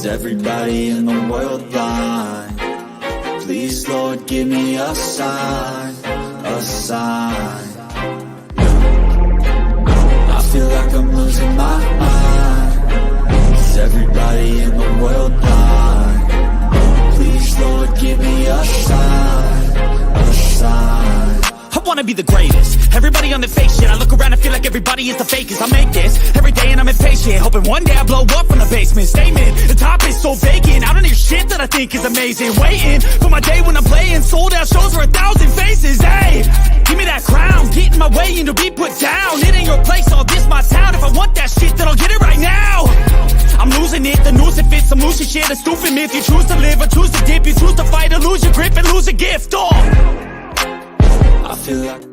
everybody in the world blind? Please, Lord, give me a sign, a sign. I feel like I'm losing my mind. Is everybody in the world blind? Please, Lord, give me a sign, a sign. I wanna be the greatest. Everybody on the fake shit. I look around and feel like everybody is the fakest. I make this every day and I'm impatient, hoping one day I blow up from the basement. Statement, the top is so vacant. I don't hear shit that I think is amazing. Waiting for my day when I'm playing sold out shows for 1,000 faces. Hey, give me that crown, get in my way and to be put down. It ain't your place, all this my town. If I want that shit, then I'll get it right now. I'm losing it, the noose it fits. I'm losing shit, a stupid myth. You choose to live or choose to dip. You choose to fight or lose your grip and lose a gift. I feel like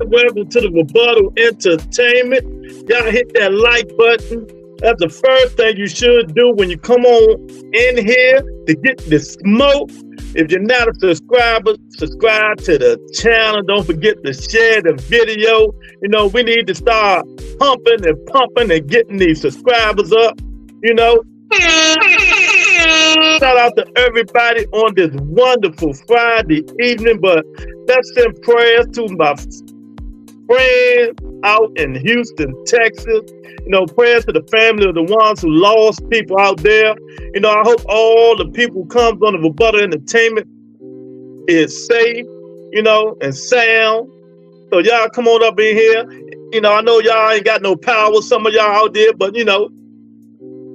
welcome to the Rebuttal Entertainment. Y'all hit that like button. That's the first thing you should do when you come on in here to get the smoke. If you're not a subscriber, subscribe to the channel. Don't forget to share the video. You know, we need to start pumping and getting these subscribers up, you know. Shout out to everybody on this wonderful Friday evening, but let's send prayers to my friends out in Houston, Texas. You know, prayers to the family of the ones who lost people out there. You know, I hope all the people who comes on the Rebuttal Entertainment is safe, you know, and sound. So y'all come on up in here. You know, I know y'all ain't got no power, some of y'all out there, but you know,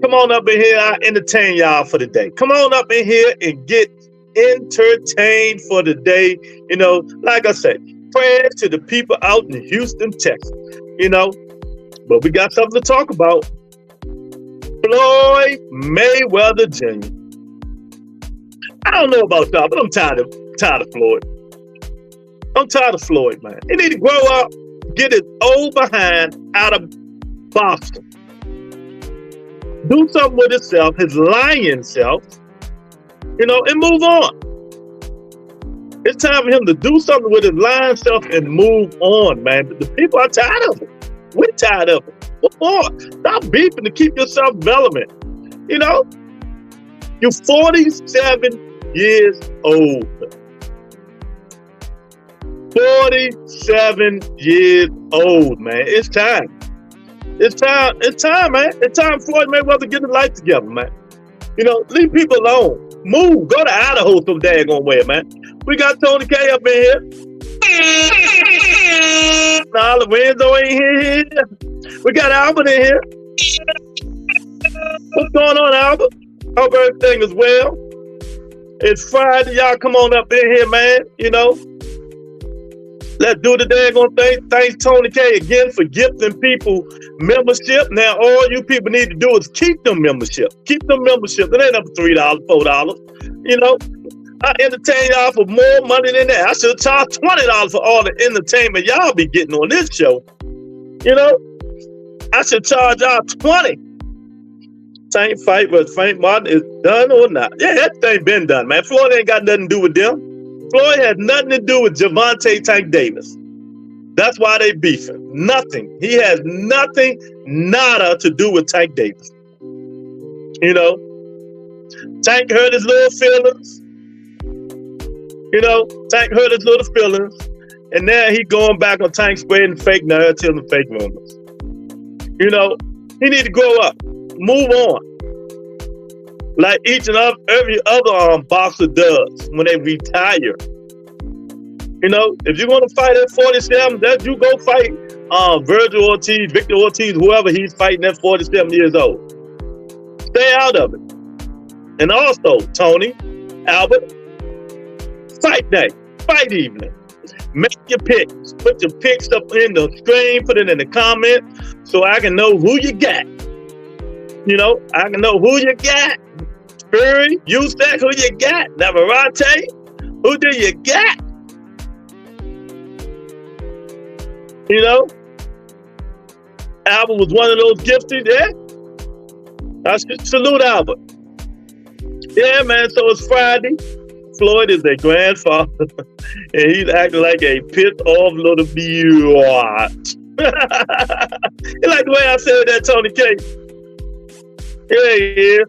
come on up in here. I entertain y'all for the day. Come on up in here and get entertained for the day. You know, like I said, prayers to the people out in Houston, Texas. You know, but we got something to talk about. Floyd Mayweather Jr. I don't know about y'all, but I'm tired of Floyd. I'm tired of Floyd, man. He need to grow up, get his old behind out of Boston. Do something with himself, his lying self, you know, and move on. It's time for him to do something with his lying self and move on, man. But the people are tired of it. We're tired of it. What more? Stop beefing to keep yourself relevant. You know, you're 47 years old. 47 years old, man. It's time. It's time, man. It's time Floyd Mayweather get his life together, man. You know, leave people alone. Move. Go to Idaho some daggone way, man. We got Tony K up in here. Nah, Lorenzo ain't here. We got Albert in here. What's going on, Albert? Hope everything is well. It's Friday. Y'all come on up in here, man. You know, let's do the daggone thing. Thanks, Tony K, again for gifting people membership. Now, all you people need to do is keep them membership. Keep them membership. It ain't up to $3, $4. You know, I entertain y'all for more money than that. I should charge $20 for all the entertainment y'all be getting on this show. You know, I should charge y'all $20. Tank fight with Frank Martin is done or not? Yeah, that thing been done, man. Floyd ain't got nothing to do with them. Floyd had nothing to do with Gervonta Tank Davis. That's why they beefing. Nothing. He has nothing, nada to do with Tank Davis. You know, Tank hurt his little feelings. You know, Tank hurt his little feelings. And now he going back on Tank spreading fake narratives and fake rumors. You know, he need to grow up. Move on. Like each and every other boxer does when they retire. You know, if you're going to fight at 47, that you go fight Virgil Ortiz, Victor Ortiz, whoever he's fighting at 47 years old. Stay out of it. And also, Tony, Albert, fight day, fight evening. Make your picks. Put your picks up in the stream, put it in the comments so I can know who you got. You know, I can know who you got. Fury, Usyk, who you got? Navarrete, who do you got? You know, Albert was one of those gifted, yeah? I salute Albert. Yeah, man, so it's Friday. Floyd is a grandfather, and he's acting like a pissed off little biatch. You like the way I said that, Tony K? Yeah, he is.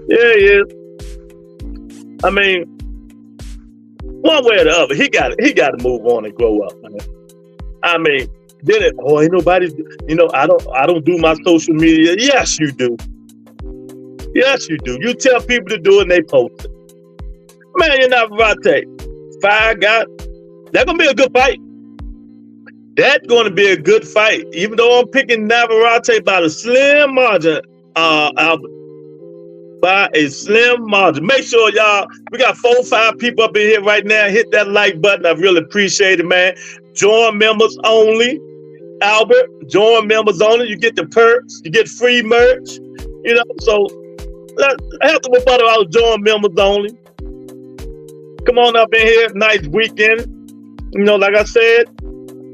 Yeah, he is. I mean, one way or the other, he got to move on and grow up, man. I mean, then it. Oh, ain't nobody. You know, I don't do my social media. Yes, you do. Yes, you do. You tell people to do it, and they post it. Man, you're not Navarrete. Five guys. That's gonna be a good fight. That's gonna be a good fight. Even though I'm picking Navarrete by a slim margin, Albert. By a slim margin. Make sure y'all, we got 4 or 5 people up in here right now. Hit that like button. I really appreciate it, man. Join members only. Albert, join members only. You get the perks. You get free merch. You know, so help them about our join members only. Come on up in here. Nice weekend. You know, like I said,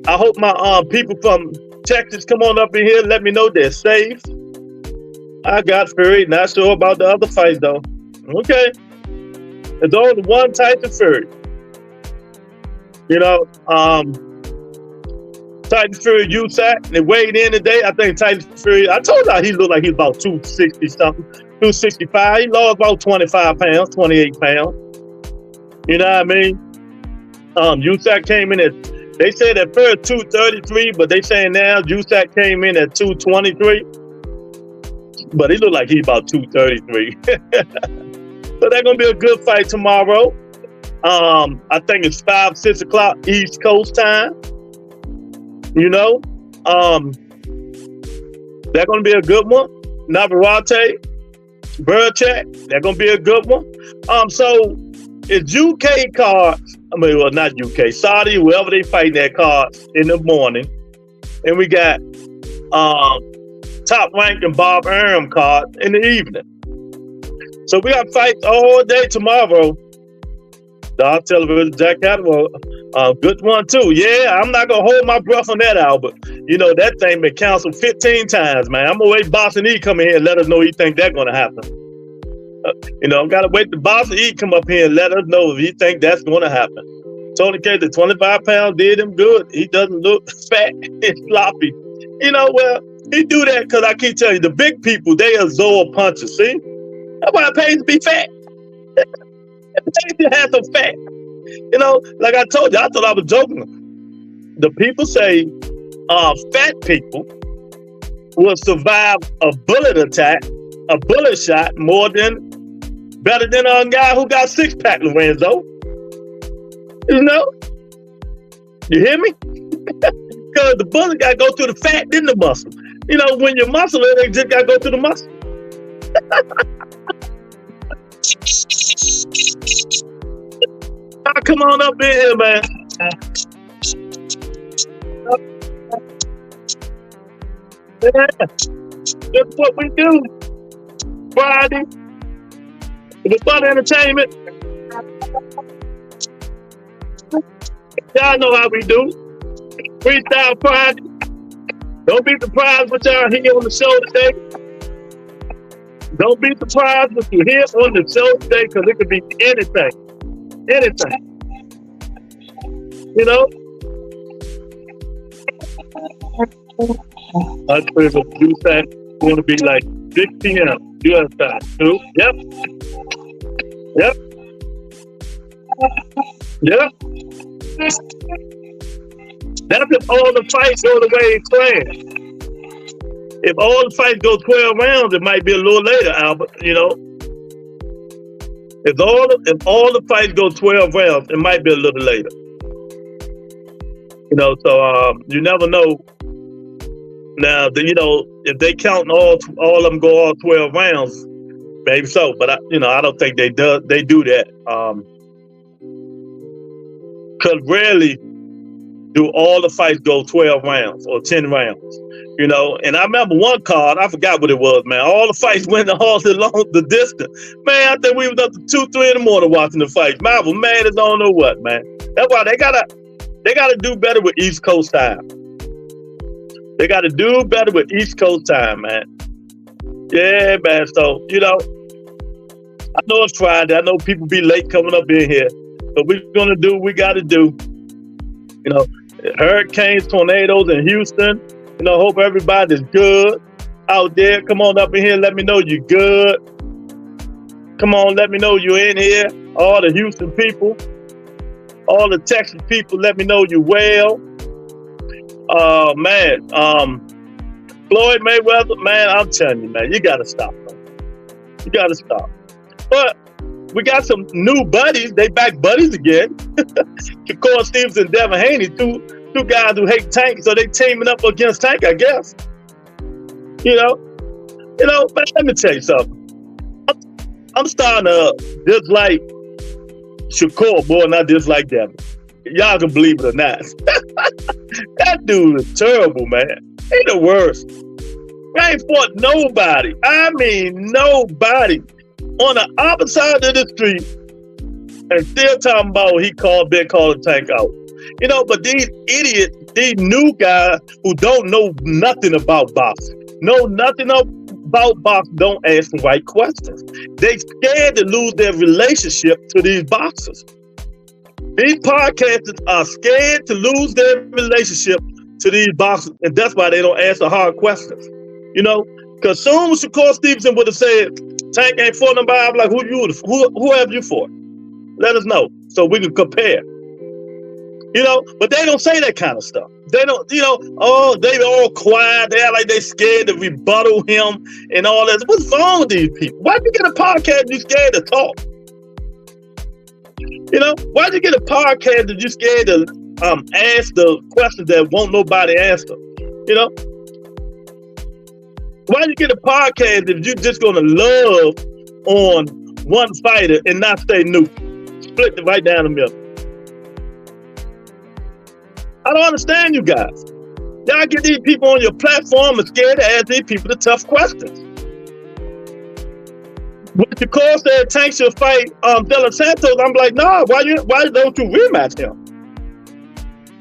I hope my people from Texas come on up in here. Let me know they're safe. I got Fury. Not sure about the other fight though. Okay. It's only one Tyson Fury. You know, Tyson Fury USAC. They weighed in today. I think Tyson Fury, I told y'all he looked like he's about 260 something. 265. He lost about 25 pounds, 28 pounds. You know what I mean? USAC came in at, they said at first 233, but they saying now USAC came in at 223. But he looked like he's about 233. So that's gonna be a good fight tomorrow. I think it's 5, 6 o'clock East Coast time. You know, that's gonna be a good one. Navarrete, Burchak, that's gonna be a good one. So it's UK cards. I mean, well, not UK, Saudi, wherever they fight their cards in the morning, and we got Top Rank and Bob Arum card in the evening. So we got fights all day tomorrow. Dog Television, Jack Catterwell, good one too. Yeah, I'm not gonna hold my breath on that, Albert. You know, that thing been canceled 15 times, man. I'm gonna wait Boston E come in here and let us know he think that's gonna happen. You know, gotta wait the Boston E come up here and let us know if he think that's gonna happen. Tony K, the 25 pounds did him good. He doesn't look fat and sloppy. You know, well, he do that because I keep telling you, the big people, they absorb punches, see? That's why it pays to be fat. It pays to have some fat. You know, like I told you, I thought I was joking. The people say fat people will survive a bullet attack, a bullet shot better than a guy who got 6-pack, Lorenzo. You know? You hear me? Because the bullet got to go through the fat, then the muscle. You know, when you're muscular, they just got to go through the muscle. Come on up in here, man. Yeah, that's what we do. Friday, the fun entertainment. Y'all know how we do. Freestyle Friday. Don't be surprised what y'all hear on the show today. Don't be surprised what you hear on the show today, because it could be anything. Anything. You know? I think if you say it's going to be like 6 p.m. U.S. time. Too. Yep. Yep. Yep. That's if all the fights go the way it's planned. If all the fights go 12 rounds, it might be a little later, Albert, you know. If all the fights go 12 rounds, it might be a little later. You know, so you never know. Now, you know, if they count all of them go all 12 rounds, maybe so. But I don't think they do that. Because rarely do all the fights go 12 rounds or 10 rounds. You know, and I remember one card, I forgot what it was, man. All the fights went all the distance. Man, I think we was up to 2, 3 in the morning watching the fights. Man, I was mad as I don't know what, man. That's why they gotta do better with East Coast time. They gotta do better with East Coast time, man. Yeah, man. So, you know, I know it's Friday. I know people be late coming up in here, but we're gonna do what we gotta do. You know, hurricanes, tornadoes in Houston. You know, hope everybody's good. out there, come on up in here. Let me know you good. Come on, let me know you're in here. All the Houston people, all the Texas people, let me know you well. Man, Floyd Mayweather, man, I'm telling you, man, you gotta stop, man. You gotta stop. But we got some new buddies. They back buddies again. Shakur Stevens and Devin Haney, two guys who hate Tank, so they teaming up against Tank, I guess. You know, but let me tell you something. I'm starting to dislike Shakur more than I dislike Devin. Y'all can believe it or not. That dude is terrible, man. He the worst. He ain't fought nobody. I mean, nobody on the opposite side of the street, and still talking about what he been calling Tank out. But these idiots, these new guys who don't know nothing about boxing, know nothing about boxing, don't ask the right questions. They scared to lose their relationship to these boxers. These podcasters are scared to lose their relationship to these boxers, and that's why they don't ask the hard questions. Because soon as Shakur Stevenson would have said, Tank ain't fought nobody, I'm like, who have you fought? Let us know so we can compare. But they don't say that kind of stuff. They don't, they all quiet. They act like they scared to rebuttal him and all that. What's wrong with these people? Why'd you get a podcast and you scared to talk? Why'd you get a podcast and you scared to ask the questions that won't nobody answer? Why'd you get a podcast if you're just gonna love on one fighter and not stay neutral? Split it right down the middle. I don't understand you guys. Y'all get these people on your platform and scared to ask these people the tough questions. When Shakur said Tank should fight De Los Santos, I'm like, nah, why don't you rematch him?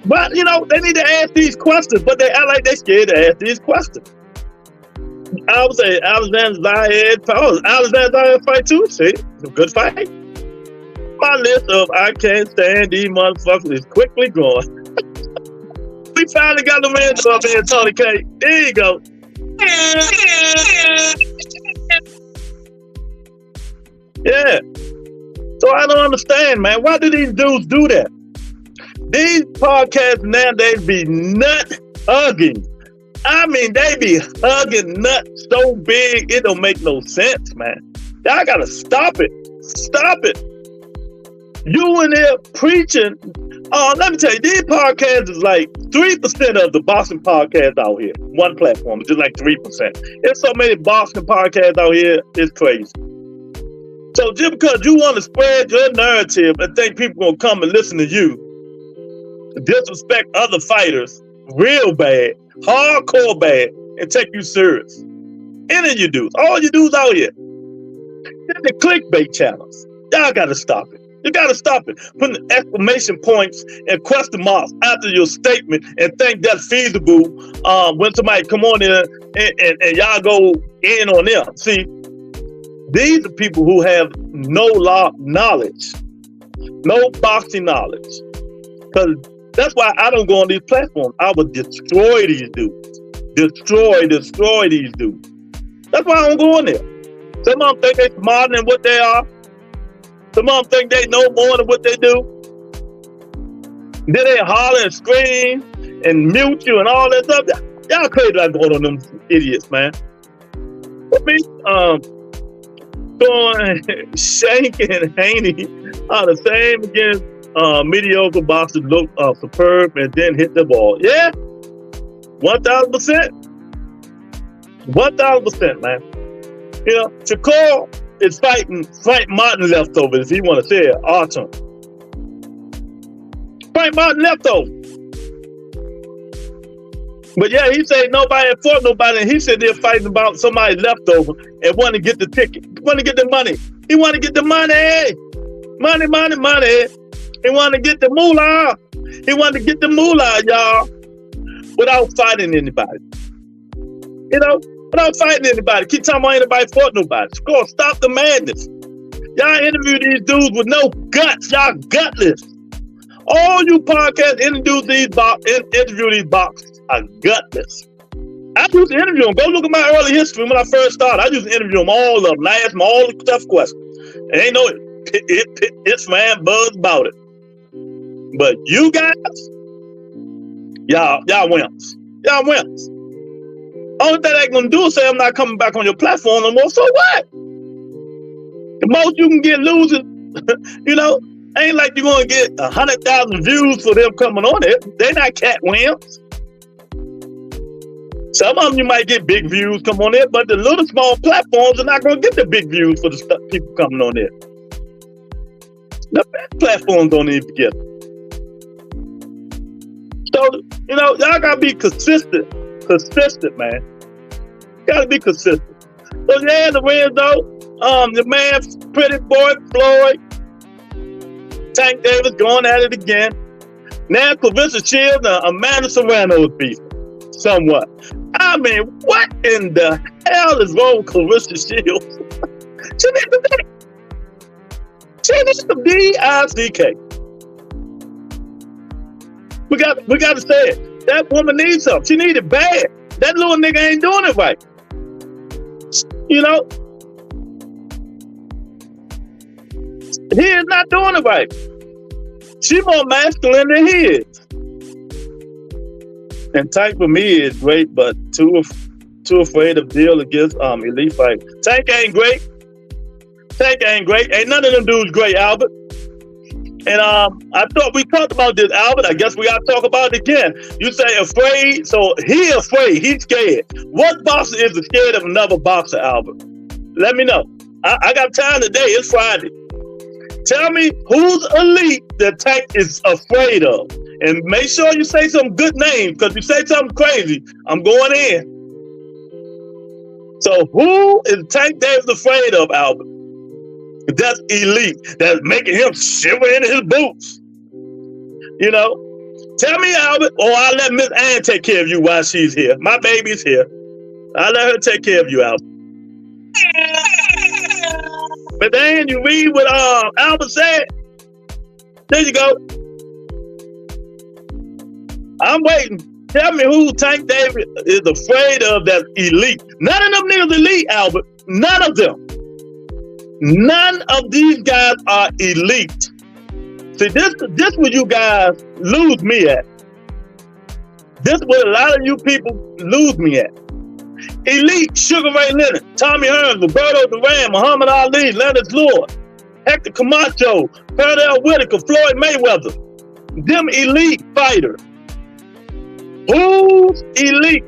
But, they need to ask these questions, but they act like they scared to ask these questions. I would say Alexander Zayed fight too. See, it's a good fight. My list of I can't stand these motherfuckers is quickly growing. We finally got the man up here, Tony K. There you go. Yeah. So I don't understand, man. Why do these dudes do that? These podcasts nowadays be nut hugging. I mean, they be hugging nuts so big, it don't make no sense, man. Y'all gotta stop it. Stop it. You in there preaching. Let me tell you, these podcasts is like 3% of the boxing podcasts out here. One platform, just like 3%. There's so many boxing podcasts out here, it's crazy. So just because you want to spread your narrative and think people gonna come and listen to you, disrespect other fighters real bad, hardcore bad, and take you serious. Any of you dudes, all you dudes out here, the clickbait channels, y'all gotta stop it. You gotta stop it. Putting exclamation points and question marks after your statement and think that's feasible when somebody come on there and y'all go in on them. See, these are people who have no knowledge, no boxing knowledge. Because that's why I don't go on these platforms. I would destroy these dudes. Destroy these dudes. That's why I don't go on there. Some of them think they're smarter than what they are. Some of them think they know more than what they do. Then they holler and scream and mute you and all that stuff. Y'all crazy like going on them idiots, man. With me, going Shank and Haney are the same against mediocre boxers look superb and then hit the ball. Yeah, 1,000%. 1,000%, man. Shakur is fighting Frank Martin leftovers, if you want to say it, awesome. Frank Martin leftovers. But yeah, he said nobody had fought nobody, and he said they're fighting about somebody leftover and want to get the ticket, want to get the money. He want to get the money. Money. He want to get the moolah. He want to get the moolah, y'all, without fighting anybody. Without fighting anybody. Keep talking about anybody fought nobody. Score, stop the madness. Y'all interview these dudes with no guts. Y'all gutless. All you podcasts interview these boxers are gutless. I used to interview them. Go look at my early history when I first started. I used to interview them, all of them, ask them all the tough questions. And ain't no it's man buzz about it. But you guys, y'all wimps. Y'all wimps. Only thing they gonna do is say I'm not coming back on your platform no more. So what? The most you can get losing, you know, ain't like you're gonna get 100,000 views for them coming on it. They're not cat wimps. Some of them you might get big views come on there, but the little small platforms are not gonna get the big views for the people coming on there. The big platforms don't even get it. So, you know, y'all gotta be consistent. Consistent, man. Gotta be consistent. So yeah, the wins though. The man, pretty boy Floyd, Tank Davis going at it again. Now Clarissa Shields and Amanda Serrano's beef. Somewhat. I mean, what in the hell is wrong with Clarissa Shields? She needs to be. She needs to be ICK. We got to say it. That woman needs something. She needs it bad. That little nigga ain't doing it right. You know? He is not doing it right. She more masculine than he is. And Tank for me is great, but too afraid of deal against elite fight. Tank ain't great. Tank ain't great. Ain't none of them dudes great, Albert. And I thought we talked about this, Albert. I guess we got to talk about it again. You say afraid, so he afraid. He's scared. What boxer is scared of another boxer, Albert? Let me know. I got time today. It's Friday. Tell me who's elite that Tank is afraid of. And make sure you say some good names, because if you say something crazy, I'm going in. So who is Tank Davis afraid of, Albert? That's elite. That's making him shiver in his boots. You know? Tell me, Albert, or I'll let Miss Ann take care of you while she's here. My baby's here. I'll let her take care of you, Albert. But then you read what Albert said. There you go. I'm waiting. Tell me who Tank Davis is afraid of that's elite. None of them niggas elite, Albert. None of them. None of these guys are elite. See, this what you guys lose me at. This what a lot of you people lose me at. Elite, Sugar Ray Leonard, Tommy Hearns, Roberto Duran, Muhammad Ali, Leonard Lord, Hector Camacho, Pernell Whitaker, Floyd Mayweather. Them elite fighters. Who's elite?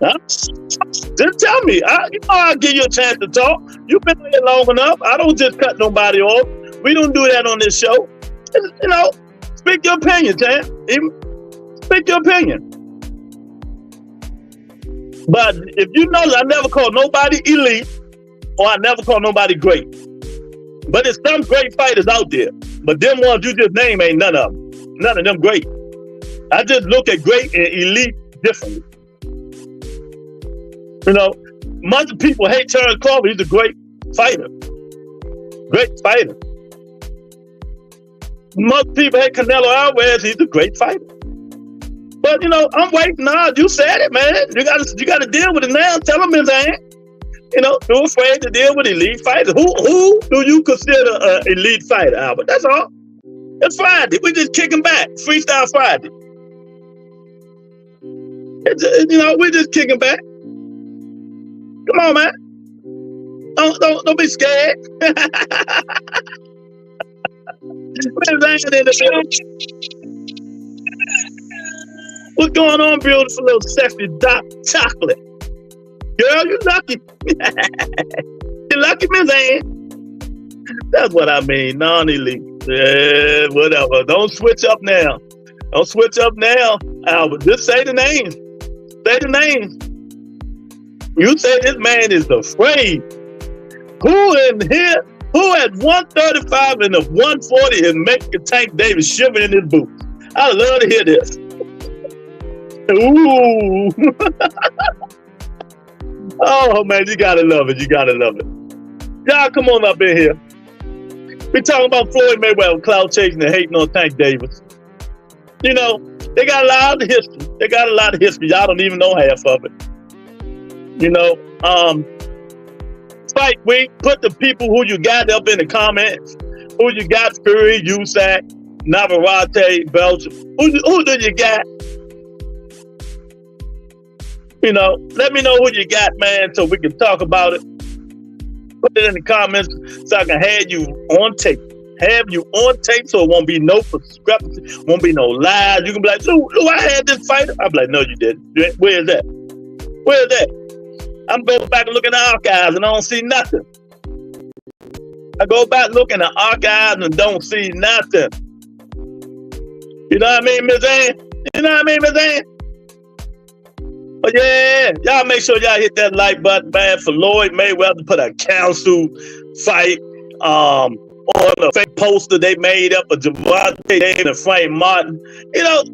Huh? Just tell me. I'll give you a chance to talk. You've been here long enough. I don't just cut nobody off. We don't do that on this show. You know, speak your opinion, Tam. Speak your opinion. But if you know that I never call nobody elite, or I never call nobody great. But there's some great fighters out there. But them ones you just named ain't none of them. None of them great. I just look at great and elite differently. You know, much people hate Terrence Crawford. He's a great fighter. Great fighter. Most people hate Canelo Alvarez. He's a great fighter. But, you know, I'm waiting. Nah, you said it, man. You got to deal with it now. Tell them, Ms. Ann. You know, you're afraid to deal with elite fighters. Who do you consider an elite fighter, Albert? That's all. It's Friday. We just kicking back. Freestyle Friday. You know, we're just kicking back. Come on, man. Don't be scared. What's going on, beautiful little sexy dark chocolate? Girl, you lucky. You lucky, Miss Ann. That's what I mean, non-elite. Yeah, whatever. Don't switch up now. Don't switch up now, Albert. Just say the names. Say the names. You say this man is afraid. Who in here, who at 135 and 140 is making Tank Davis shiver in his boots? I love to hear this. Ooh. Oh, man, you gotta love it. You gotta love it. Y'all come on up in here. We talking about Floyd Mayweather, clout chasing and hating on Tank Davis. You know, they got a lot of history. They got a lot of history. Y'all don't even know half of it. You know, fight week, put the people who you got up in the comments. Who you got? Fury, Usyk, Navarrete, Belgium. Who do you got? You know, let me know who you got, man, so we can talk about it. Put it in the comments so I can have you on tape. Have you on tape so it won't be no discrepancy, won't be no lies. You can be like, Lou, I had this fighter. I'll be like, no, you didn't. Where is that? Where is that? I'm going back and looking at the archives and I don't see nothing. I go back looking at archives and don't see nothing. You know what I mean, Ms. Ann? You know what I mean, Ms. Ann? But yeah, y'all make sure y'all hit that like button, man, for Floyd Mayweather put a council fight on a fake poster they made up of Javante Davis and Frank Martin. You know,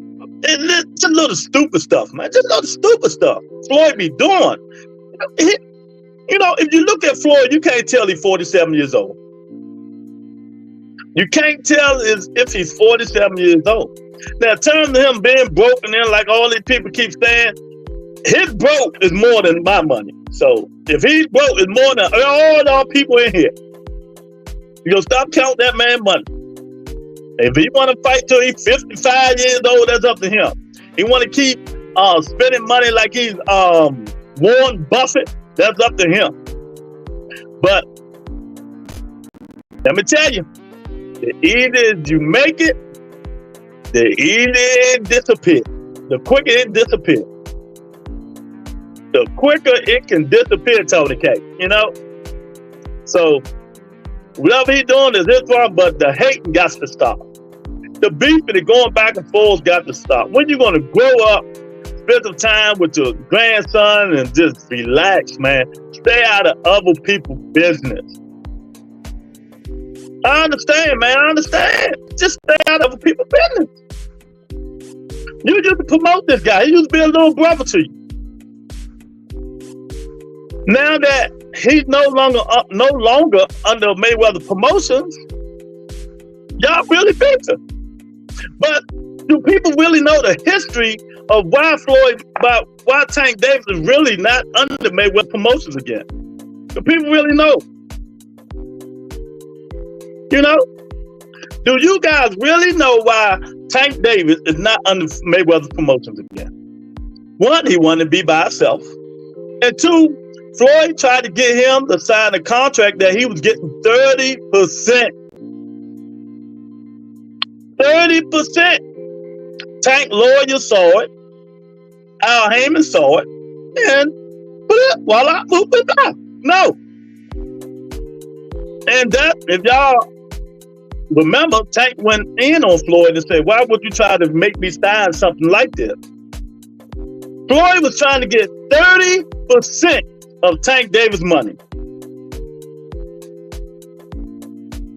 it's just a little stupid stuff, man. Just a little stupid stuff Floyd be doing. You know, if you look at Floyd, you can't tell he's 47 years old. You can't tell if he's 47 years old. Now, in terms of him being broken in, like all these people keep saying, his broke is more than my money. So if he's broke, it's more than all our people in here. You gonna stop counting that man money. If he want to fight till he's 55 years old, that's up to him. He want to keep spending money like he's Warren Buffett, that's up to him. But let me tell you, the easier you make it, the easier it disappears. The quicker it disappears. The quicker it can disappear, Tony K. You know? So, whatever he's doing is his fault, but the hating got to stop. The beef and the going back and forth got to stop. When you going to grow up, spend some time with your grandson and just relax, man. Stay out of other people's business. I understand, man. I understand. Just stay out of other people's business. You used to promote this guy. He used to be a little brother to you. Now that he's no longer under Mayweather Promotions, y'all really fix it. But do people really know the history of why Tank Davis is really not under Mayweather Promotions again? Do people really know? You know? Do you guys really know why Tank Davis is not under Mayweather Promotions again? One, he wanted to be by himself. And two, Floyd tried to get him to sign a contract that he was getting 30%. 30%. Tank lawyer saw it. Al Heyman saw it. And voila, move it back. No. And that, if y'all remember, Tank went in on Floyd and said, why would you try to make me sign something like this? Floyd was trying to get 30% of Tank Davis money.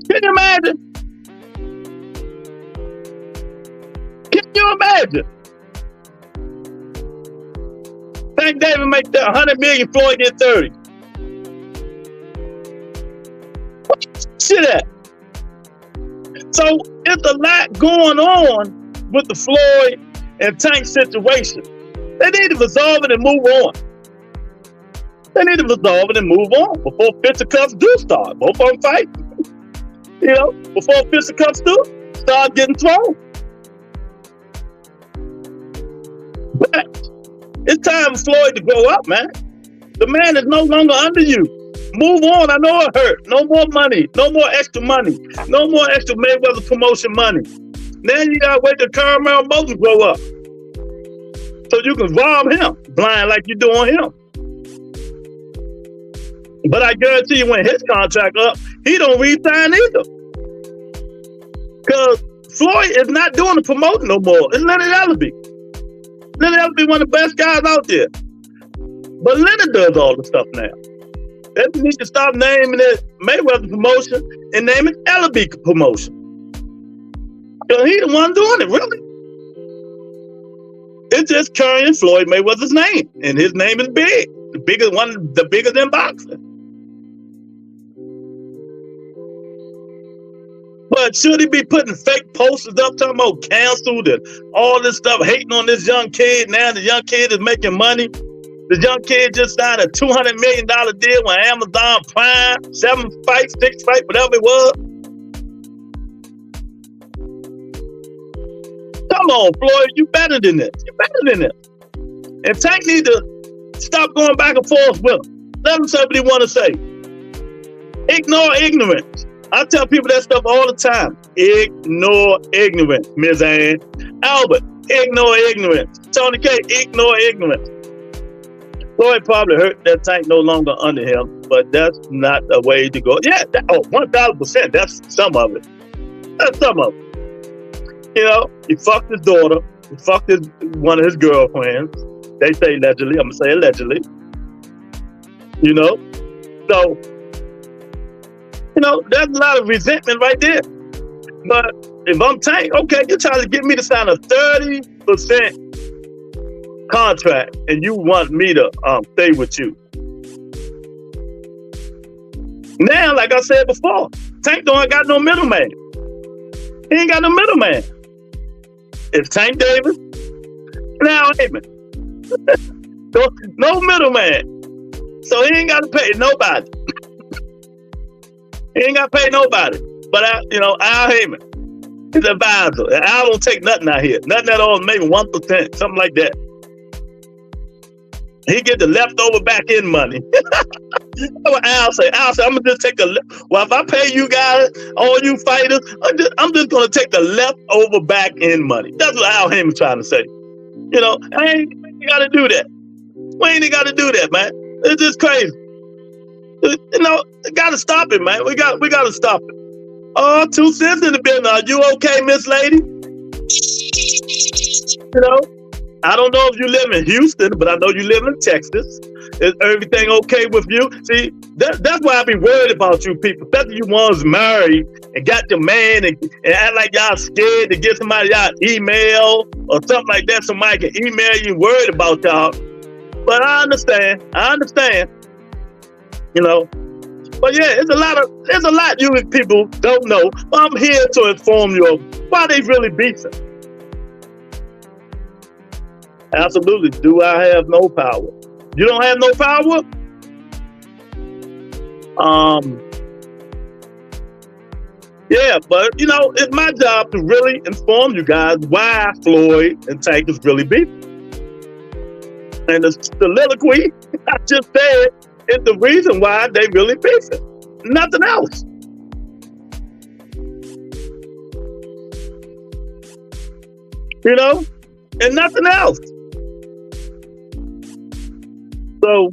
Can you imagine? Can you imagine? Tank Davis make that 100 million, Floyd get 30. What shit at? So it's a lot going on with the Floyd and Tank situation. They need to resolve it and move on. They need to resolve it and move on before fisticuffs do start. Both of them fight. You know, before fisticuffs do start getting thrown. But it's time for Floyd to grow up, man. The man is no longer under you. Move on. I know it hurt. No more money. No more extra money. No more extra Mayweather Promotion money. Now you gotta wait till Carmel Moses grow up, so you can rob him blind like you do on him. But I guarantee you, when his contract up, he don't re-sign either. Because Floyd is not doing the promoting no more. It's Leonard Ellerbe. Leonard Ellerbe one of the best guys out there. But Leonard does all the stuff now. They need to stop naming it Mayweather Promotion and name it Ellerbe Promotion. Because he's the one doing it, really. It's just carrying Floyd Mayweather's name. And his name is big. The bigger than boxing. But should he be putting fake posters up talking about canceled and all this stuff, hating on this young kid? Now the young kid is making money. The young kid just signed a $200 million deal with Amazon Prime, 7 fights, 6 fights, whatever it was. Come on, Floyd, you better than this. You better than this. And Tank need to stop going back and forth with him. Let him say what he want to say. Ignore ignorance. I tell people that stuff all the time. Ignore ignorance, Ms. Ann. Albert, ignore ignorance. Tony K, ignore ignorance. Floyd probably hurt that Tank no longer under him, but that's not a way to go. Yeah, 1,000%. That's some of it. That's some of it. You know, he fucked his daughter. He fucked one of his girlfriends. They say allegedly. I'm going to say allegedly. You know? So, you know, there's a lot of resentment right there. But if I'm Tank, okay, you're trying to get me to sign a 30% contract and you want me to stay with you. Now, like I said before, Tank don't got no middleman. He ain't got no middleman. It's Tank Davis and Al Heyman. No middleman. So he ain't got to pay nobody. He ain't got to pay nobody. But, Al Heyman, his advisor. Al don't take nothing out here. Nothing at all, maybe 1%, something like that. He get the leftover back end money. That's what Al say. Al say, I'm going to just take well, if I pay you guys, all you fighters, I'm just going to take the leftover back end money. That's what Al Heyman trying to say. You know, I ain't got to do that. We ain't got to do that, man. It's just crazy. You know, got to stop it, man. We got to stop it. Oh, 2 cents in the building. Are you okay, Miss Lady? You know, I don't know if you live in Houston, but I know you live in Texas. Is everything okay with you? See, that's why I be worried about you people. Especially you ones married and got your man and act like y'all scared to get somebody y'all email or something like that. Somebody can email you worried about y'all. But I understand. You know. But yeah, there's a lot you people don't know. But I'm here to inform you of why they really beefing. Absolutely. Do I have no power? You don't have no power? Yeah, but you know, it's my job to really inform you guys why Floyd and Tank is really beefing. And the soliloquy I just said is the reason why they really beefing. Nothing else. You know? And nothing else. So,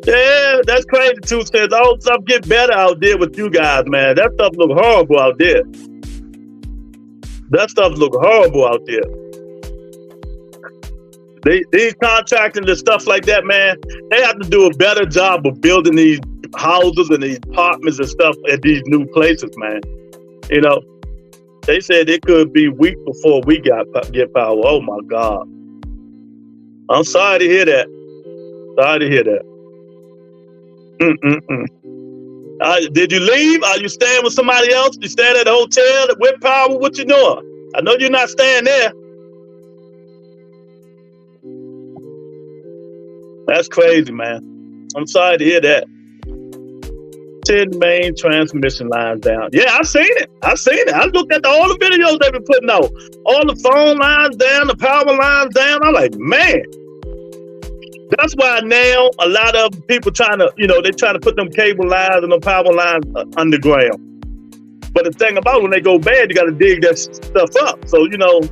yeah, that's crazy too. Says all stuff get better out there with you guys, man. That stuff look horrible out there. That stuff look horrible out there. These contractors and stuff like that, man, they have to do a better job of building these houses and these apartments and stuff at these new places, man. You know, they said it could be weeks before we get power. Oh my God. I'm sorry to hear that. Did you leave? Are you staying with somebody else? You staying at a hotel with power? What you doing? I know you're not staying there. That's crazy, man. I'm sorry to hear that. 10 main transmission lines down. Yeah, I seen it. I looked at all the videos they've been putting out. All the phone lines down, the power lines down. I'm like, man. That's why now a lot of people trying to, they try to put them cable lines and them power lines underground. But the thing about when they go bad, you got to dig that stuff up. So, you're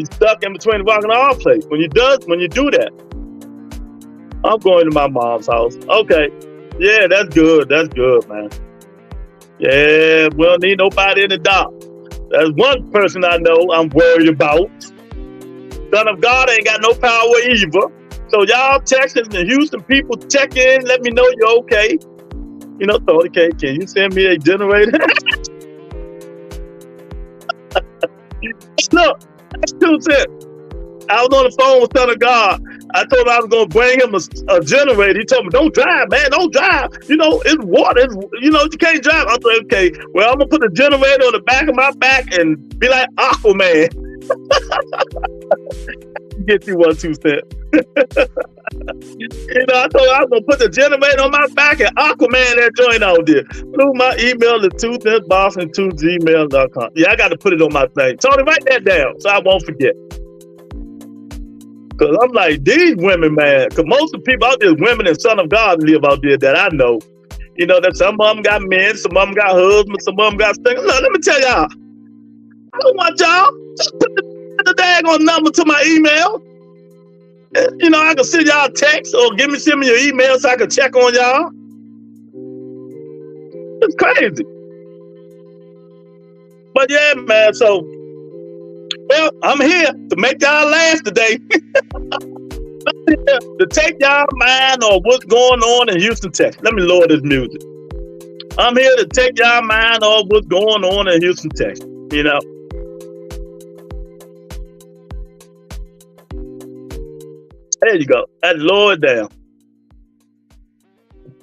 stuck in between the rock and the hard place. When you do that, I'm going to my mom's house. Okay. Yeah, that's good, man. Yeah, we don't need nobody in the dark. There's one person I know I'm worried about. Son of God ain't got no power either. So y'all Texas and Houston people check in, let me know you're okay. So okay, can you send me a generator? Look, that's 2 cents. I was on the phone with Son of God. I told him I was gonna bring him a generator. He told me, "Don't drive, man. Don't drive. You know, it's water. You know, you can't drive." I said, "Okay, well, I'm gonna put a generator on the back of my back and be like Aquaman." Get you 1 2 cents. You know, I told him I was gonna put the generator on my back and Aquaman that joint out there. Through my email to 2centboston2gmail.com. Yeah, I got to put it on my thing. Tony, write that down so I won't forget. Cause I'm like, these women, man. Cause most of the people out there, women and son of God live out there that I know. You know that some of them got men, some of them got husbands, some of them got things. Look, let me tell y'all. I don't want y'all. Just put the daggone number to my email. You know, I can send y'all a text or send me your email so I can check on y'all. It's crazy. But yeah, man, so, well, I'm here to make y'all laugh today. To take y'all mind on what's going on in Houston, Texas. Let me lower this music. I'm here to take y'all mind on what's going on in Houston, Texas. You know. There you go. That's lower it down.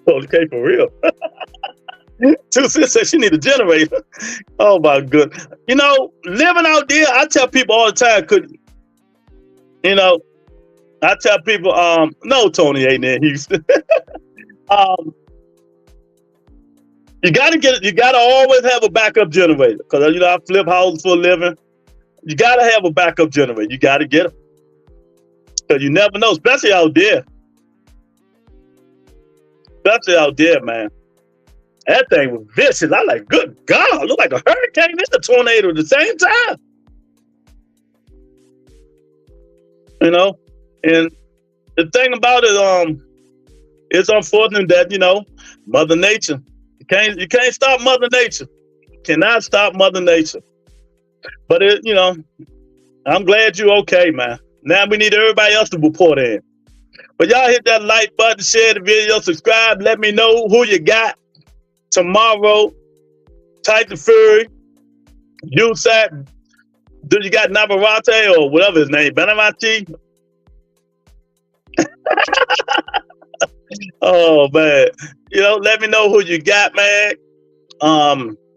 Okay, for real. 2 cents said she need a generator. Oh my goodness. You know, living out there, I tell people all the time, you know, I tell people, no, Tony ain't in Houston. You gotta always have a backup generator. Cause you know, I flip houses for a living. You gotta have a backup generator. You gotta get them. Cause you never know, especially out there. Especially out there, man. That thing was vicious. I like, good God, it looked like a hurricane and a tornado at the same time. You know, and the thing about it, it's unfortunate that, you know, Mother Nature. You can't stop Mother Nature. You cannot stop Mother Nature. But it, you know, I'm glad you're okay, man. Now we need everybody else to report in. But y'all hit that like button, share the video, subscribe. Let me know who you got tomorrow. Tyson Fury, USAC. Do you got Navarrete or whatever his name, Benamati? Oh man, you know, let me know who you got, man.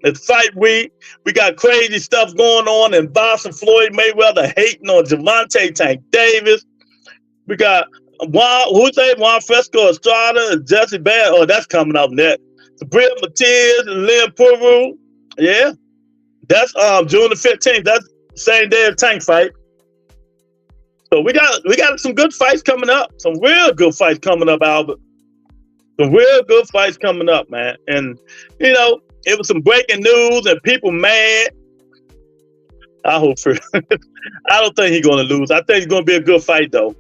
It's fight week. We got crazy stuff going on in Boston. Floyd Mayweather hating on Javante Tank Davis. We got Juan Fresco Estrada and Jesse Bass. Oh, that's coming up next. Sabrina Matias and Lynn Puru. Yeah, that's June the 15th. That's the same day as Tank fight. So we got some good fights coming up. Some real good fights coming up, Albert. Some real good fights coming up, man. And you know, it was some breaking news and people mad. I hope for I don't think he's gonna lose. I think it's gonna be a good fight though.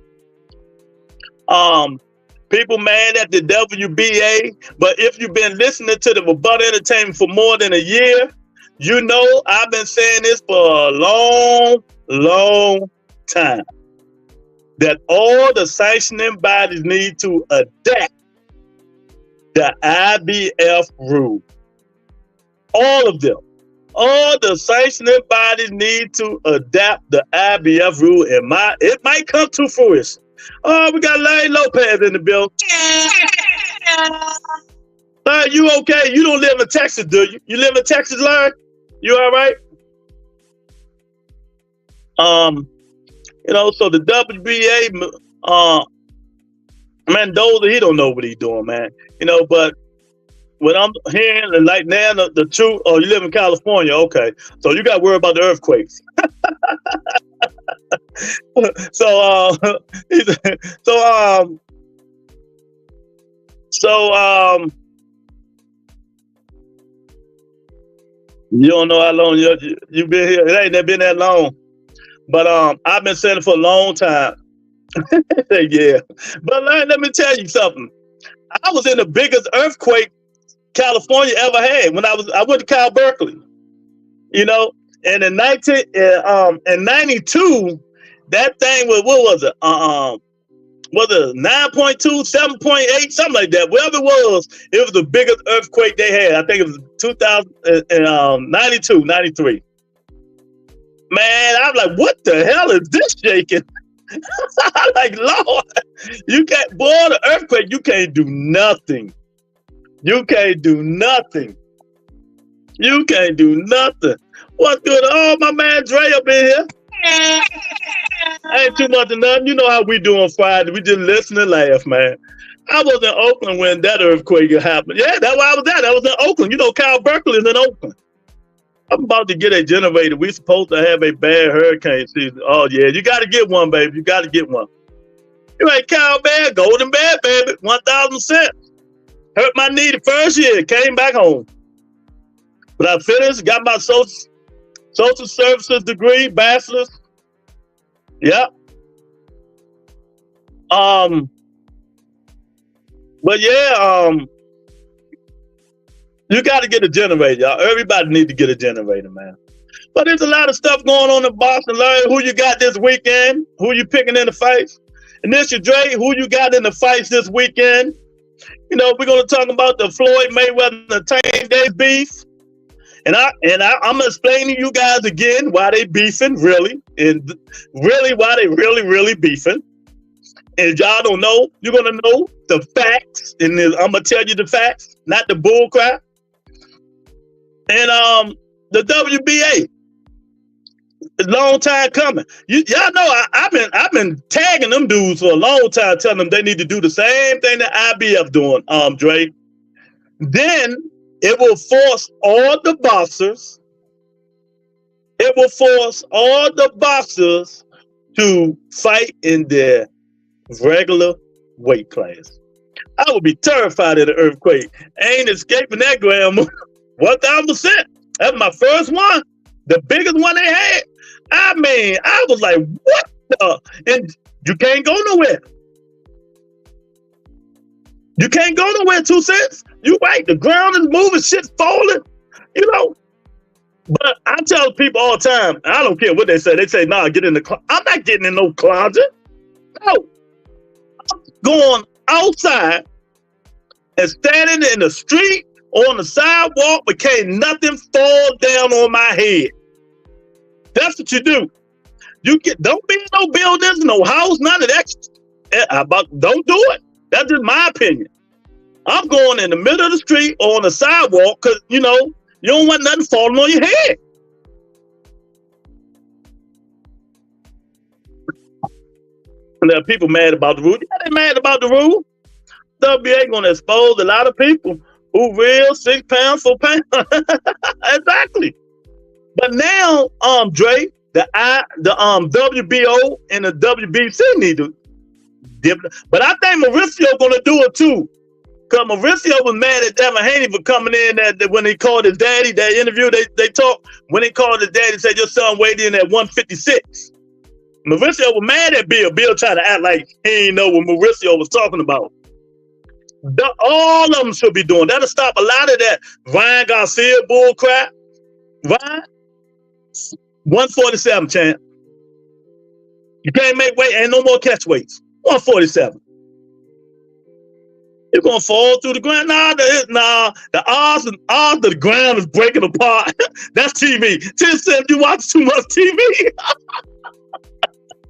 People mad at the WBA, but if you've been listening to the Rebuttal Entertainment for more than a year, you know I've been saying this for a long, long time. That all the sanctioning bodies need to adapt the IBF rule. All of them. All the sanctioning bodies need to adapt the IBF rule. It might come to fruition. Oh, we got Larry Lopez in the building. Larry, you okay? You don't live in Texas, do you? You live in Texas, Larry? You all right? You know, so the WBA, Mendoza, he don't know what he's doing, man. You know, but what I'm hearing, and like now, the truth, oh, you live in California, okay. So you got to worry about the earthquakes. So you don't know how long you've been here. It ain't been that long. But I've been saying it for a long time. Yeah. But let me tell you something. I was in the biggest earthquake California ever had when I went to Cal Berkeley. You know, and in 92, that thing was, what was it? Was it 9.2, 7.8, something like that. Whatever it was the biggest earthquake they had. I think it was 92, 93. Man, I'm like, what the hell is this shaking? Like, Lord, you can't, boy, the earthquake, you can't do nothing. You can't do nothing. You can't do nothing. What's good? Oh, my man Dre up in here. Ain't too much of nothing. You know how we do on Friday. We just listen and laugh, man. I was in Oakland when that earthquake happened. Yeah, that's where I was at. I was in Oakland. You know, Kyle Berkeley is in Oakland. I'm about to get a generator. We supposed to have a bad hurricane season. Oh, yeah. You got to get one, baby. You got to get one. You ain't Kyle bad. Golden bad, baby. 1,000%. Hurt my knee the first year. Came back home. But I finished. Got my social services degree, bachelor's. Yep. But yeah, you got to get a generator, y'all. Everybody need to get a generator, man. But there's a lot of stuff going on in Boston. Larry, who you got this weekend? Who you picking in the fights? And this your Dre, who you got in the fights this weekend? You know, we're gonna talk about the Floyd Mayweather and the Tank Day beef. And I'm gonna explain to you guys again why they beefing, really, and really why they really beefing. And if y'all don't know, you're gonna know the facts, and I'm gonna tell you the facts, not the bull crap. And the WBA, a long time coming. Y'all know I've been tagging them dudes for a long time, telling them they need to do the same thing that IBF doing, Dre. Then it will force all the boxers. It will force all the boxers to fight in their regular weight class. I would be terrified of the earthquake. Ain't escaping that, grandma. 1,000%. That's my first one. The biggest one they had. I mean, I was like, what the? And you can't go nowhere. You can't go nowhere, 2 cents. You right. The ground is moving, shit's falling. You know. But I tell people all the time, I don't care what they say. They say, nah, get in the closet. I'm not getting in no closet. No. I'm going outside and standing in the street on the sidewalk, but can't nothing fall down on my head. That's what you do. Don't be in no buildings, no house, none of that. Don't do it. That's just my opinion. I'm going in the middle of the street or on the sidewalk because, you know, you don't want nothing falling on your head. And there are people mad about the rule. Yeah, they mad about the rule. WBA going to expose a lot of people who real 6 pounds, 4 pounds. Exactly. But now, Dre, the WBO and the WBC need to dip. But I think Mauricio gonna do it too. Cause Mauricio was mad at Devin Haney for coming in that when he called his daddy, that interview they talked, when he called his daddy, said your son weighed in at 156. Mauricio was mad at Bill. Bill tried to act like he didn't know what Mauricio was talking about. All of them should be doing. That'll stop a lot of that Ryan Garcia bull crap. Ryan, 147, champ. You can't make weight, ain't no more catch weights. 147. You're gonna fall through the ground. The odds of the ground is breaking apart. That's TV. 10 cents, you watch too much TV.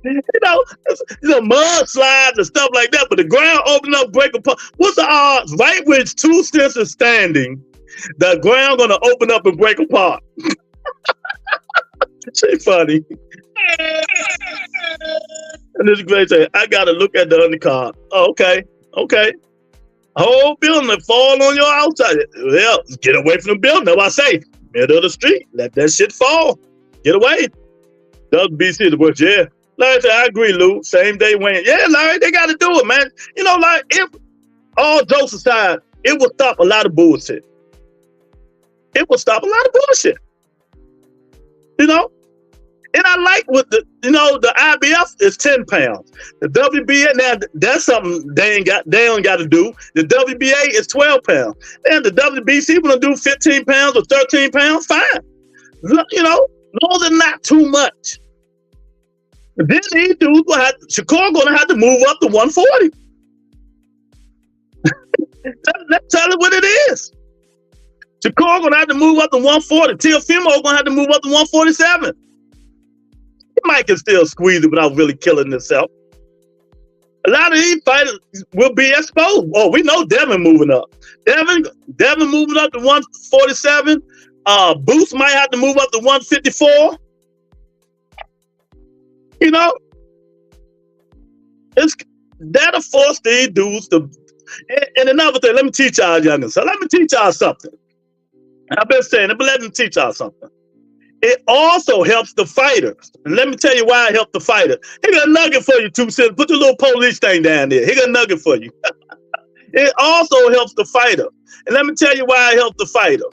You know, mudslides and stuff like that, but the ground open up, break apart. What's the odds? Right where 2 cents is standing, the ground gonna open up and break apart. She funny. And this great say, I gotta look at the undercard. Oh, okay. Whole building that fall on your outside. Yeah, get away from the building. That's what I say. Middle of the street. Let that shit fall. Get away. WBC the worst, yeah. Larry said, I agree, Lou. Same day win. Yeah, Larry, they got to do it, man. You know, like, if all jokes aside, it will stop a lot of bullshit. It will stop a lot of bullshit. You know? And I like what the IBF is 10 pounds. The WBA, now that's something they don't got to do. The WBA is 12 pounds. And the WBC want to do 15 pounds or 13 pounds, fine. You know, long as not too much. Then these dudes will have, Shakur gonna have to move up to 140. Let's tell it what it is. Shakur gonna have to move up to 140. Teofimo gonna have to move up to 147. Mike can still squeeze it without really killing himself. A lot of these fighters will be exposed. Oh, we know Devin moving up. Devin moving up to 147. Boots might have to move up to 154. You know, that'll force these dudes to. And another thing, let me teach y'all youngins. So let me teach y'all something. I've been saying it, but let me teach y'all something. It also helps the fighters. And let me tell you why it helps the fighter. He got a nugget for you, 2 cents. Put the little police thing down there. He got a nugget for you. It also helps the fighter. And let me tell you why it helps the fighter.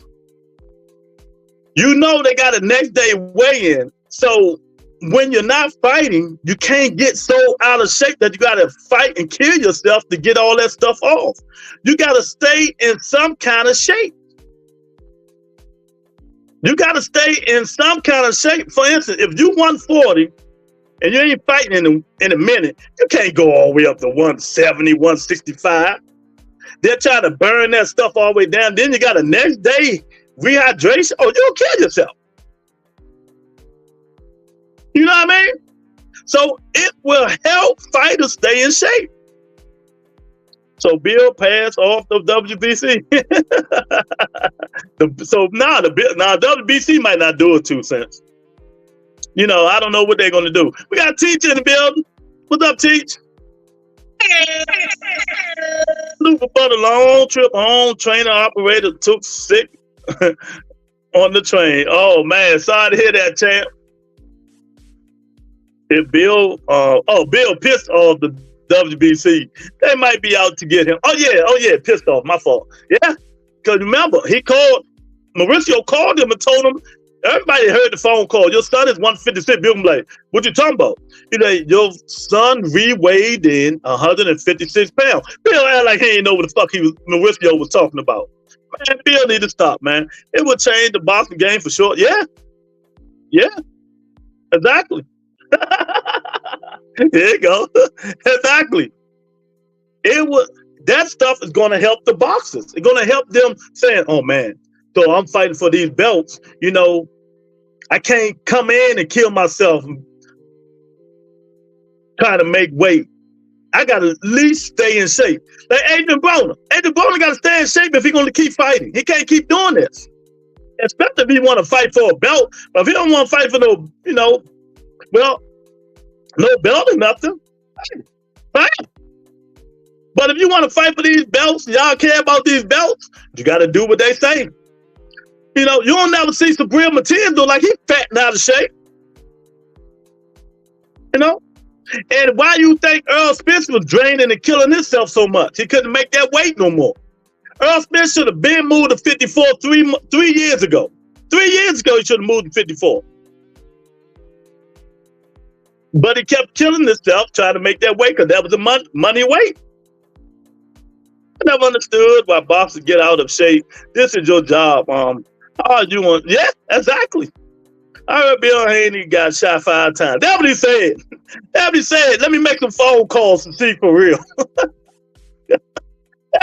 You know they got a next day weigh-in. So when you're not fighting, you can't get so out of shape that you got to fight and kill yourself to get all that stuff off. You got to stay in some kind of shape. You got to stay in some kind of shape. For instance, if you 140 and you ain't fighting in a minute, you can't go all the way up to 170, 165. They're trying to burn that stuff all the way down. Then you got a next day rehydration. Oh, you'll kill yourself. You know what I mean? So it will help fighters stay in shape. So Bill passed off the WBC. WBC might not do it, 2 cents. You know, I don't know what they're going to do. We got Teach in the building. What's up, Teach? Super but a long trip home. Trainer operator took sick on the train. Oh man, sorry to hear that, champ. If Bill pissed off the WBC, they might be out to get him. Oh yeah, pissed off. My fault. Yeah, because remember, Mauricio called him and told him, everybody heard the phone call. Your son is 156. Bill was like, what you talking about? He like, your son re-weighed in 156 pounds. Bill act like he ain't know what the fuck Mauricio was talking about. Man, Bill need to stop, man. It would change the boxing game for sure. Yeah, exactly. There you go. Exactly. That stuff is going to help the boxers. It's going to help them saying, oh man, so I'm fighting for these belts. You know, I can't come in and kill myself trying to make weight. I got to at least stay in shape. Like Adrian Broner. Adrian Broner got to stay in shape if he's going to keep fighting. He can't keep doing this. Especially if he want to fight for a belt. But if he don't want to fight for no, well, no belt or nothing, fine. But if you want to fight for these belts, y'all care about these belts, you got to do what they say. You know, you don't never see Sabrina Martinez do like he's fat and out of shape. You know? And why you think Earl Spence was draining and killing himself so much? He couldn't make that weight no more. Earl Spence should have been moved to 54 3 years ago. 3 years ago, he should have moved to 54. But he kept killing himself trying to make that weight because that was a money weight. I never understood why boxers get out of shape. This is your job. You want? Yeah, exactly. I heard Bill Haney got shot 5 times. That's what he said. That's what he said. Let me make some phone calls to see for real. That's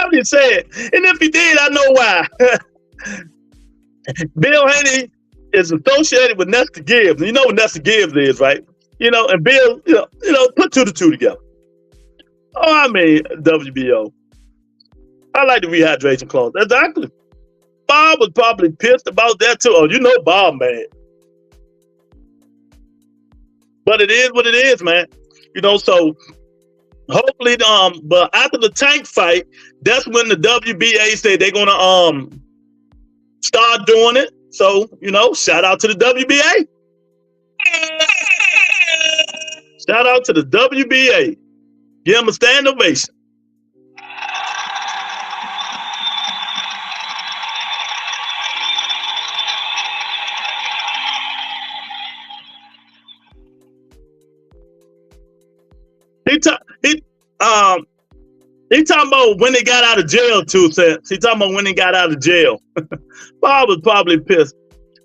what he said. And if he did, I know why. Bill Haney is associated with Nestor Gibbs. You know what Nestor Gibbs is, right? You know, and Bill, put 2 to 2 together. Oh, I mean, WBO. I like the rehydration clause. Exactly. Bob was probably pissed about that too. Oh, you know Bob, man. But it is what it is, man. You know, so hopefully, but after the Tank fight, that's when the WBA said they're gonna start doing it. So, shout out to the WBA. Shout out to the WBA. Give them a stand ovation. He talking about when they got out of jail, 2 cents. He talking about when they got out of jail. Bob was probably pissed.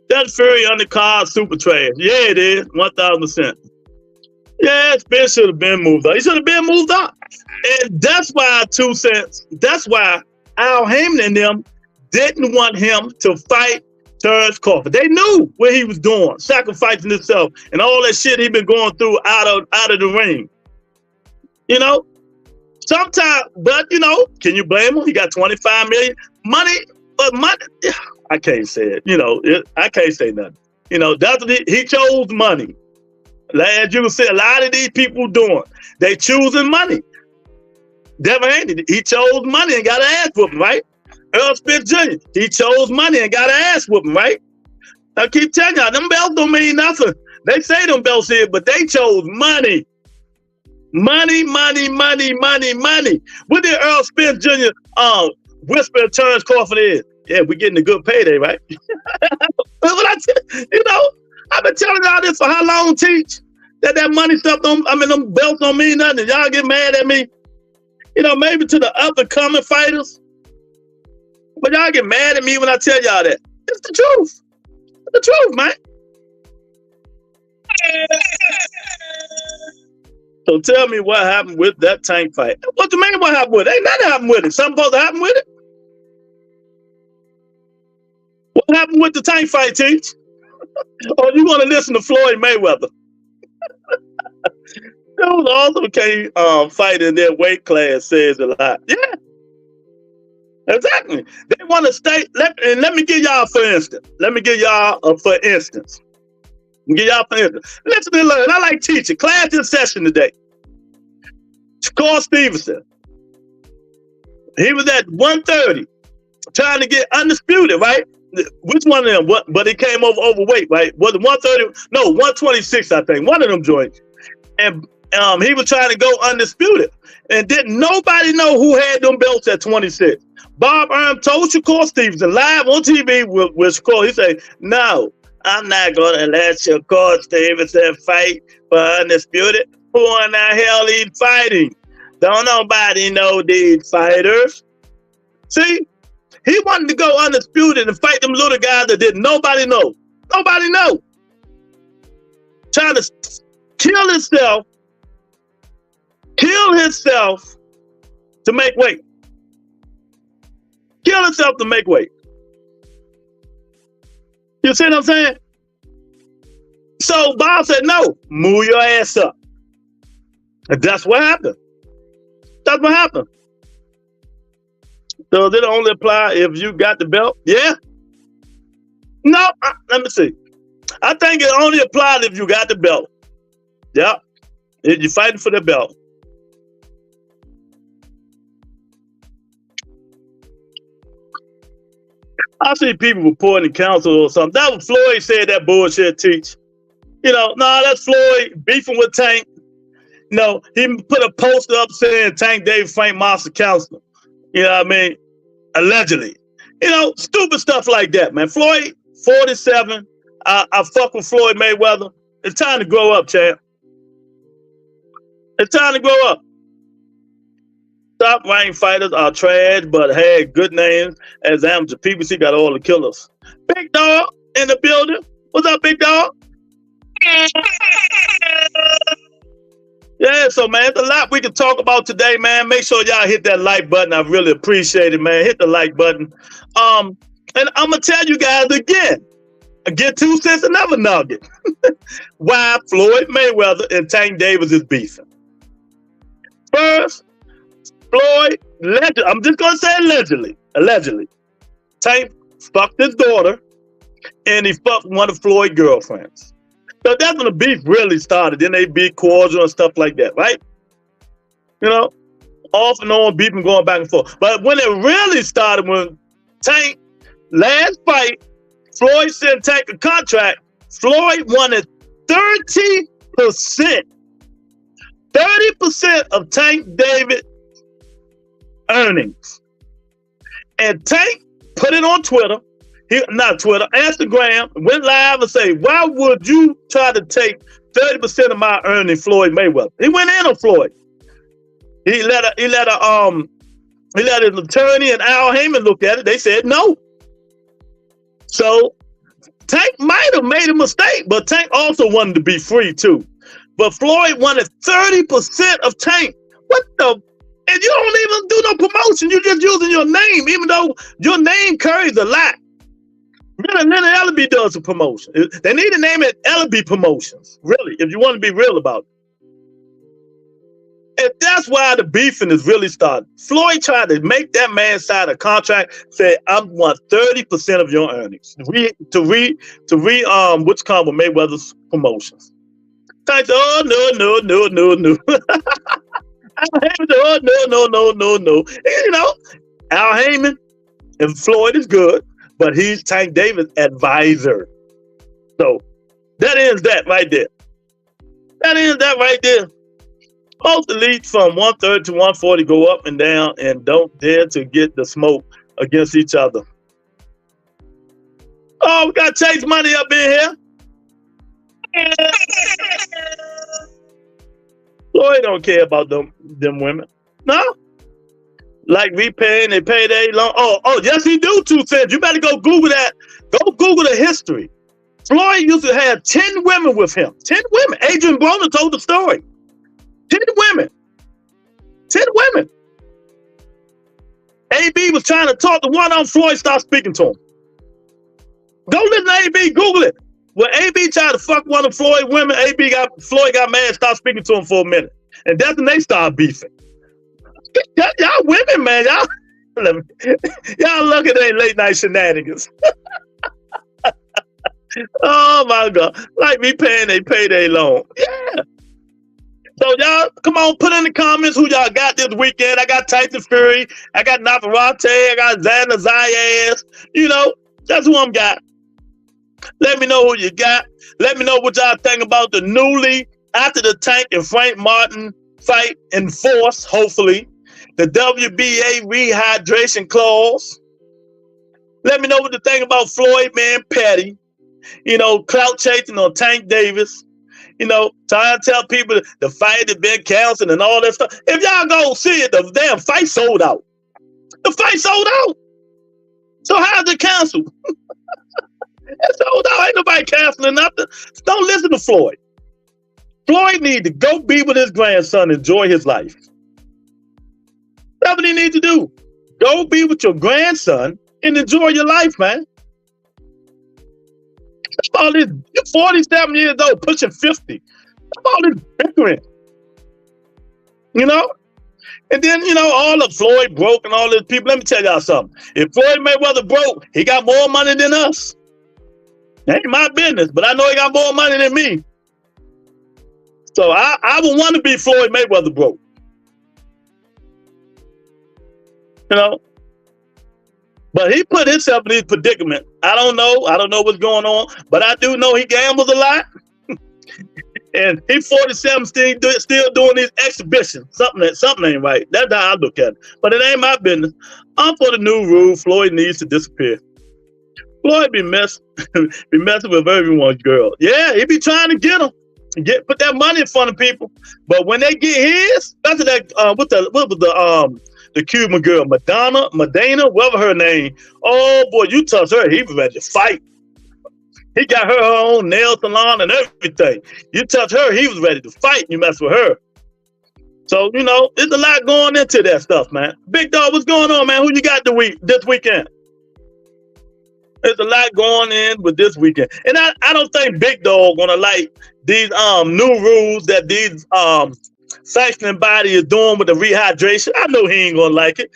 That Fury undercard super trash. Yeah, it is. 1,000%. Yeah, Spence should have been moved up. He should have been moved up. And that's why, 2 cents, that's why Al Heyman and them didn't want him to fight Terrence Crawford. They knew what he was doing, sacrificing himself and all that shit he been going through out of the ring. You know, sometimes, but you know, can you blame him? He got 25 million money, but money. I can't say it. You know, I can't say nothing. You know, that's what he chose money. As you can see, a lot of these people doing, they choosing money. Devin Haney, he chose money and got an ass whooping, right? Earl Spence Jr., he chose money and got an ass whooping, right? I keep telling y'all, them belts don't mean nothing. They say them belts here, but they chose money. Money, money, money, money, money. What did Earl Spence Jr. Whisper to Terrence Crawford is? Yeah, we're getting a good payday, right? You know, I've been telling y'all this for how long, Teach? That money stuff them belts don't mean nothing. Y'all get mad at me. You know, maybe to the up-and-coming fighters. But y'all get mad at me when I tell y'all that. It's the truth. It's the truth, man. So tell me what happened with that Tank fight. What you mean what happened with it? Ain't nothing happened with it. Something supposed to happen with it? What happened with the Tank fight, Teach? Or you want to listen to Floyd Mayweather? Those also can't fight in their weight class, says a lot. Yeah. Exactly. They want to stay. Let me give y'all for instance. For instance. Listen to learn. I like teaching. Class in session today. Shakur Stevenson. He was at 130 trying to get undisputed, right? Which one of them? But he came overweight, right? Was it 130? No, 126, I think. One of them joints. And he was trying to go undisputed. And didn't nobody know who had them belts at 26. Bob Arum told Shakur Stevenson live on TV with Shakur, he said, no, I'm not going to let Shakur Stevenson fight for undisputed. Who in the hell he's fighting? Don't nobody know these fighters. See, he wanted to go undisputed and fight them little guys that didn't nobody know. Nobody know. Trying to kill himself to make weight. Kill himself to make weight. You see what I'm saying? So Bob said, no, move your ass up. And that's what happened. That's what happened. Does it only apply if you got the belt? Yeah. No, let me see. I think it only applies if you got the belt. Yeah. If you're fighting for the belt. I see people reporting counsel or something. That was Floyd said that bullshit, Teach. You know, nah, that's Floyd beefing with Tank. You know, he put a poster up saying Tank Davis Frank Monster Counselor. You know what I mean? Allegedly. You know, stupid stuff like that, man. Floyd, 47. I fuck with Floyd Mayweather. It's time to grow up, champ. It's time to grow up. Top rank fighters are trash, but had good names as amateur. PBC got all the killers. Big Dog in the building. What's up, Big Dog? Yeah, so man, there's a lot we can talk about today, man. Make sure y'all hit that like button. I really appreciate it, man. Hit the like button. And I'm gonna tell you guys again. Get 2 cents another nugget. Why Floyd Mayweather and Tank Davis is beefing. First, Floyd, I'm just gonna say allegedly, Tank fucked his daughter, and he fucked one of Floyd's girlfriends. So that's when the beef really started. Then they be cordial and stuff like that, right? You know, off and on beefing going back and forth. But when it really started, when Tank last fight, Floyd sent Tank a contract. Floyd wanted 30%. 30% of Tank David earnings. And Tank put it on Twitter. Instagram, went live and say, why would you try to take 30% of my earnings, Floyd Mayweather? He went in on Floyd. He let his attorney and Al Heyman look at it. They said no. So Tank might have made a mistake, but Tank also wanted to be free too. But Floyd wanted 30% of Tank. What the? And you don't even do no promotion. You're just using your name, even though your name carries a lot. Really, Leonard Ellaby does a promotion. They need to name it Ellaby Promotions, really, if you want to be real about it. And that's why the beefing is really starting. Floyd tried to make that man sign a contract, say, I want 30% of your earnings to what's called with Mayweather's promotions. I said, oh, no. Oh, no. You know, Al Heyman and Floyd is good, but he's Tank Davis' advisor. So that ends that right there. Most elites from 130 to 140 go up and down and don't dare to get the smoke against each other. Oh, we got Chase Money up in here. Floyd don't care about them women. No? Like repaying their payday loan. Oh, yes, he do, 2 cents. You better go Google that. Go Google the history. Floyd used to have 10 women with him. 10 women. Adrian Broner told the story. 10 women. 10 women. AB was trying to talk to one of them. Floyd stopped speaking to him. Go listen to AB. Google it. When AB tried to fuck one of Floyd women, Floyd got mad, stopped speaking to him for a minute. And that's when they started beefing. Y'all women, man. Y'all lucky they ain't late night shenanigans. Oh my God. Like me paying they payday loan. Yeah. So y'all, come on, put in the comments who y'all got this weekend. I got Tyson Fury. I got Navarrete. I got Xander Zayas. You know, that's who I'm got. Let me know who you got. Let me know what y'all think about the newly, after the Tank and Frank Martin fight in force, hopefully, the WBA rehydration clause. Let me know what you think about Floyd, man, petty. You know, clout chasing on Tank Davis. You know, trying to tell people the fight had been canceled and all that stuff. If y'all go see it, the damn fight sold out. The fight sold out. So how's it canceled? It sold out. Ain't nobody canceling nothing. Don't listen to Floyd. Floyd need to go be with his grandson, enjoy his life. That's what he needs to do. Go be with your grandson and enjoy your life, man. All this, you're 47 years old, pushing 50. All this bickering. You know? And then, you know, all of Floyd broke and all these people. Let me tell y'all something. If Floyd Mayweather broke, he got more money than us. That ain't my business, but I know he got more money than me. So I would want to be Floyd Mayweather broke. You know? But he put himself in this predicament. I don't know what's going on, but I do know he gambles a lot. And he's 47, still doing these exhibitions. Something ain't right. That's how I look at it. But it ain't my business. I'm for the new rule. Floyd needs to disappear. Floyd be messing with everyone's girl. Yeah, he be trying to get them. Put that money in front of people. But when they get his, that's that what was the Cuban girl, Medina, whatever her name. Oh boy, you touch her, he was ready to fight. He got her own nail salon and everything. You touch her, he was ready to fight. You mess with her. So, you know, there's a lot going into that stuff, man. Big Dog, what's going on, man? Who you got this weekend? There's a lot going in with this weekend. And I don't think Big Dog gonna like these new rules that these sanctioning body is doing with the rehydration. I know he ain't gonna like it.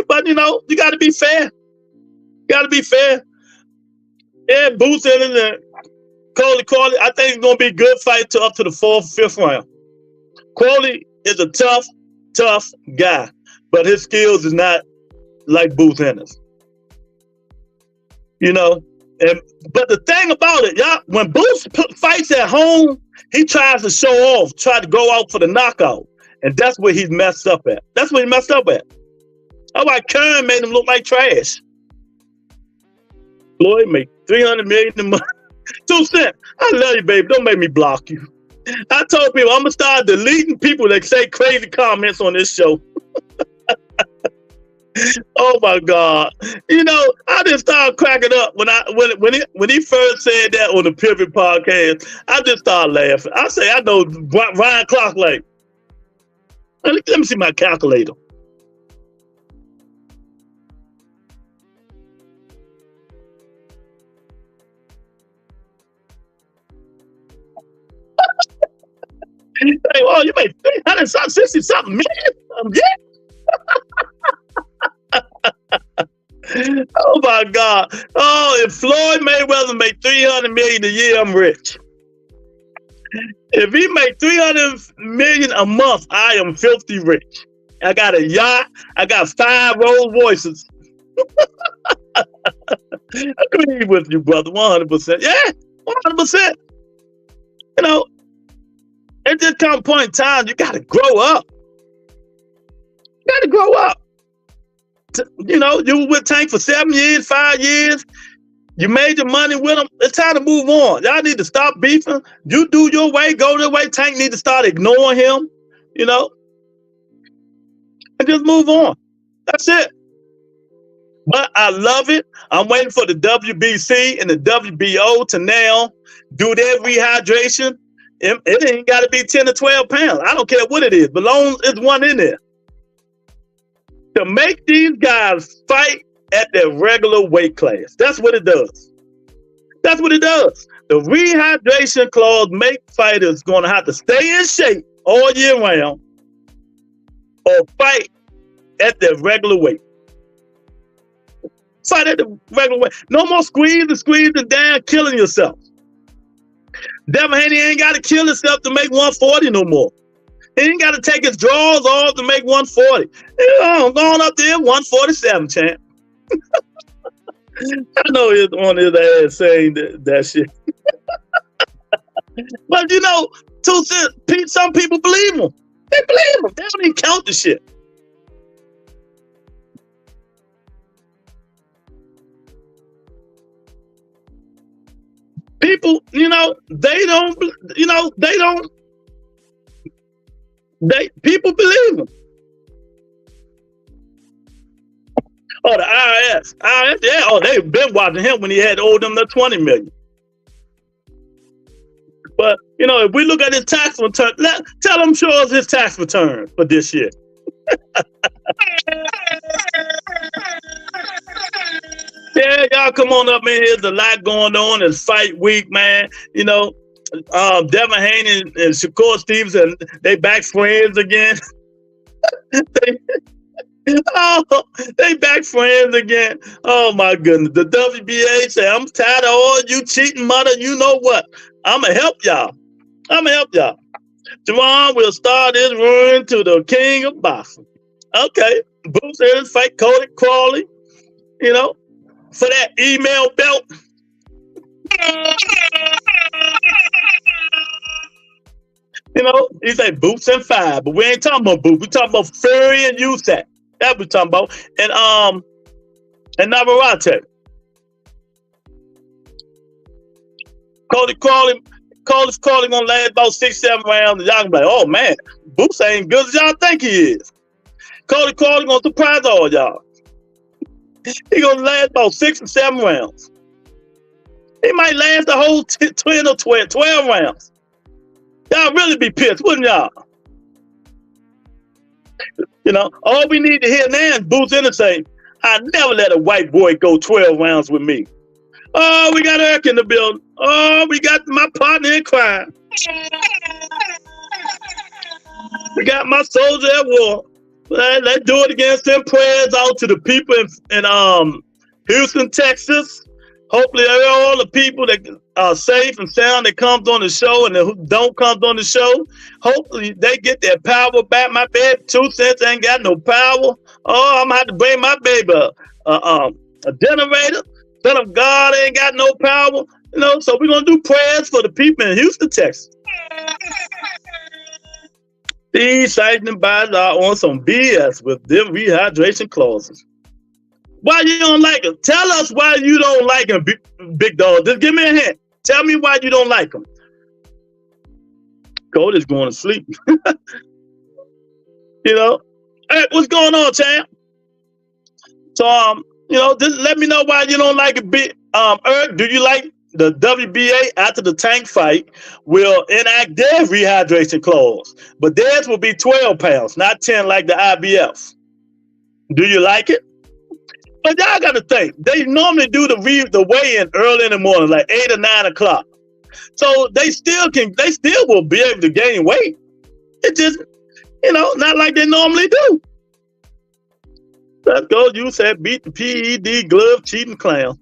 But you know, you gotta be fair. Yeah, Boots in and Coley. I think it's gonna be a good fight up to the 4th, 5th round. Coley is a tough guy, but his skills is not like Boots Ennis. You know, but the thing about it, y'all, when Boots fights at home, he tries to show off, try to go out for the knockout. And that's where he's messed up at. That's why Kern made him look like trash. Floyd made $300 million a month. 2 cents. I love you, baby. Don't make me block you. I told people I'm going to start deleting people that say crazy comments on this show. Oh my God! You know, I just started cracking up when he first said that on the Pivot podcast. I just started laughing. I say, I know Ryan Clark like. Let me see my calculator. Hey, oh, you made 360 something million? Yeah. Oh my God. Oh, if Floyd Mayweather made 300 million a year, I'm rich. If he made 300 million a month, I am filthy rich. I got a yacht. I got 5 Rolls Royces. I agree with you, brother. 100%. Yeah, 100%. You know, at this kind of point in time, you got to grow up. You got to grow up. You know, you were with Tank for 7 years, 5 years. You made your money with him. It's time to move on. Y'all need to stop beefing. You do your way, go their way. Tank need to start ignoring him, you know, and just move on. That's it. But I love it. I'm waiting for the WBC and the WBO to now do their rehydration. It ain't got to be 10 to 12 pounds. I don't care what it is, but long as it's one in there. To make these guys fight at their regular weight class. That's what it does. That's what it does. The rehydration clause make fighters going to have to stay in shape all year round or fight at their regular weight. Fight at the regular weight. No more squeezing down, killing yourself. Devin Haney ain't got to kill himself to make 140 no more. He ain't got to take his drawers off to make 140. I'm going up there 147, champ. I know he's on his ass saying that shit. But you know, some people believe him. They believe him. They don't even count the shit. People, you know, people believe him. Oh, the IRS, yeah. Oh, they've been watching him when he had owed them the 20 million. But you know, if we look at his tax return, tell him show us his tax return for this year. Yeah, y'all come on up in here. There's a lot going on. It's fight week, man. You know, Devin Haney and Shakur Stevenson, they back friends again. They back friends again. Oh my goodness. The WBA say, I'm tired of all you cheating mother. You know what? I'ma help y'all. Javon will start his run to the king of boxing. Okay. Boots in fight Cody Crawley, you know, for that email belt. You know, he say Boots and 5, but we ain't talking about Boots. We talking about Fury and Usyk. That we talking about. And Navarrete. Cody Crawley gonna last about 6-7 rounds. And y'all gonna be like, oh man, Boots ain't good as y'all think he is. Cody Crawley gonna surprise all y'all. He gonna last about 6 or 7 rounds. He might last the whole 10 or 12 rounds. Y'all really be pissed, wouldn't y'all? You know, all we need to hear now is Boots in and say, I never let a white boy go 12 rounds with me. Oh, we got Eric in the building. Oh, we got my partner in crime. We got my soldier at war. Let's do it again. Send prayers out to the people in Houston, Texas. Hopefully all the people that are safe and sound that comes on the show and who don't come on the show, hopefully they get their power back. My baby 2 cents ain't got no power. Oh, I'm gonna have to bring my baby a generator. Son of God ain't got no power. You know, so we're gonna do prayers for the people in Houston, Texas. These sanctioning bodies are on some BS with them rehydration clauses. Why you don't like him? Tell us why you don't like him, big dog. Just give me a hint. Tell me why you don't like him. Cody's going to sleep. You know, hey, what's going on, champ? So, you know, just let me know why you don't like it. Eric, do you like the WBA after the Tank fight will enact their rehydration clause, but theirs will be 12 pounds, not 10 like the IBF. Do you like it? But y'all got to think, they normally do the weigh-in early in the morning, like 8 or 9 o'clock. So they still will be able to gain weight. It just, not like they normally do. Let's go. You said beat the PED glove cheating clown.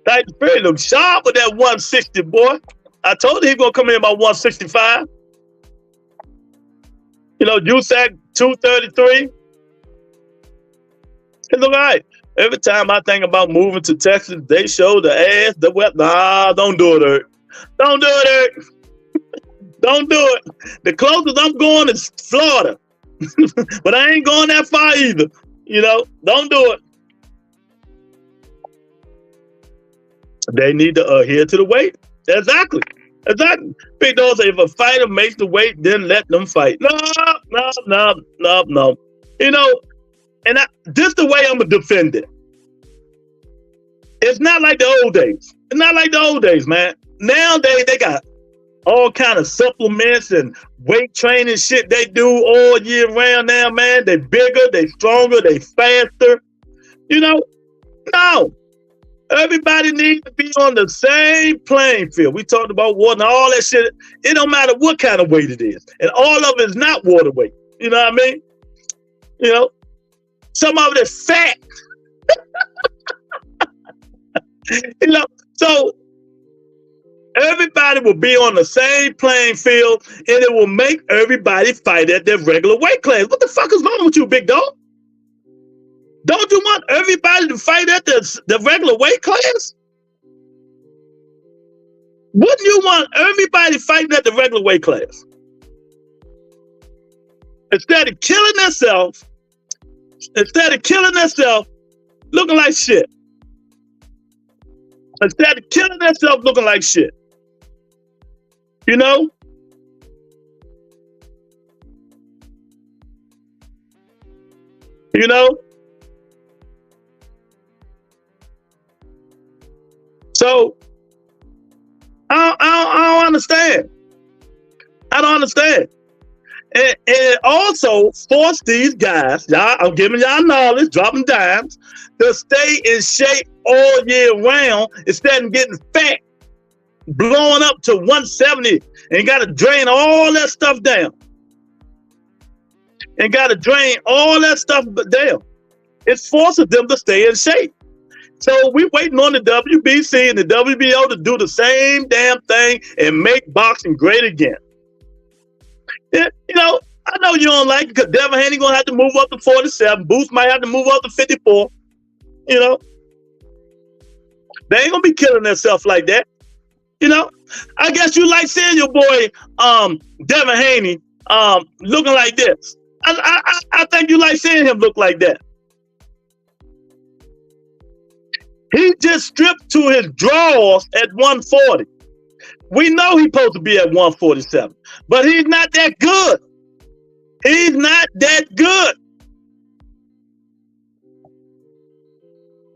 Like the Fury look sharp with that 160, boy. I told you he gonna come in about 165. Usyk 233. It look all right. Every time I think about moving to Texas, they show the ass, the wet. Nah, don't do it, Eric. Don't do it, Eric. Don't do it. The closest I'm going is Florida. But I ain't going that far either. Don't do it. They need to adhere to the weight. Exactly. Big Dog say if a fighter makes the weight, then let them fight. No. And this is the way I'm going to defend it. It's not like the old days. It's not like the old days, man. Nowadays, they got all kind of supplements and weight training shit they do all year round now, man. They bigger, they stronger, they faster. No. Everybody needs to be on the same playing field. We talked about water and all that shit. It don't matter what kind of weight it is. And all of it is not water weight. You know what I mean? Some of it is fat. So everybody will be on the same playing field, and it will make everybody fight at their regular weight class. What the fuck is wrong with you, big dog? Don't you want everybody to fight at the regular weight class? Wouldn't you want everybody fighting at the regular weight class? Instead of killing themselves looking like shit. Instead of killing themselves looking like shit. So I don't understand. I don't understand. And it also forced these guys, y'all, I'm giving y'all knowledge, dropping dimes, to stay in shape all year round instead of getting fat, blowing up to 170, and got to drain all that stuff down. It's forcing them to stay in shape. So we waiting on the WBC and the WBO to do the same damn thing and make boxing great again. I know you don't like it because Devin Haney gonna have to move up to 47. Booth might have to move up to 54. They ain't gonna be killing themselves like that. I guess you like seeing your boy Devin Haney looking like this. I think you like seeing him look like that. He just stripped to his drawers at 140. We know he's supposed to be at 147, but he's not that good.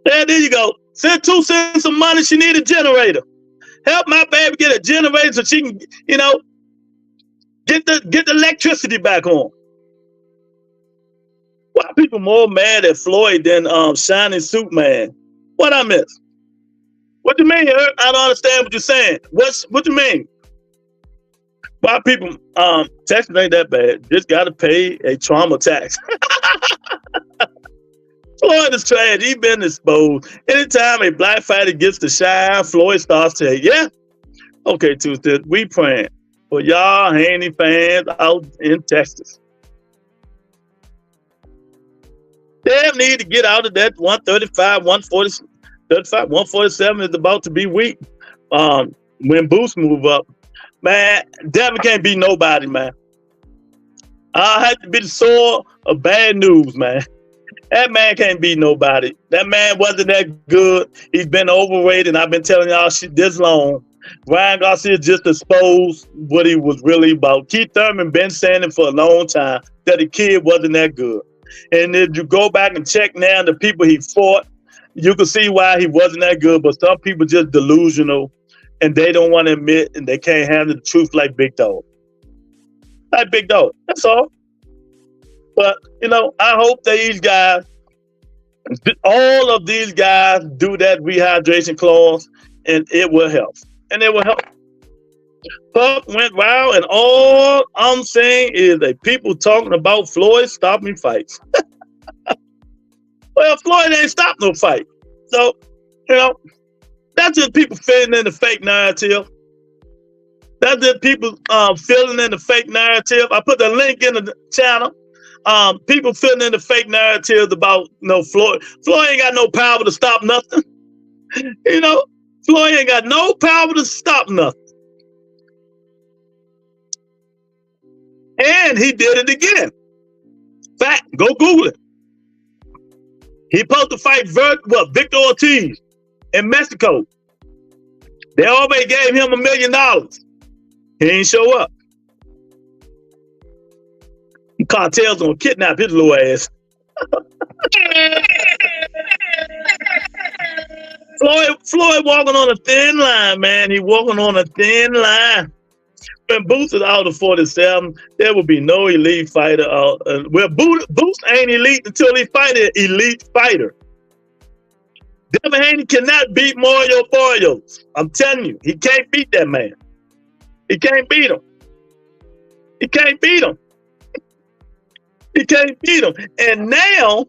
There you go. Send 2 cents some money. She need a generator. Help my baby get a generator so she can, get the electricity back on. Why people more mad at Floyd than Shining Suit Man? What I miss? What you mean, Eric? I don't understand what you're saying. What you mean? Why people Texas ain't that bad. Just gotta pay a trauma tax. Floyd is trash. He been exposed. Anytime a black fighter gets to shine, Floyd starts saying, yeah. Okay, Tuesday, we praying for y'all Haney fans out in Texas. They need to get out of that 135, 147 is about to be weak. When Boost move up, man, Devin can't beat nobody, man. I have to be the source of bad news, man. That man can't beat nobody. That man wasn't that good. He's been overrated, and I've been telling y'all shit this long. Ryan Garcia just exposed what he was really about. Keith Thurman been saying it for a long time that the kid wasn't that good. And if you go back and check now the people he fought, you can see why he wasn't that good. But some people just delusional, and they don't want to admit, and they can't handle the truth like Big Dog. Like Big Dog. That's all. But, I hope that these guys, all of these guys do that rehydration clause, and it will help. Puff went wild, and all I'm saying is that people talking about Floyd stopping fights. Well, Floyd ain't stopped no fight. So, that's just people fitting in the fake narrative. That's just people filling in the fake narrative. I put the link in the channel. People filling in the fake narratives about Floyd. Floyd ain't got no power to stop nothing. Floyd ain't got no power to stop nothing. And he did it again. Fact, go Google it. He supposed to fight Victor Ortiz in Mexico. They already gave him $1 million. He ain't show up. The cartel's gonna kidnap his little ass. Floyd walking on a thin line, man. He walking on a thin line. When Boots is out of 47, there will be no elite fighter. Boots ain't elite until he fight an elite fighter. Devin Haney cannot beat Mario Barrios. I'm telling you, he can't beat that man. He can't beat him. He can't beat him. He can't beat him. And now,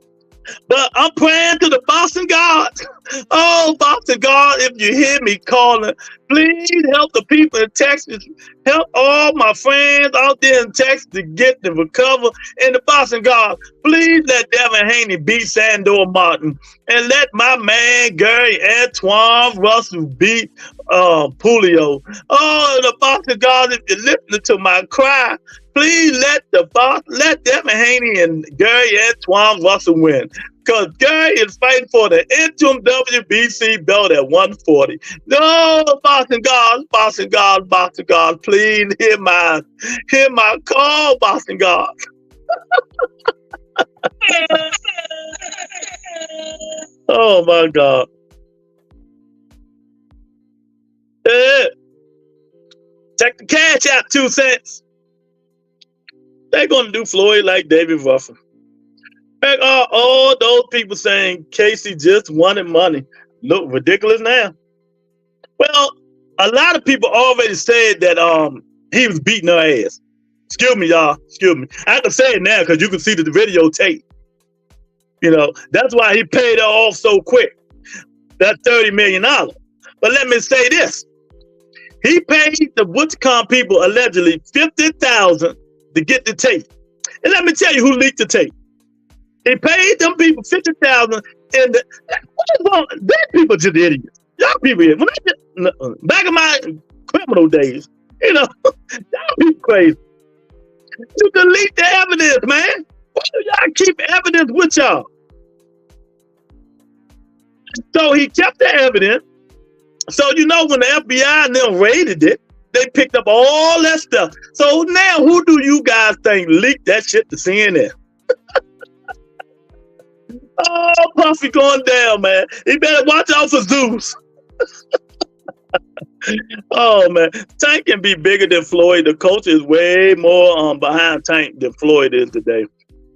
but I'm praying to the boxing gods. Oh, boxing God, if you hear me calling, please help the people in Texas. Help all my friends out there in Texas to get to recover. And the boxing gods, please let Devin Haney beat Sandor Martin. And let my man Gary Antoine Russell beat Julio. Oh, the boxing gods, if you're listening to my cry, please let Devin Haney and Gary Antoine Russell win. Because Gary is fighting for the interim WBC belt at 140. No, boxing gods, please hear my call, boxing gods. Oh my God. Check the cash out, 2 cents. They're gonna do Floyd like David Ruffin. Like all those people saying Casey just wanted money. Look ridiculous now. Well, a lot of people already said that he was beating her ass. Excuse me, y'all. Excuse me. I have to say it now because you can see the videotape. That's why he paid her off so quick. That $30 million. But let me say this. He paid the WoodsCon people allegedly $50,000 to get the tape. And let me tell you who leaked the tape. He paid them people $50,000, and what is wrong? That people just idiots. Y'all people, back in my criminal days, y'all people crazy. You delete the evidence, man. Why do y'all keep evidence with y'all? So he kept the evidence. So when the FBI and them raided it, they picked up all that stuff. So now, who do you guys think leaked that shit to CNN? Oh, Puffy going down, man. He better watch out for Zeus. Oh, man. Tank can be bigger than Floyd. The coach is way more behind Tank than Floyd is today.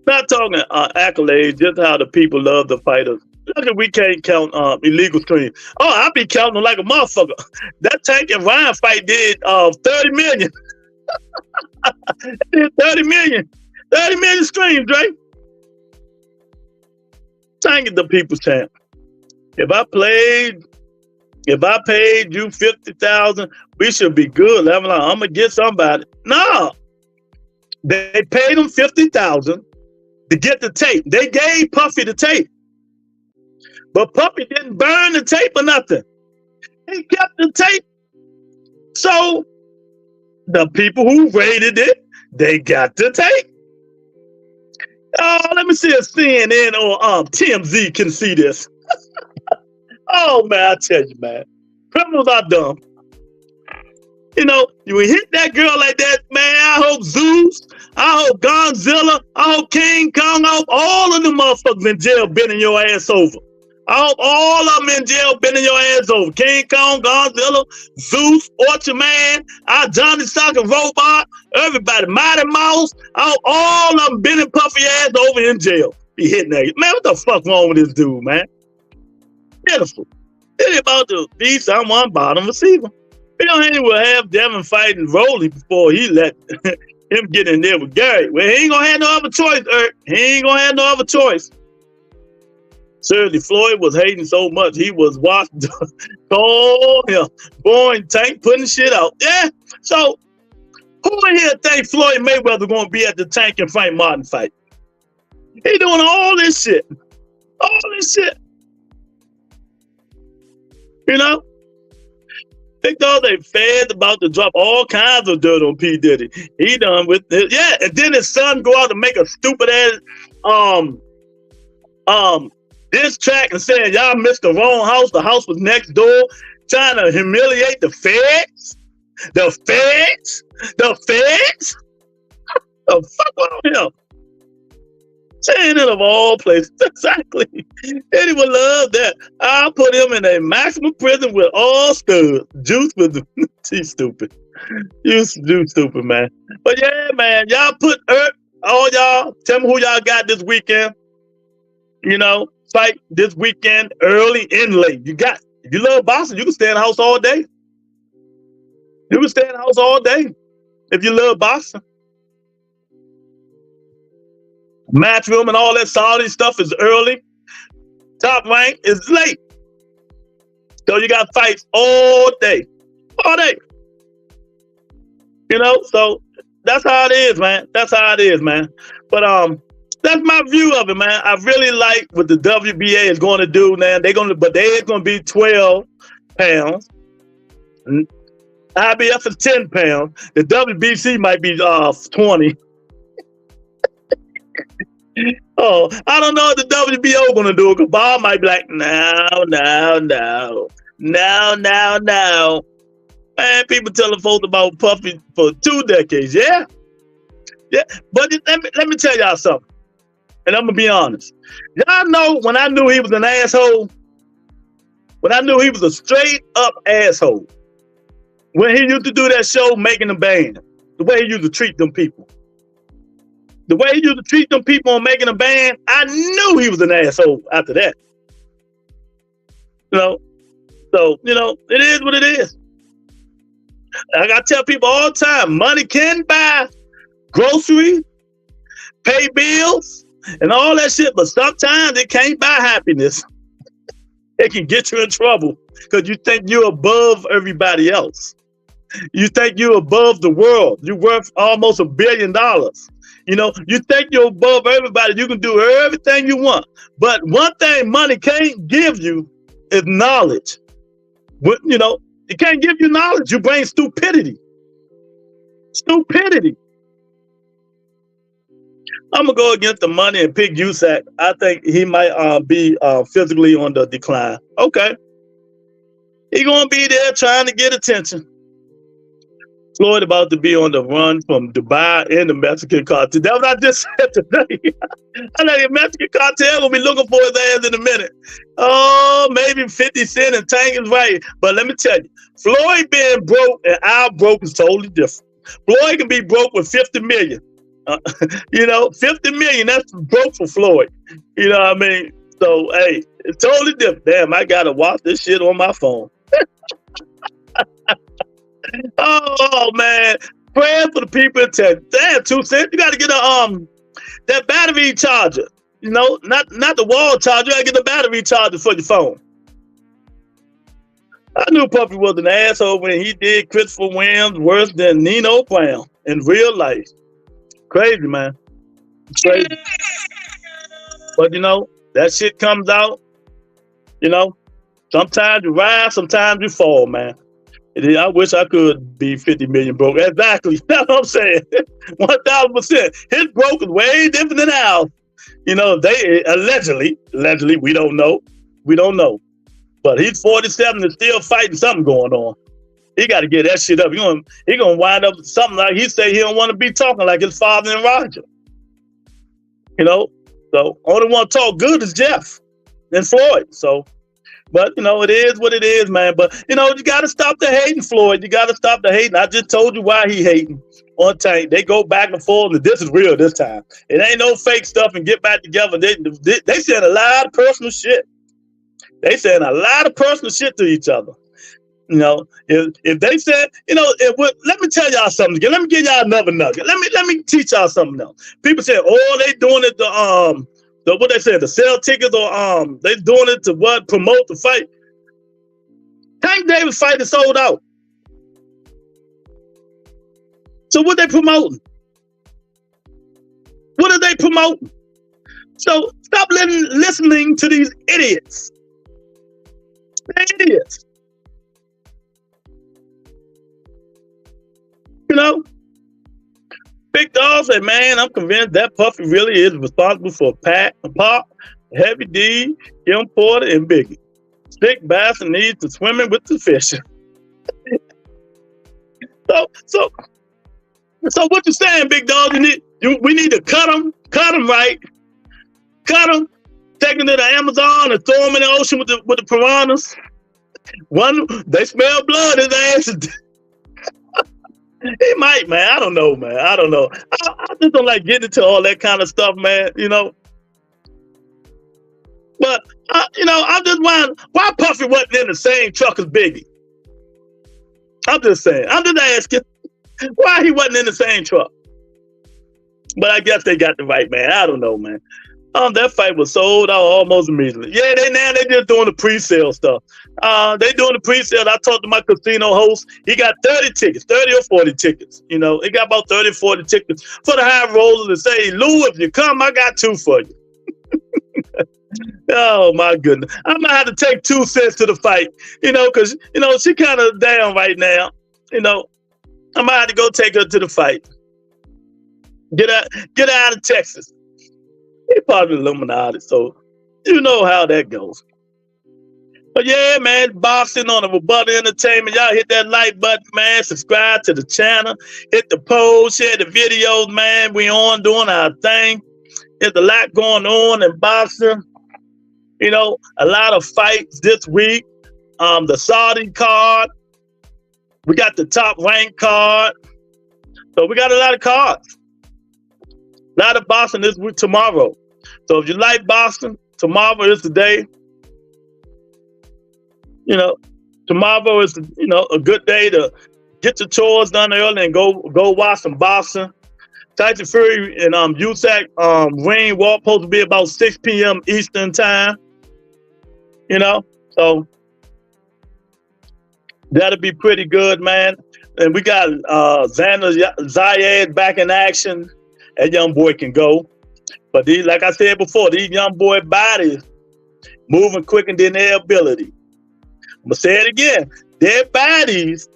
Not talking accolades, just how the people love the fighters. Look at we can't count illegal streams. Oh, I be counting them like a motherfucker. That Tank and Ryan fight did 30 million. Did 30 million. 30 million streams, Drake. Tank is the people's champ. If I paid you $50,000, we should be good. I'm gonna get somebody. No, they paid him $50,000 to get the tape. They gave Puffy the tape, but Puffy didn't burn the tape or nothing. He kept the tape. So the people who raided it, they got the tape. Oh, let me see if CNN or TMZ can see this. Oh, man, I tell you, man. Criminals are dumb. You hit that girl like that, man. I hope Zeus, I hope Godzilla, I hope King Kong, I hope all of the motherfuckers in jail bending your ass over. I hope all of them in jail bending your ass over. King Kong, Godzilla, Zeus, Orchard Man, Johnny Sock and Robot, everybody, Mighty Mouse. I hope all of them bending Puffy ass over in jail. Be hitting that. Man, what the fuck wrong with this dude, man? Pitiful. It's about to be someone bottom receiver. Haney will have Devin fighting Rolly before he let him get in there with Gary. Well, he ain't gonna have no other choice, Eric. He ain't gonna have no other choice. Seriously, Floyd was hating so much he was watching. Oh, yeah, boring Tank putting shit out. Yeah. So who in here think Floyd Mayweather gonna be at the Tank and Frank Martin fight? He doing all this shit. All this shit. You know? They thought they fed about to drop all kinds of dirt on P. Diddy. He done with it. Yeah, and then his son go out and make a stupid ass diss track and saying y'all missed the wrong house. The house was next door, trying to humiliate the feds. The feds? The feds? The fuck on him? Saying it of all places. Exactly. Eddie would love that. I'll put him in a maximum prison with all studs. Juice with the he's stupid. You stupid, man. But yeah, man, y'all put all y'all, tell me who y'all got this weekend. You know, fight this weekend early and late. If you love boxing, you can stay in the house all day. You can stay in the house all day if you love boxing. Matchroom and all that Saudi stuff is early. Top rank is late. So you got fights all day. All day. You know, so that's how it is, man. That's how it is, man. But that's my view of it, man. I really like what the WBA is going to do, man. They're gonna be 12 pounds. IBF is 10 pounds. The WBC might be 20. Oh, I don't know what the WBO gonna do, because Bob might be like, no. Man, people telling folks about Puffy for 2 decades, yeah. But let me tell y'all something, and I'm gonna be honest. Y'all know when I knew he was an asshole, when I knew he was a straight up asshole, when he used to do that show Making the Band, the way he used to treat them people. The way he used to treat them people on Making a Band, I knew he was an asshole after that. You know? So, you know, it is what it is. Like I tell people all the time, money can buy groceries, pay bills, and all that shit, but sometimes it can't buy happiness. It can get you in trouble because you think you're above everybody else. You think you're above the world. You're worth almost $1 billion. You know, you think you're above everybody. You can do everything you want. But one thing money can't give you is knowledge. You know, it can't give you knowledge. You bring stupidity. Stupidity. I'm going to go against the money and pick USAC. I think he might be physically on the decline. Okay. He's going to be there trying to get attention. Floyd about to be on the run from Dubai and the Mexican cartel. That's what I just said today. I know the Mexican cartel will be looking for his ass in a minute. Oh, maybe 50 Cent and Tank is right. But let me tell you, Floyd being broke and our broke is totally different. Floyd can be broke with 50 million. You know, 50 million, that's broke for Floyd. You know what I mean? So, hey, it's totally different. Damn, I got to watch this shit on my phone. Oh man, praying for the people in Texas. Damn, 2 cents. You got to get that battery charger. You know, not the wall charger. You got to get the battery charger for your phone. I knew Puffy was an asshole when he did Christopher Williams worse than Nino Brown in real life. Crazy, man. Crazy. But you know, that shit comes out. You know, sometimes you rise, sometimes you fall, man. I wish I could be 50 million broke. Exactly. That's what I'm saying. 1,000%. His broke is way different than ours. You know, they allegedly, we don't know. We don't know. But he's 47 and still fighting something going on. He got to get that shit up. He gonna wind up with something like he say he don't want to be talking like his father and Roger. You know, so only one talk good is Jeff and Floyd. So. But, you know, it is what it is, man. But, you know, you got to stop the hating, Floyd. You got to stop the hating. I just told you why he hating on Tank. They go back and forth, and this is real this time. It ain't no fake stuff and get back together. They saying a lot of personal shit. They saying a lot of personal shit to each other. You know, if they said, you know, let me tell y'all something again. Let me give y'all another nugget. Let me teach y'all something else. People say, oh, they doing it to what they said, to sell tickets, or they doing it to what, promote the fight. Tank Davis fight is sold out. So what they promoting? What are they promoting? So stop listening to these idiots. They're idiots. You know, Big Dog said, man, I'm convinced that Puffy really is responsible for Pop, Heavy D, Kim Porter, and Biggie. Sick bastard needs to swimming with the fish. So what you saying, Big Dog? We need to cut them right, cut them, take them to the Amazon and throw them in the ocean with the piranhas. One, they smell blood. His ass. He might, man. I don't know, man. I don't know. I just don't like getting into all that kind of stuff, man. You know. But you know, I'm just wondering why Puffy wasn't in the same truck as Biggie. I'm just saying. I'm just asking why he wasn't in the same truck. But I guess they got the right man. I don't know, man. That fight was sold out almost immediately. Yeah, they just doing the pre-sale stuff. They doing the pre-sale. I talked to my casino host. He got 30 tickets, 30 or 40 tickets. You know, he got about 30 or 40 tickets for the high rollers to say, Lou, if you come, I got 2 for you. Oh my goodness. I might have to take 2 cents to the fight, you know, because, you know, she kind of down right now. You know, I might have to go take her to the fight. Get out of Texas. He part of the Illuminati, so you know how that goes. But yeah, man, boxing on the Rebuttal Entertainment. Y'all hit that like button, man. Subscribe to the channel. Hit the post, share the videos, man. We on doing our thing. There's a lot going on in boxing. You know, a lot of fights this week. The Saudi card. We got the top ranked card. So we got a lot of cards. A lot of boxing this week, tomorrow. So if you like boxing, tomorrow is the day. You know, tomorrow is, you know, a good day to get your chores done early and go watch some boxing. Tyson Fury and Usyk ring walk supposed to be about 6 p.m. Eastern time. You know, so that'll be pretty good, man. And we got Xander Zayed back in action. That young boy can go. But these, like I said before, these young boy bodies moving quicker than their ability. I'm gonna say it again. Their bodies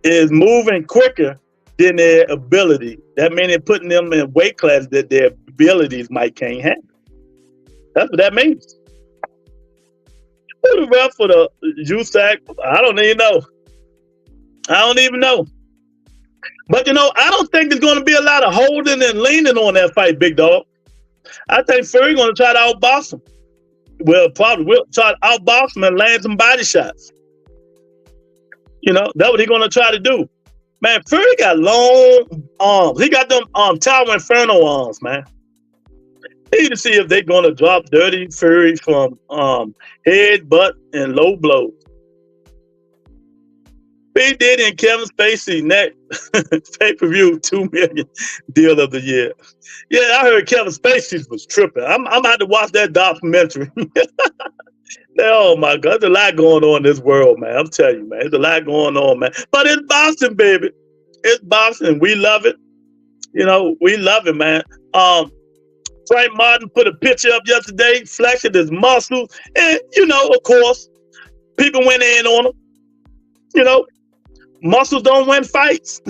is moving quicker than their ability. That means they're putting them in weight classes that their abilities can't handle. That's what that means. Who the ref for the USAC? I don't even know. But, you know, I don't think there's going to be a lot of holding and leaning on that fight, Big Dog. I think Fury going to try to outbox him. Well, probably will try to outbox him and land some body shots. You know, that's what he's going to try to do. Man, Fury got long arms. He got them Tower Inferno arms, man. He need to see if they're going to drop Dirty Fury from head, butt, and low blows. P. Diddy and Kevin Spacey next pay-per-view $2 million deal of the year. Yeah, I heard Kevin Spacey was tripping. I'm about to watch that documentary. Oh my God, there's a lot going on in this world, man. I'm telling you, man, there's a lot going on, man. But it's boxing, baby. It's boxing. We love it. You know, we love it, man. Frank Martin put a picture up yesterday, flexing his muscles, and you know, of course, people went in on him. You know, muscles don't win fights.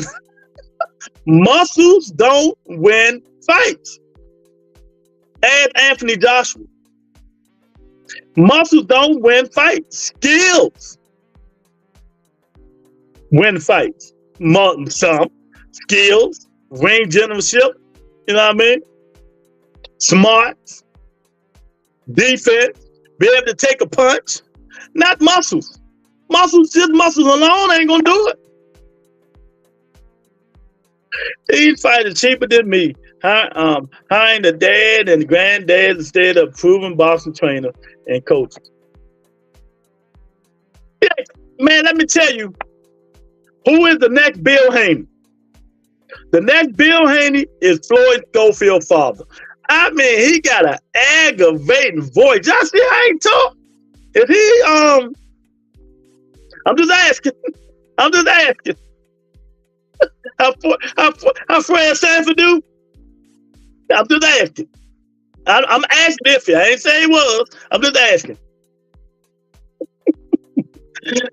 Muscles don't win fights. Add Anthony Joshua. Muscles don't win fights. Skills win fights. Some skills, ring generalship, you know what I mean? Smarts, defense, be able to take a punch, not muscles. Just muscles alone ain't gonna do it. These fighters cheaper than me. Hiring the dad and granddad instead of proven boxing trainer and coach. Yeah, Man, let me tell you, who is the next Bill Haney? The next Bill Haney is Floyd Schofield's father. I mean, he got an aggravating voice. Y'all see how he talk? Is he, I'm just asking. I'm just asking. How Fred Sanford do? I'm just asking. I'm asking if I ain't saying he was. I'm just asking.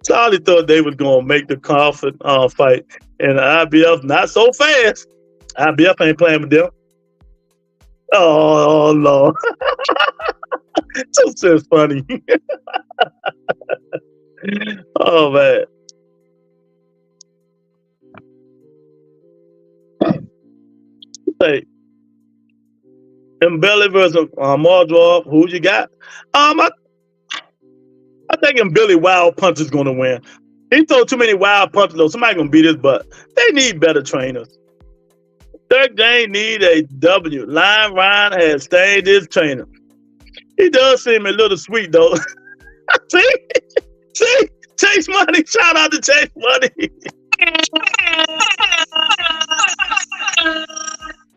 Charlie thought they was gonna make the Crawford fight, and IBF not so fast. IBF ain't playing with them. Oh Lord, just funny. Oh man. Hey, Mbelly versus Mardrov, who you got? I think Mbelly wild punch is gonna win. He throw too many wild punches though. Somebody gonna beat his butt. They need better trainers. Dirk Jane need a W. Lion Ryan has stayed his trainer. He does seem a little sweet though. see, Chase Money. Shout out to Chase Money.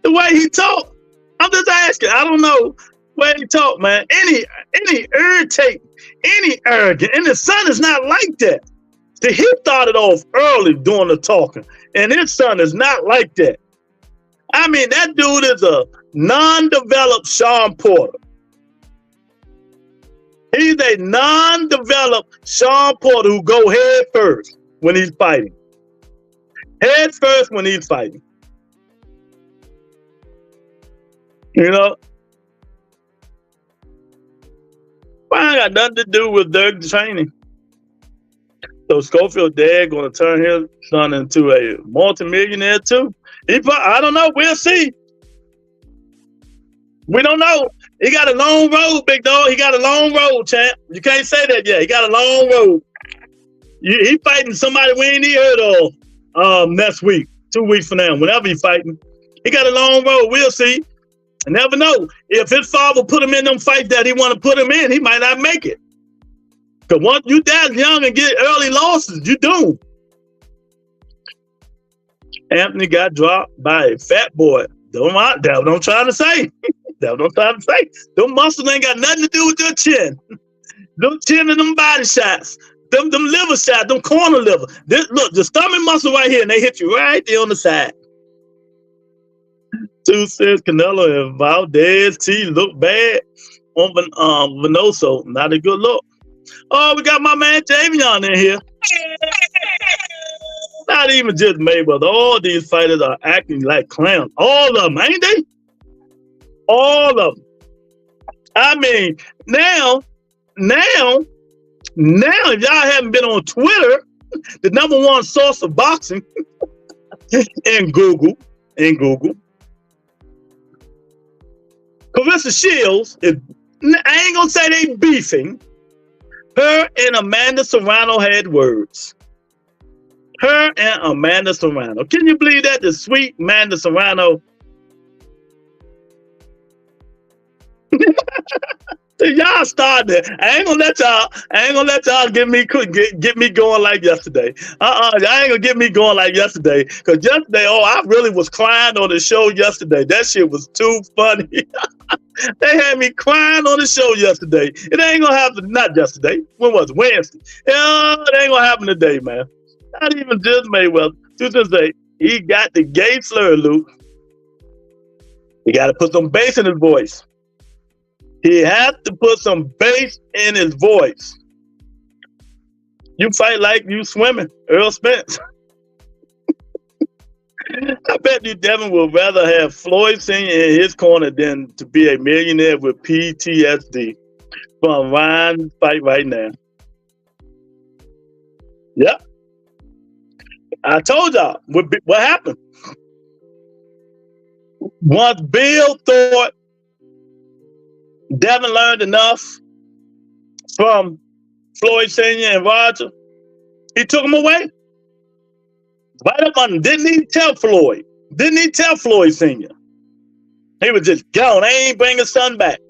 The way he talk, I'm just asking. I don't know way he talk, man. Any irritate, any arrogant, and the son is not like that. See, he started off early doing the talking, and his son is not like that. I mean, that dude is a non-developed Sean Porter. He's a non-developed Sean Porter who go head first when he's fighting. Head first when he's fighting. You know? Well, I got nothing to do with Dirk's training. So Schofield dad gonna turn his son into a multimillionaire too. I don't know. We'll see. We don't know. He got a long road, big dog. He got a long road, champ. You can't say that yet. He got a long road. He fighting somebody we ain't even heard of next week, 2 weeks from now, whenever he fighting. He got a long road. We'll see. I never know. If his father put him in them fights that he want to put him in, he might not make it. Because once you that young and get early losses, you doomed. Anthony got dropped by a fat boy. That's what I'm trying to say. That's what I'm trying to say. Them muscles ain't got nothing to do with your chin. Them chin and them body shots. Them liver shots, them corner liver. Look, the stomach muscle right here, and they hit you right there on the side. Two says Canelo and Valdez T look bad on Venoso. Not a good look. Oh, we got my man Javion in here. Not even just Mayweather. All these fighters are acting like clowns. All of them, ain't they? All of them. I mean, now, if y'all haven't been on Twitter, the #1 source of boxing, and Google, Clarissa Shields is, I ain't gonna say they beefing. Her and Amanda Serrano had words. Her and Amanda Serrano. Can you believe that? The sweet Amanda Serrano. Y'all started. I ain't gonna let y'all get me going like yesterday. I ain't gonna get me going like yesterday. Cause yesterday, I really was crying on the show yesterday. That shit was too funny. They had me crying on the show yesterday. It ain't gonna happen. Not yesterday. When was it? Wednesday. Yeah, it ain't gonna happen today, man. Not even just Mayweather. Just say he got the gay slur, Luke. He got to put some bass in his voice. He has to put some bass in his voice. You fight like you swimming, Earl Spence. I bet you Devin would rather have Floyd Sr. in his corner than to be a millionaire with PTSD from Ryan's fight right now. Yep. I told y'all what happened. Once Bill thought Devin learned enough from Floyd Sr. and Roger, he took him away. Right up on him. Didn't he tell Floyd? Didn't he tell Floyd Sr.? He was just gone. I ain't bring his son back.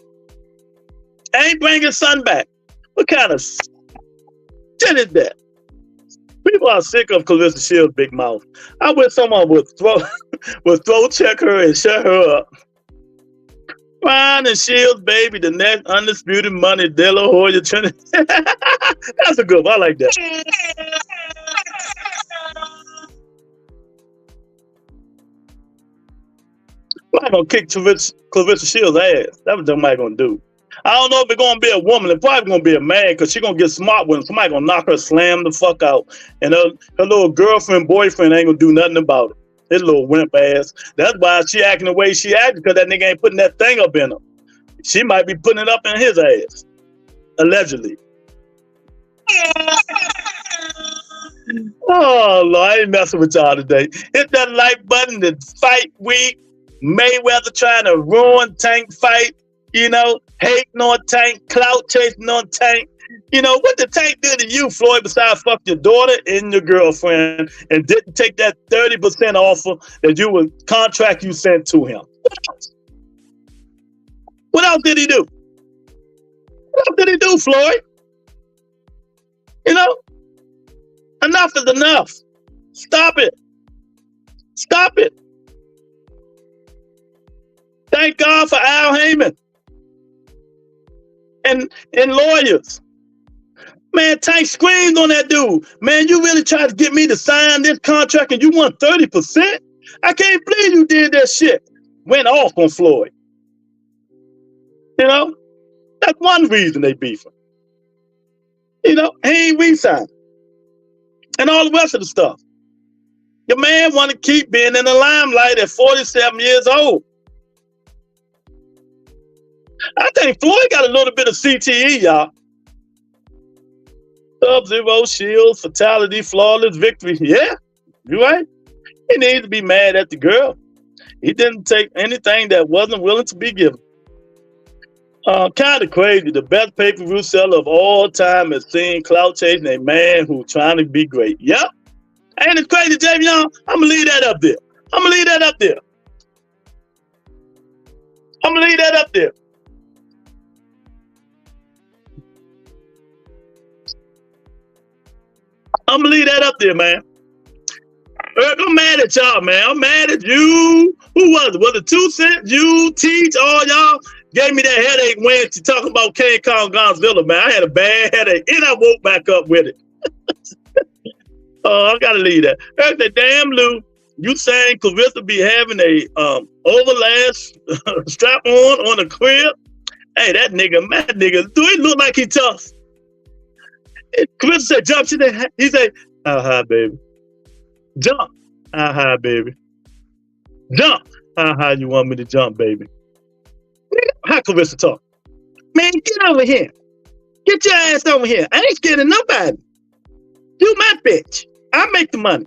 What kind of shit is that? People are sick of Clarissa Shields' big mouth. I wish someone would throw check her and shut her up. Fine and Shields, baby, the next undisputed money, De La Hoya Trinity. That's a good one. I like that. I'm not gonna kick Clarissa Shields' ass. That's what somebody gonna do. I don't know if it's gonna be a woman. It's probably gonna be a man because she's gonna get smart with him. Somebody gonna knock her, slam the fuck out, and her little girlfriend, boyfriend ain't gonna do nothing about it. His little wimp ass. That's why she acting the way she acting, because that nigga ain't putting that thing up in her. She might be putting it up in his ass, allegedly. Oh Lord, I ain't messing with y'all today. Hit that like button. The fight week. Mayweather trying to ruin Tank fight. You know, hating on Tank, clout chasing on Tank. You know, what did Tank do to you, Floyd, besides fuck your daughter and your girlfriend and didn't take that 30% offer that you would contract you sent to him? What else? What else did he do? What else did he do, Floyd? You know, enough is enough. Stop it. Stop it. Thank God for Al Heyman and lawyers. Man, Tank screamed on that dude. Man, you really tried to get me to sign this contract and you want 30%? I can't believe you did that shit. Went off on Floyd. You know, that's one reason they beefing. You know, he ain't re-signed. And all the rest of the stuff. Your man want to keep being in the limelight at 47 years old. I think Floyd got a little bit of CTE, y'all. Sub-Zero, Shields, fatality, flawless victory. Yeah, you right. He needs to be mad at the girl. He didn't take anything that wasn't willing to be given. Kind of crazy. The best pay-per-view seller of all time is seeing clout chasing a man who's trying to be great. Yep. Ain't it crazy, Javion? I'm going to leave that up there. I'm going to leave that up there. I'm going to leave that up there. I'm going to leave that up there, man. I'm mad at y'all, man. I'm mad at you. Who was it? Was it 2 Cent? You, Teach, all y'all gave me that headache Wednesday talking about King Kong Godzilla, man. I had a bad headache, and I woke back up with it. I gotta leave that. Here's the damn Lou. You saying Clarissa be having a overlast strap on the crib? Hey, that nigga, do he look like he tough? Clarissa said, jump. He said, hi, baby. Jump. Hi, baby. Jump. Hi, you want me to jump, baby? How Clarissa talk? Man, get over here. Get your ass over here. I ain't scared of nobody. You my bitch. I make the money.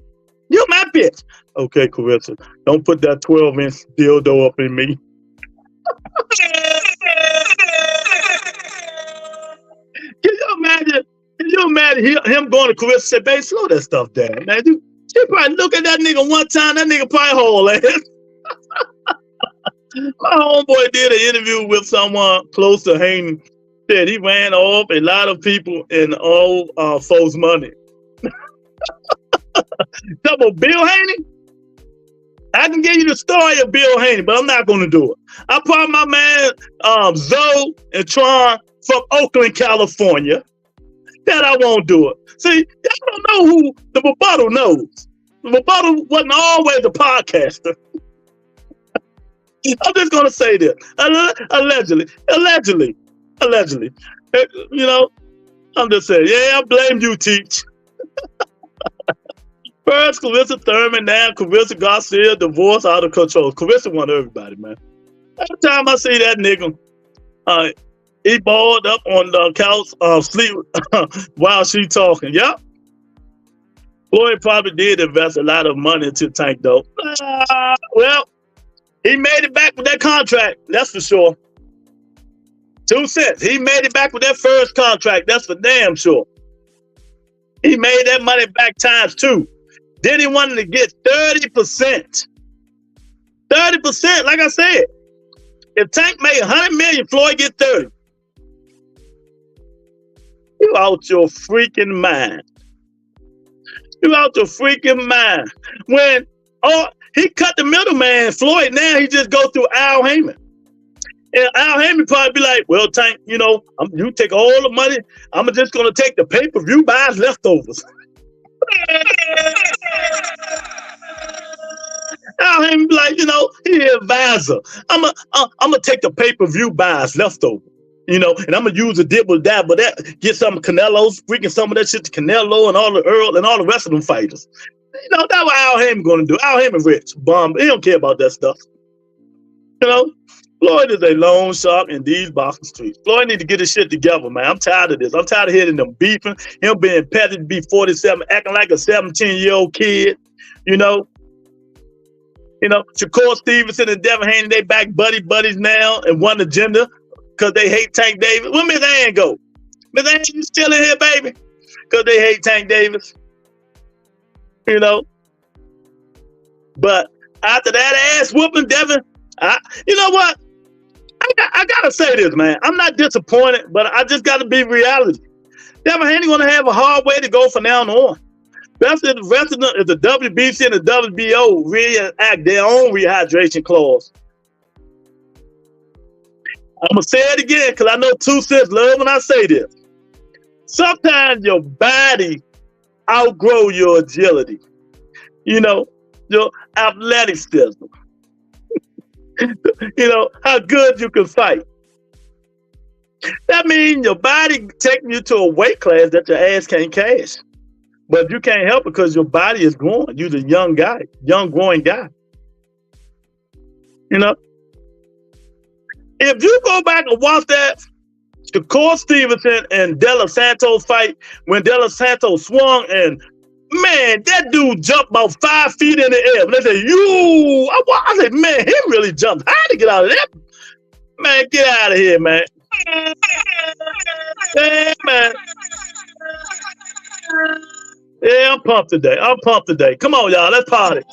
You my bitch. Okay, Clarissa. Don't put that 12-inch dildo up in me. Can you imagine him going to Clarissa and say, babe, slow that stuff down, man. She probably look at that nigga one time, that nigga probably haul ass. My homeboy did an interview with someone close to Haney. Said he ran off a lot of people and all folks' money. Talk about Bill Haney? I can give you the story of Bill Haney, but I'm not going to do it. I brought my man Zoe and Tron from Oakland, California. That I won't do it. See, y'all don't know who the rebuttal knows. The rebuttal wasn't always a podcaster. I'm just going to say this. Allegedly. You know, I'm just saying, yeah, I blame you, Teach. First, Clarissa Thurman, now Clarissa Garcia, divorce out of control. Clarissa want everybody, man. Every time I see that nigga, he balled up on the couch, sleep while she talking. Yep. Floyd probably did invest a lot of money into Tank, though. Well, he made it back with that contract. That's for sure. 2 cents. He made it back with that first contract. That's for damn sure. He made that money back times 2. Then he wanted to get 30%. 30%, like I said. If Tank made 100 million, Floyd get 30. You out your freaking mind. You out your freaking mind. When he cut the middleman, Floyd, now he just go through Al Heyman. And Al Heyman probably be like, well, Tank, you take all the money. I'm just going to take the pay-per-view buys leftovers. Al Heyman be like, he advisor. I'm going to take the pay-per-view buys leftover. And I'm going to use a dibble dabble that, get some Canelo's, freaking some of that shit to Canelo and all the Earl and all the rest of them fighters. That's what Al Heyman going to do. Al Heyman rich, bum. He don't care about that stuff. Floyd is a loan shark in these boxing streets. Floyd need to get his shit together, man. I'm tired of this. I'm tired of hearing them beefing, him being petty to be 47, acting like a 17-year-old kid. Shakur Stevenson and Devin Haney, they back buddies now and one agenda because they hate Tank Davis. Where Miss Ann go? Miss Ann, you still in here, baby? Because they hate Tank Davis. But after that ass whooping, Devin, you know what? I gotta say this, man. I'm not disappointed, but I just gotta be reality. Devin Haney gonna have a hard way to go from now on. That's if the WBC and the WBO reenact their own rehydration clause. I'm gonna say it again because I know 2 Cents love when I say this. Sometimes your body outgrow your agility. Your athleticism. How good you can fight. That means your body taking you to a weight class that your ass can't cash. But you can't help it because your body is growing. You're a young guy, young growing guy. If you go back and watch that Shakur Stevenson and De Los Santos fight, when De Los Santos swung and man, that dude jumped about 5 feet in the air. And they say, I said, man, he really jumped high to get out of that. Man, get out of here, man. Yeah, man. Yeah, I'm pumped today. Come on, y'all, let's party.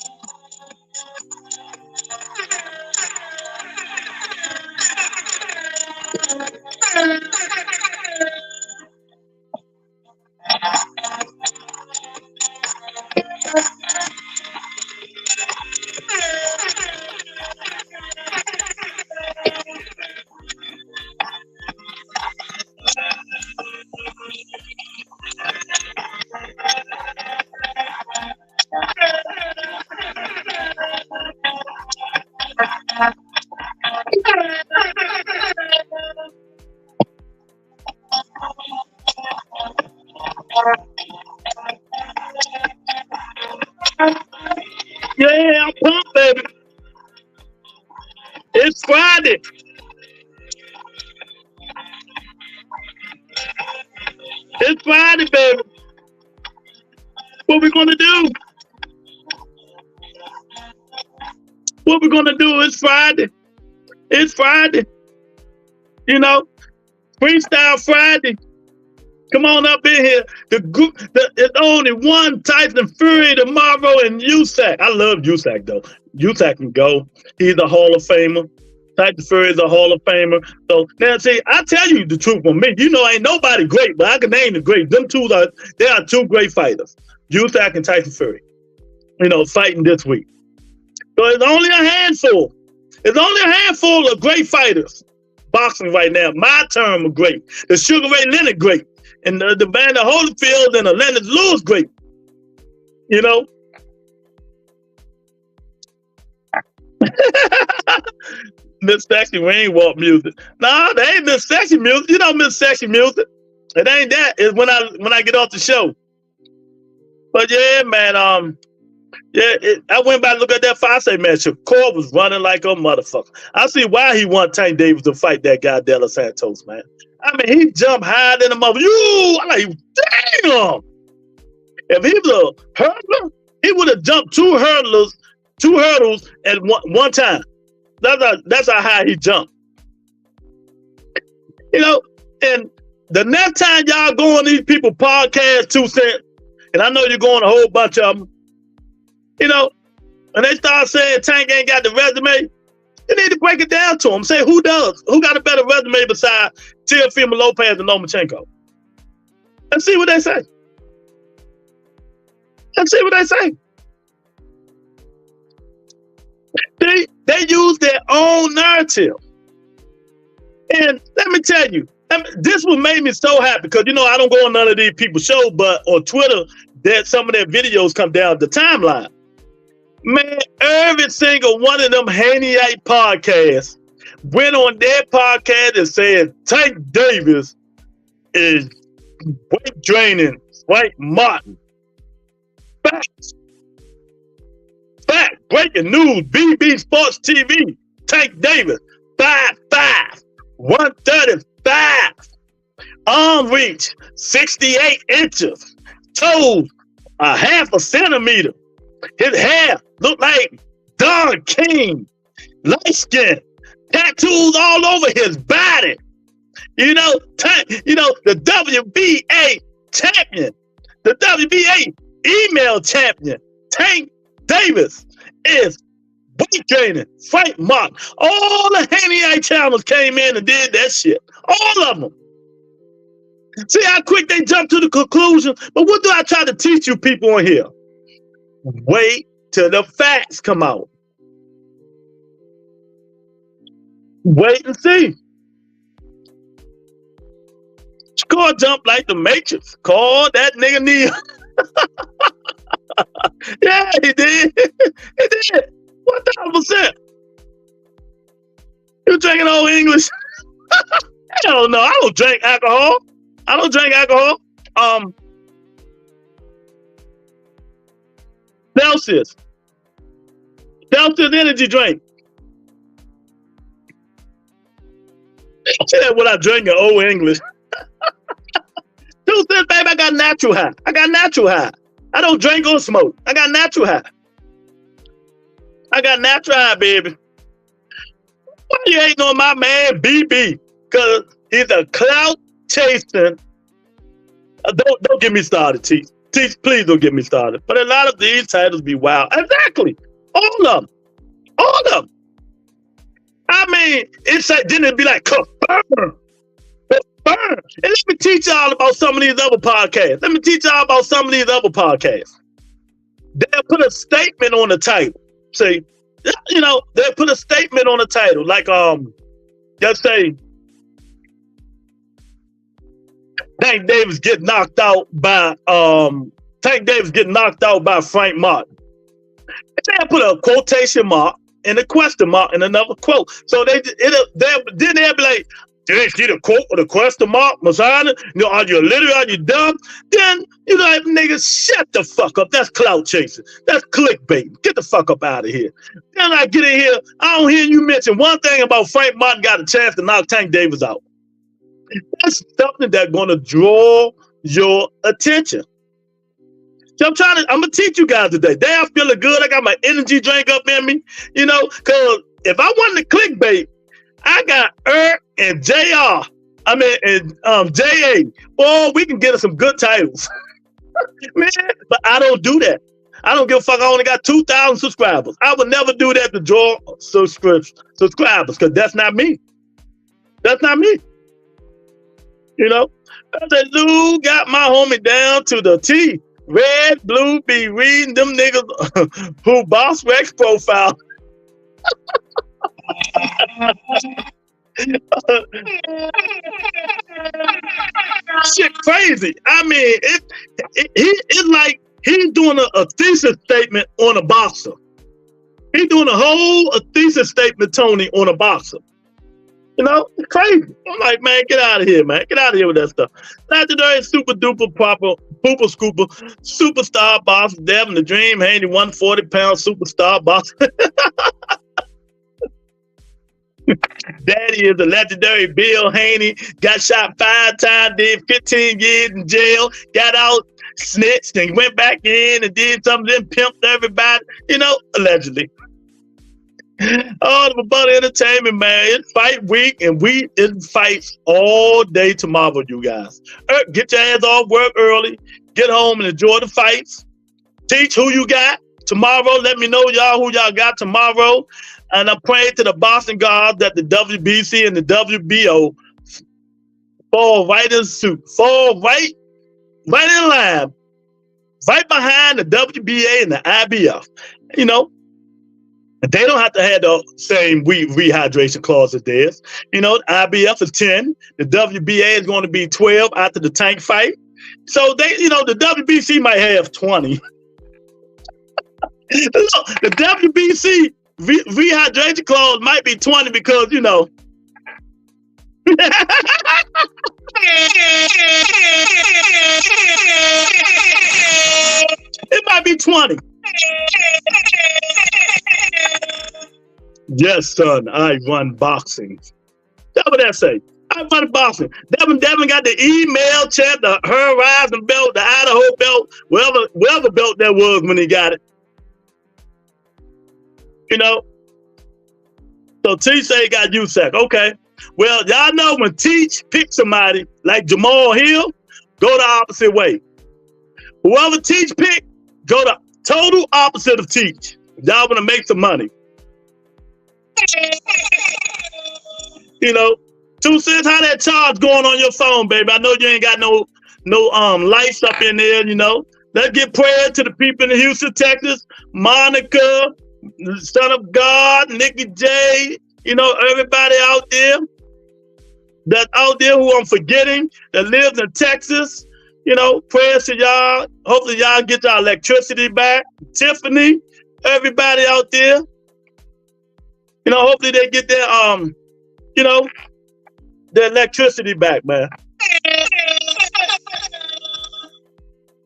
Yeah, I'm pumped, baby. It's Friday. It's Friday, baby. What we gonna do? What we gonna do? It's Friday. It's Friday. Freestyle Friday. Come on up in here. It's only one Tyson Fury tomorrow and Usyk. I love Usyk though. Usyk can go. He's a Hall of Famer. Tyson Fury is a Hall of Famer. So now see, I tell you the truth from me. Ain't nobody great, but I can name the great. They are 2 great fighters. Usyk and Tyson Fury. Fighting this week. So it's only a handful. It's only a handful of great fighters boxing right now. My term of great. The Sugar Ray Leonard great. And the Vander Holyfield and the Leonard Lewis great. Miss Sexy Rainwalk music. Nah, they ain't Miss Sexy music. Miss Sexy music. It ain't that. It's when I get off the show. But yeah, man, I went back and looked at that fight. I say, man, Shakur was running like a motherfucker. I see why he want Tank Davis to fight that guy De Los Santos, man. I mean, he jumped higher than a mother. I'm like, damn. If he was a hurdler, he would have jumped 2 hurdles at one time. That's how high he jumped. And the next time y'all go on these people podcast 2 Cents, and I know you're going a whole bunch of them, and they start saying Tank ain't got the resume, you need to break it down to them. Say who does? Who got a better resume besides Teofimo Lopez and Lomachenko? And see what they say. Let's see what they say. They use their own narrative. And let me tell you, this what made me so happy, because I don't go on none of these people's shows, but on Twitter, some of their videos come down the timeline. Man, every single one of them Haneyite podcasts went on their podcast and said Tank Davis is weight draining Frank Martin. Facts. Fact. Breaking news. BB Sports TV. Tank Davis. 5'5", 135. Arm reach 68 inches. Toes a half a centimeter. His hair looked like Don King. Light skin. Tattoos all over his body. The WBA champion. The WBA email champion. Tank Davis is weight training Frank Martin. All the Haneyite channels came in and did that shit. All of them. See how quick they jump to the conclusion? But what do I try to teach you people on here? Wait till the facts come out. Wait and see. Score jump like the Matrix. Call that nigga Neil. Yeah, he did. He did. 1,000%. You drinking old English? Hell no, I don't drink alcohol. I don't drink alcohol. Celsius energy drink. See that what I drink in old English. 2 cents, baby, I got natural high. I don't drink or smoke. I got natural high. Baby. Why you hating on my man BB? Because he's a clout chasing. Don't get me started, Teach. Teach, please don't get me started. But a lot of these titles be wild. Exactly. All of them. I mean, then it'd be like, confirm. And let me teach y'all about some of these other podcasts. They'll put a statement on the title. See, they'll put a statement on the title. Like, let's say, Tank Davis get knocked out by Frank Martin. They'll put a quotation mark and a question mark and another quote. So then they'll be like, did they see the quote or the question mark, Mazana? Are you literally, are you dumb? Then, niggas, shut the fuck up. That's clout chasing. That's clickbait. Get the fuck up out of here. Then I get in here, I don't hear you mention one thing about Frank Martin got a chance to knock Tank Davis out. That's something that's going to draw your attention. So I'm going to teach you guys today. Day I'm feeling good. I got my energy drink up in me, because if I wanted to clickbait, I got and JR. JA. Boy, we can get us some good titles. Man, but I don't do that. I don't give a fuck. I only got 2,000 subscribers. I would never do that to draw subscribers, because that's not me. That's not me. That Lou got my homie down to the T. Red, blue, be reading them niggas who Boss Rex profile. Shit crazy. I mean, it's like he's doing a thesis statement on a boxer. He's doing a thesis statement, Tony, on a boxer. It's crazy. I'm like, man, get out of here, man. Get out of here with that stuff. Legendary super duper proper pooper scooper superstar boss, Devin the Dream, Handy 140-pound superstar boss. Daddy is a legendary Bill Haney. Got shot 5 times, did 15 years in jail, got out, snitched, and went back in and did something, then pimped everybody, allegedly. Oh, the Bubba Entertainment, man. It's fight week, and it fights all day tomorrow, you guys. Get your ass off work early. Get home and enjoy the fights. Teach who you got tomorrow. Let me know, y'all, who y'all got tomorrow. And I pray to the Boston gods that the WBC and the WBO fall right in suit. Fall right in line right behind the WBA and the IBF. You know, they don't have to have the same rehydration clause as theirs. You know, the IBF is 10. The WBA is going to be 12 after the Tank fight. So they, you know, the WBC might have 20. Look, the WBC rehydration clause might be 20 because, you know. It might be 20. Yes, son, I run boxing. That's what that say. I run boxing. Devin got the email chat, the Horizon belt, the Idaho belt, whatever belt that was when he got it. You know? So Teach say he got USAC. Okay. Well, y'all know when Teach picks somebody like Jamal Hill, go the opposite way. Whoever Teach pick, go the total opposite of Teach. Y'all want to make some money. You know, 2 cents, how that charge going on your phone, baby? I know you ain't got no lights up in there, you know. Let's get prayer to the people in Houston, Texas. Monica, Son of God, Nikki J, you know, everybody out there that's out there who I'm forgetting that lives in Texas. You know, prayers to y'all. Hopefully y'all get your electricity back. Tiffany, everybody out there. You know, hopefully they get their you know, their electricity back, man.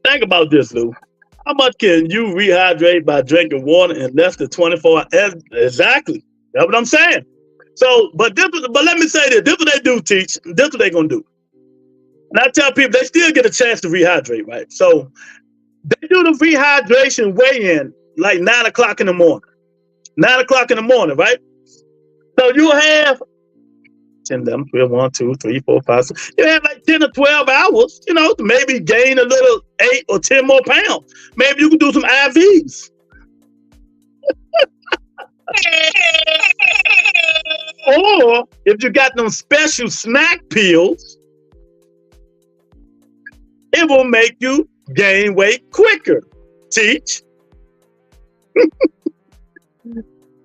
Think about this, Lou. How much can you rehydrate by drinking water in less than 24 hours? Exactly. That's what I'm saying. So, but let me say this. This is what they do, Teach. This is what they're going to do. And I tell people, they still get a chance to rehydrate, right? So, they do the rehydration weigh-in like 9 o'clock in the morning. 9 o'clock in the morning, right? So, you have 10, 11, 12, 1, 2, 3, 4, 5, 6. You have like 10 or 12 hours, you know, to maybe gain a little 8 or 10 more pounds. Maybe you can do some IVs. Or if you got them special snack pills, it will make you gain weight quicker. Teach.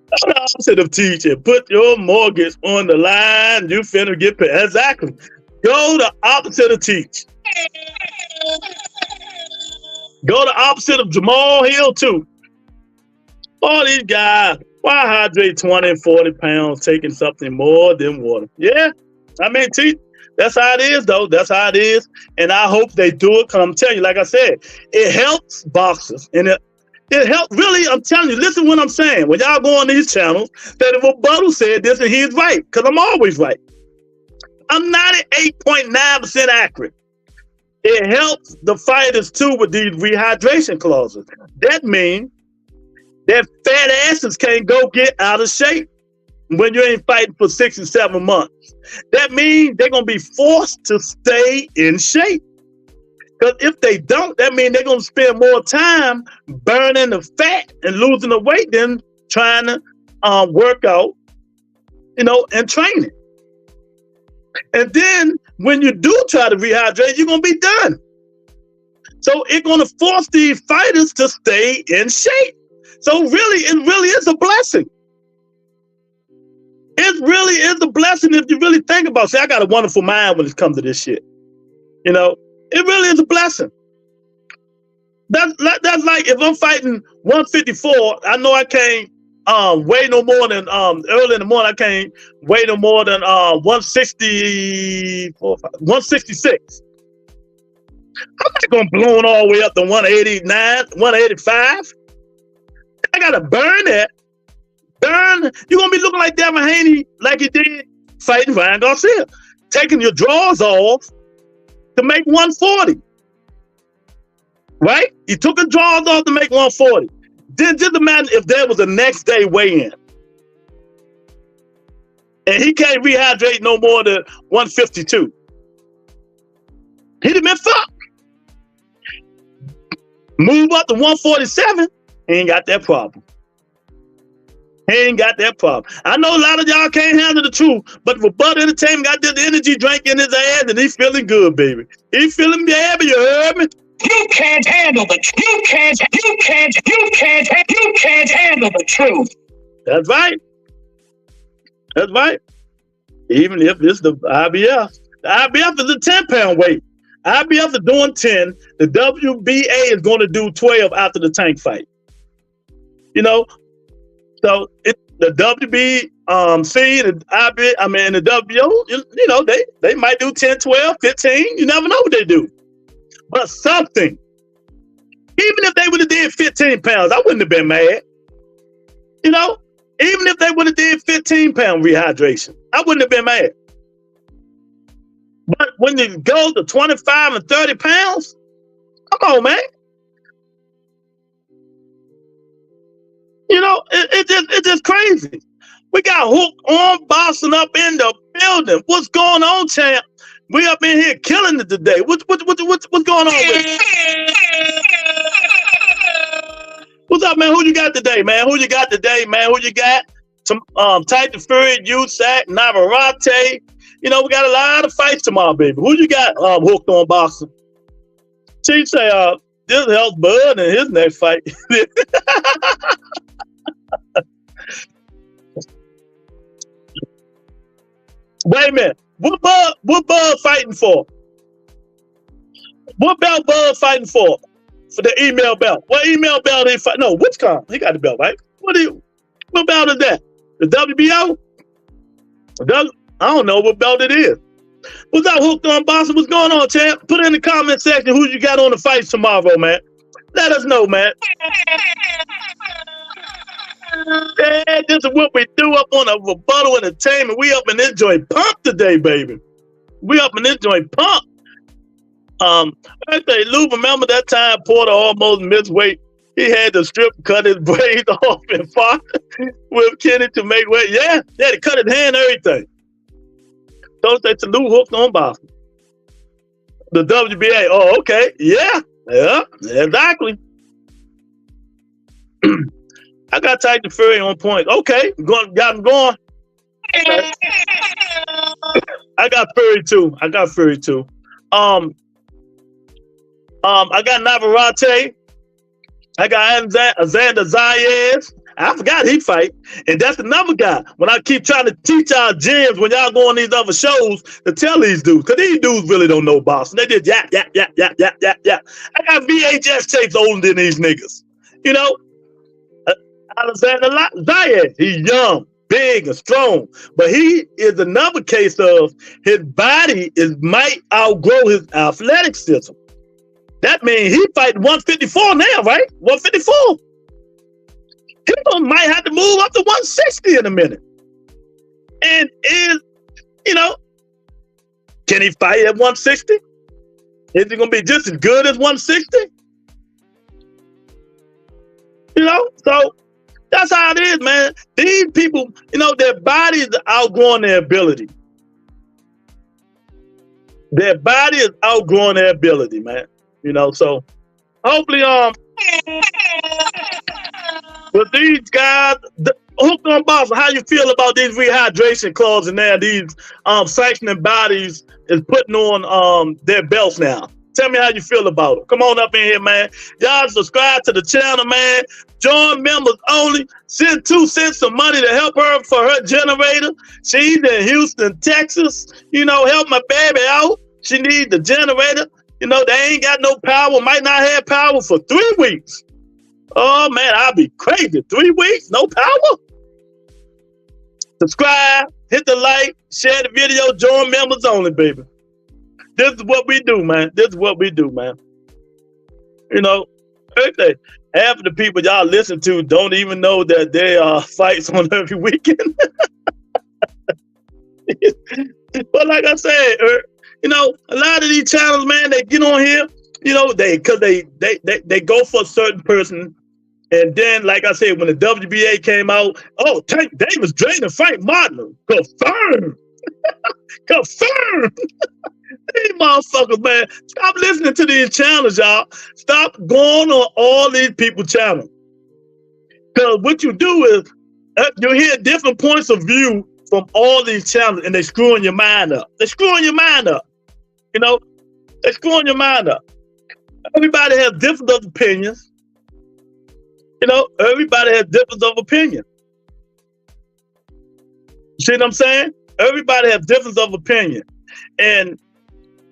The opposite of teaching. Put your mortgage on the line. You finna get paid. Exactly. Go the opposite of Teach. Go the opposite of Jamal Hill too. All these guys, why hydrate 20 and 40 pounds taking something more than water? Yeah, I mean, Teach, that's how it is though. That's how it is. And I hope they do it because I'm telling you, like I said, it helps boxers. And it helped, really, I'm telling you, listen to what I'm saying. When y'all go on these channels, that if Rebuttal said this and he's right, because I'm always right. I'm 98.9% accurate. It helps the fighters too with these rehydration clauses. That means that fat asses can't go get out of shape when you ain't fighting for 6 and 7 months. That means they're going to be forced to stay in shape. Because if they don't, that means they're going to spend more time burning the fat and losing the weight than trying to work out, you know, and training. And then when you do try to rehydrate, you're going to be done. So it's going to force these fighters to stay in shape. So really, it really is a blessing. It really is a blessing if you really think about it. See, I got a wonderful mind when it comes to this shit. You know? It really is a blessing. That's like if I'm fighting 154, I know I can't weigh no more than early in the morning. I can't weigh no more than 166. I'm not gonna blow it all the way up to 189, 185. I gotta burn that. You're gonna be looking like Devin Haney, like he did fighting Ryan Garcia, taking your drawers off to make 140, right? He took the drawers off to make 140. Then just imagine if there was a next day weigh-in. And he can't rehydrate no more than 152. He'd have been fucked. Move up to 147, he ain't got that problem. He ain't got that problem. I know a lot of y'all can't handle the truth, but Rebuttal Entertainment got this energy drink in his ass and he's feeling good, baby. He's feeling baby, you heard me? You can't handle the truth. You can't handle the truth. That's right. That's right. Even if it's the IBF. The IBF is a 10-pound weight. IBF is doing 10. The WBA is going to do 12 after the Tank fight. You know, so the WBC, the IBF, the WBO, you know, they might do 10, 12, 15. You never know what they do. But something, even if they would have did 15 pounds, I wouldn't have been mad. You know, even if they would have did 15-pound rehydration, I wouldn't have been mad. But when you go to 25 and 30 pounds, come on, man. You know, it's just crazy. We got Hook on Boston up in the building. What's going on, champ? We up in here killing it today. What's going on with it? What's up, man? Who you got today, man? Who you got? Some Titan Fury, USAC, Navarrete. You know, we got a lot of fights tomorrow, baby. Who you got hooked on boxing? Chief say, this helps Bud in his next fight. Wait a minute. What Bud fighting for? What belt Bud fighting for? For the email belt. What email belt he fight? No, WitchCon. He got the belt, right? What belt is that? The WBO? I don't know what belt it is. What's up, Hooked on Boston? What's going on, champ? Put in the comment section who you got on the fights tomorrow, man. Let us know, man. Yeah, this is what we do up on a Rebuttal Entertainment. We up in this joint pump today, baby. We up in this joint pump. I say, Lou, remember that time Porter almost missed weight? He had to cut his braids off and fought with Kenny to make weight. Yeah, to cut his hand and everything. Don't say salute Hooked on Boston. The WBA. Oh, okay. Yeah, exactly. I got Titan Fury on point. Okay, got him going. Okay. I got Fury too. I got Navarrete. I got Xander Zayas. I forgot he fight. And that's another guy. When I keep trying to teach our gyms when y'all go on these other shows to tell these dudes, because these dudes really don't know boxing. They just yap. I got VHS tapes older than these niggas. You know? Alexander Zayas, he's young, big, and strong. But he is another case of his body might outgrow his athletic system. That means he fighting 154 now, right? 154. He might have to move up to 160 in a minute. And can he fight at 160? Is he going to be just as good as 160? You know, so that's how it is, man. These people, their bodies are outgrowing their ability. Their body is outgrowing their ability, man. So hopefully, with these guys, Hooked on Boston, how you feel about these rehydration clauses now? These sanctioning bodies is putting on their belts now. Tell me how you feel about it. Come on up in here, man. Y'all subscribe to the channel, man. Join members only. Send 2 cents of money to help her for her generator. She's in Houston, Texas. Help my baby out. She needs the generator. They ain't got no power, might not have power for 3 weeks. Oh, man, I'll be crazy. 3 weeks, no power? Subscribe, hit the like, share the video, join members only, baby. This is what we do, man. Half of the people y'all listen to don't even know that there are fights on every weekend. But like I said, a lot of these channels, man, they get on here, they go for a certain person. And then, like I said, when the WBA came out, Tank Davis drained and Frank Martin. Confirmed. Confirmed. These motherfuckers, man. Stop listening to these channels, y'all. Stop going on all these people's channels. Because what you do is, you hear different points of view from all these channels, and they're screwing your mind up. They're screwing your mind up. Everybody has different of opinions. You know, everybody has difference of opinion. See what I'm saying? Everybody has difference of opinion. And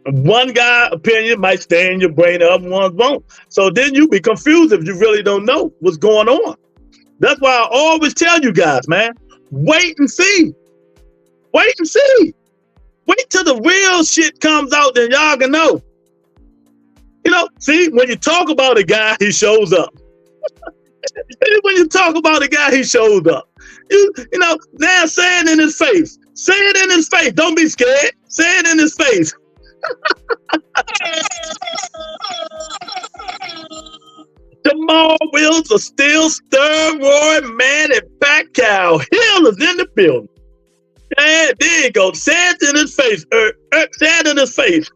one guy opinion might stay in your brain, the other ones won't. So then you be confused if you really don't know what's going on. That's why I always tell you guys, man, wait and see. Wait and see. Wait till the real shit comes out, then y'all can know. You know, see, when you talk about a guy, he shows up. When you talk about a guy, he shows up. You know, now say it in his face. Say it in his face. Don't be scared. Say it in his face. Jamal Wills are still stir roaring, man, and Pacquiao Hill is in the building. Yeah, there you go. Say it in his face. Say it in his face.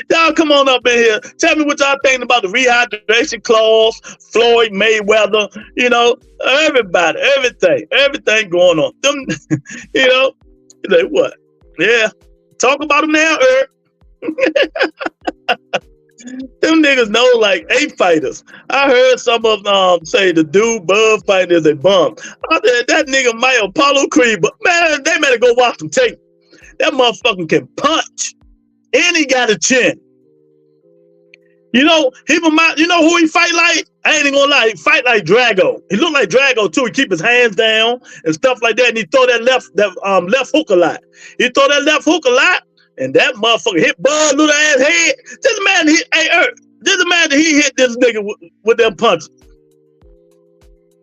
Y'all come on up in here. Tell me what y'all thinking about the rehydration clause, Floyd Mayweather, you know, everybody, everything going on. Them, you know, like what? Yeah. Talk about them now, Them niggas know like 8 fighters. I heard some of them say the dude Bud fighting is a bum. I said, that nigga might Apollo Creed, but man, they better go watch some tape. That motherfucker can punch. And he got a chin. You know, you know who he fight like? I ain't even gonna lie, he fight like Drago. He look like Drago too. He keep his hands down and stuff like that. And he throw that left hook a lot. He throw that left hook a lot, and that motherfucker hit Bud little ass head. Just imagine he hit this nigga with them punches.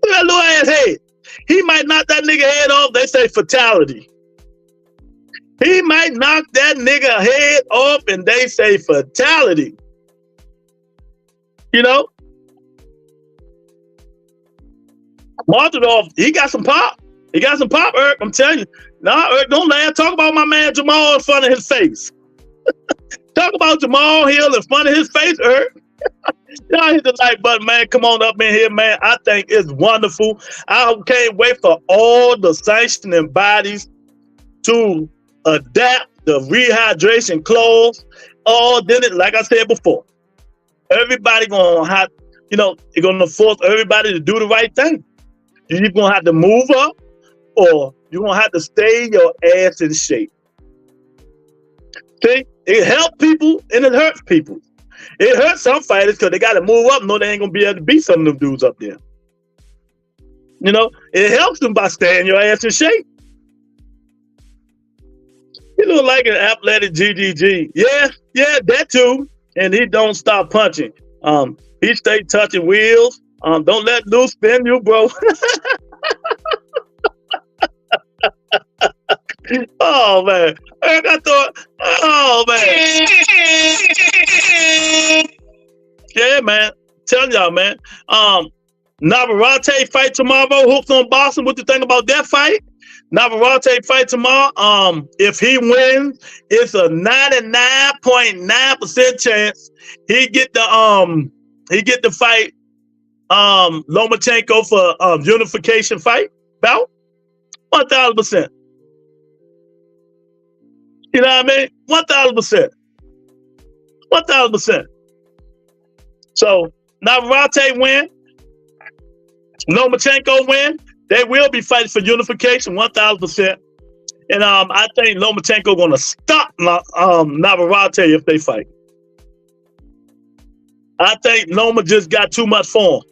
Look at that little ass head. He might knock that nigga head off. They say fatality. He might knock that nigga head off and they say fatality. You know? Martinov, he got some pop. He got some pop, Eric. I'm telling you. Nah, Eric, don't laugh. Talk about my man Jamal in front of his face. Talk about Jamal Hill in front of his face, Eric. Y'all hit the like button, man. Come on up in here, man. I think it's wonderful. I can't wait for all the sanctioning bodies to adapt the rehydration clause. Then it, like I said before, everybody gonna have, you know, you're gonna force everybody to do the right thing. You're gonna have to move up, or you're gonna have to stay your ass in shape. See, it helps people and it hurts people. It hurts some fighters because they gotta move up. No, they ain't gonna be able to beat some of them dudes up there. You know, it helps them by staying your ass in shape. He look like an athletic GGG. Yeah, that too. And he don't stop punching. He stay touching wheels. Don't let loose spin you, bro. Oh man, I thought. Oh man. Yeah, man. Telling y'all, man. Navarrete fight tomorrow. Hooks on Boston. What you think about that fight? Navarrete fight tomorrow. If he wins, it's a 99.9% chance he get the fight Lomachenko for unification fight bout. 1,000%. You know what I mean? 1,000%. 1,000%. So Navarrete win. Lomachenko win. They will be fighting for unification, 1,000%. And I think Lomachenko gonna stop Navarrete if they fight. I think Loma just got too much form.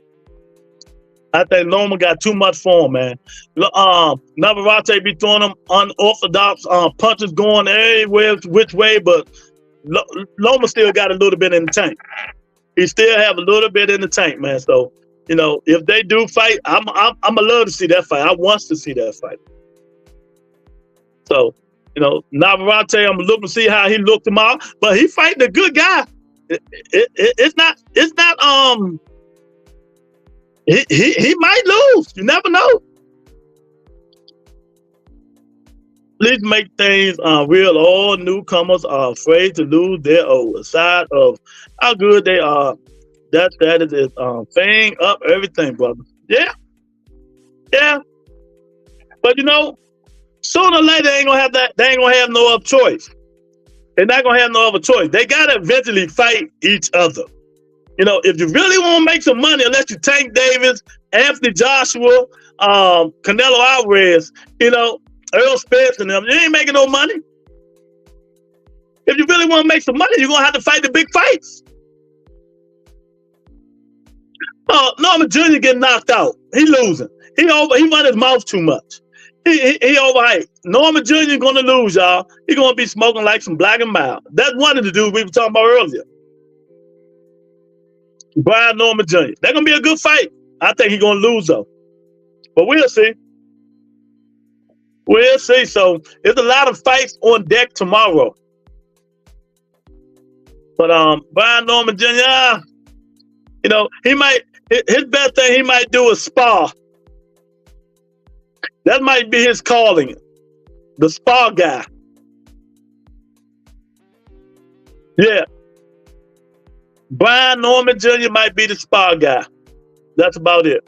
I think Loma got too much form, man. Navarrete be throwing them unorthodox punches going everywhere, which way, but Loma still got a little bit in the tank. He still have a little bit in the tank, man. So, you know, if they do fight, I'ma love to see that fight. I want to see that fight. So, you know, Navarrete, I'm looking to see how he looked tomorrow, but he fighting a good guy. It's not. He might lose. You never know. Please make things real. All newcomers are afraid to lose their old. Aside of how good they are, that is thing up everything, brother. Yeah. But you know, sooner or later they ain't gonna have no other choice. They're not gonna have no other choice. They gotta eventually fight each other. You know, if you really want to make some money, unless you Tank Davis, Anthony Joshua, Canelo Alvarez, you know, Earl Spence and them, you ain't making no money. If you really want to make some money, you're gonna have to fight the big fights. Norman Jr. getting knocked out. He losing. He run his mouth too much. He overhyped. Norman Jr. gonna lose, y'all. He gonna be smoking like some Black and Mild. That's one of the dudes we were talking about earlier. Brian Norman Jr. That's gonna be a good fight. I think he's gonna lose though. But we'll see. We'll see. So there's a lot of fights on deck tomorrow. But Brian Norman Jr., you know, his best thing he might do is spar. That might be his calling. The spar guy. Yeah. Brian Norman Jr. might be the spar guy. That's about it.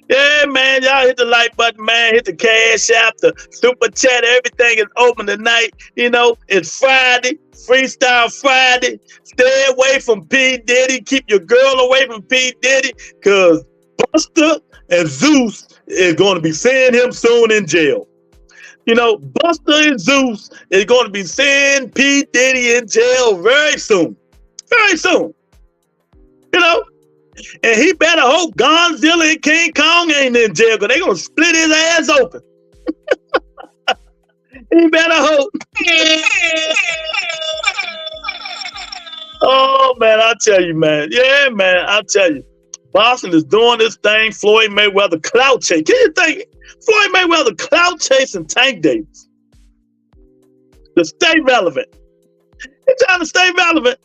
Yeah, man, y'all hit the like button, man. Hit the cash app, the super chat. Everything is open tonight. You know, it's Friday, Freestyle Friday. Stay away from P. Diddy. Keep your girl away from P. Diddy, because Buster and Zeus is going to be seeing him soon in jail. You know, Buster and Zeus is going to be seeing P. Diddy in jail very soon. Very soon. You know? And he better hope Godzilla and King Kong ain't in jail, because they're going to split his ass open. He better hope. Oh, man, I tell you, man. Yeah, man, I tell you. Boston is doing this thing. Floyd Mayweather clout chase. Can you think? Floyd Mayweather clout chasing Tank Davis to stay relevant. He's trying to stay relevant.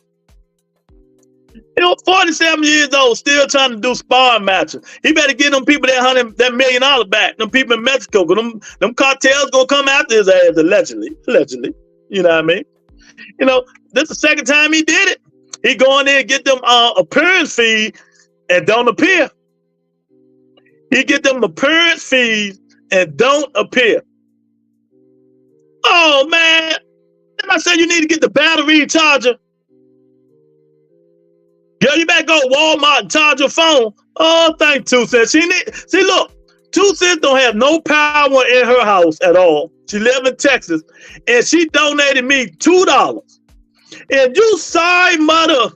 You know, 47 years old, still trying to do sparring matches. He better get them people that $100 million back. Them people in Mexico, because them cartels gonna come after his ass allegedly. You know what I mean? You know, this is the second time he did it. He go in there and get them appearance fees and don't appear. He get them appearance fees and don't appear. Oh man! Didn't I say you need to get the battery charger? Girl, you better go to Walmart and charge your phone. Oh, thank 2 cents. See, look, 2 cents don't have no power in her house at all. She live in Texas, and she donated me $2. And you sorry, mother.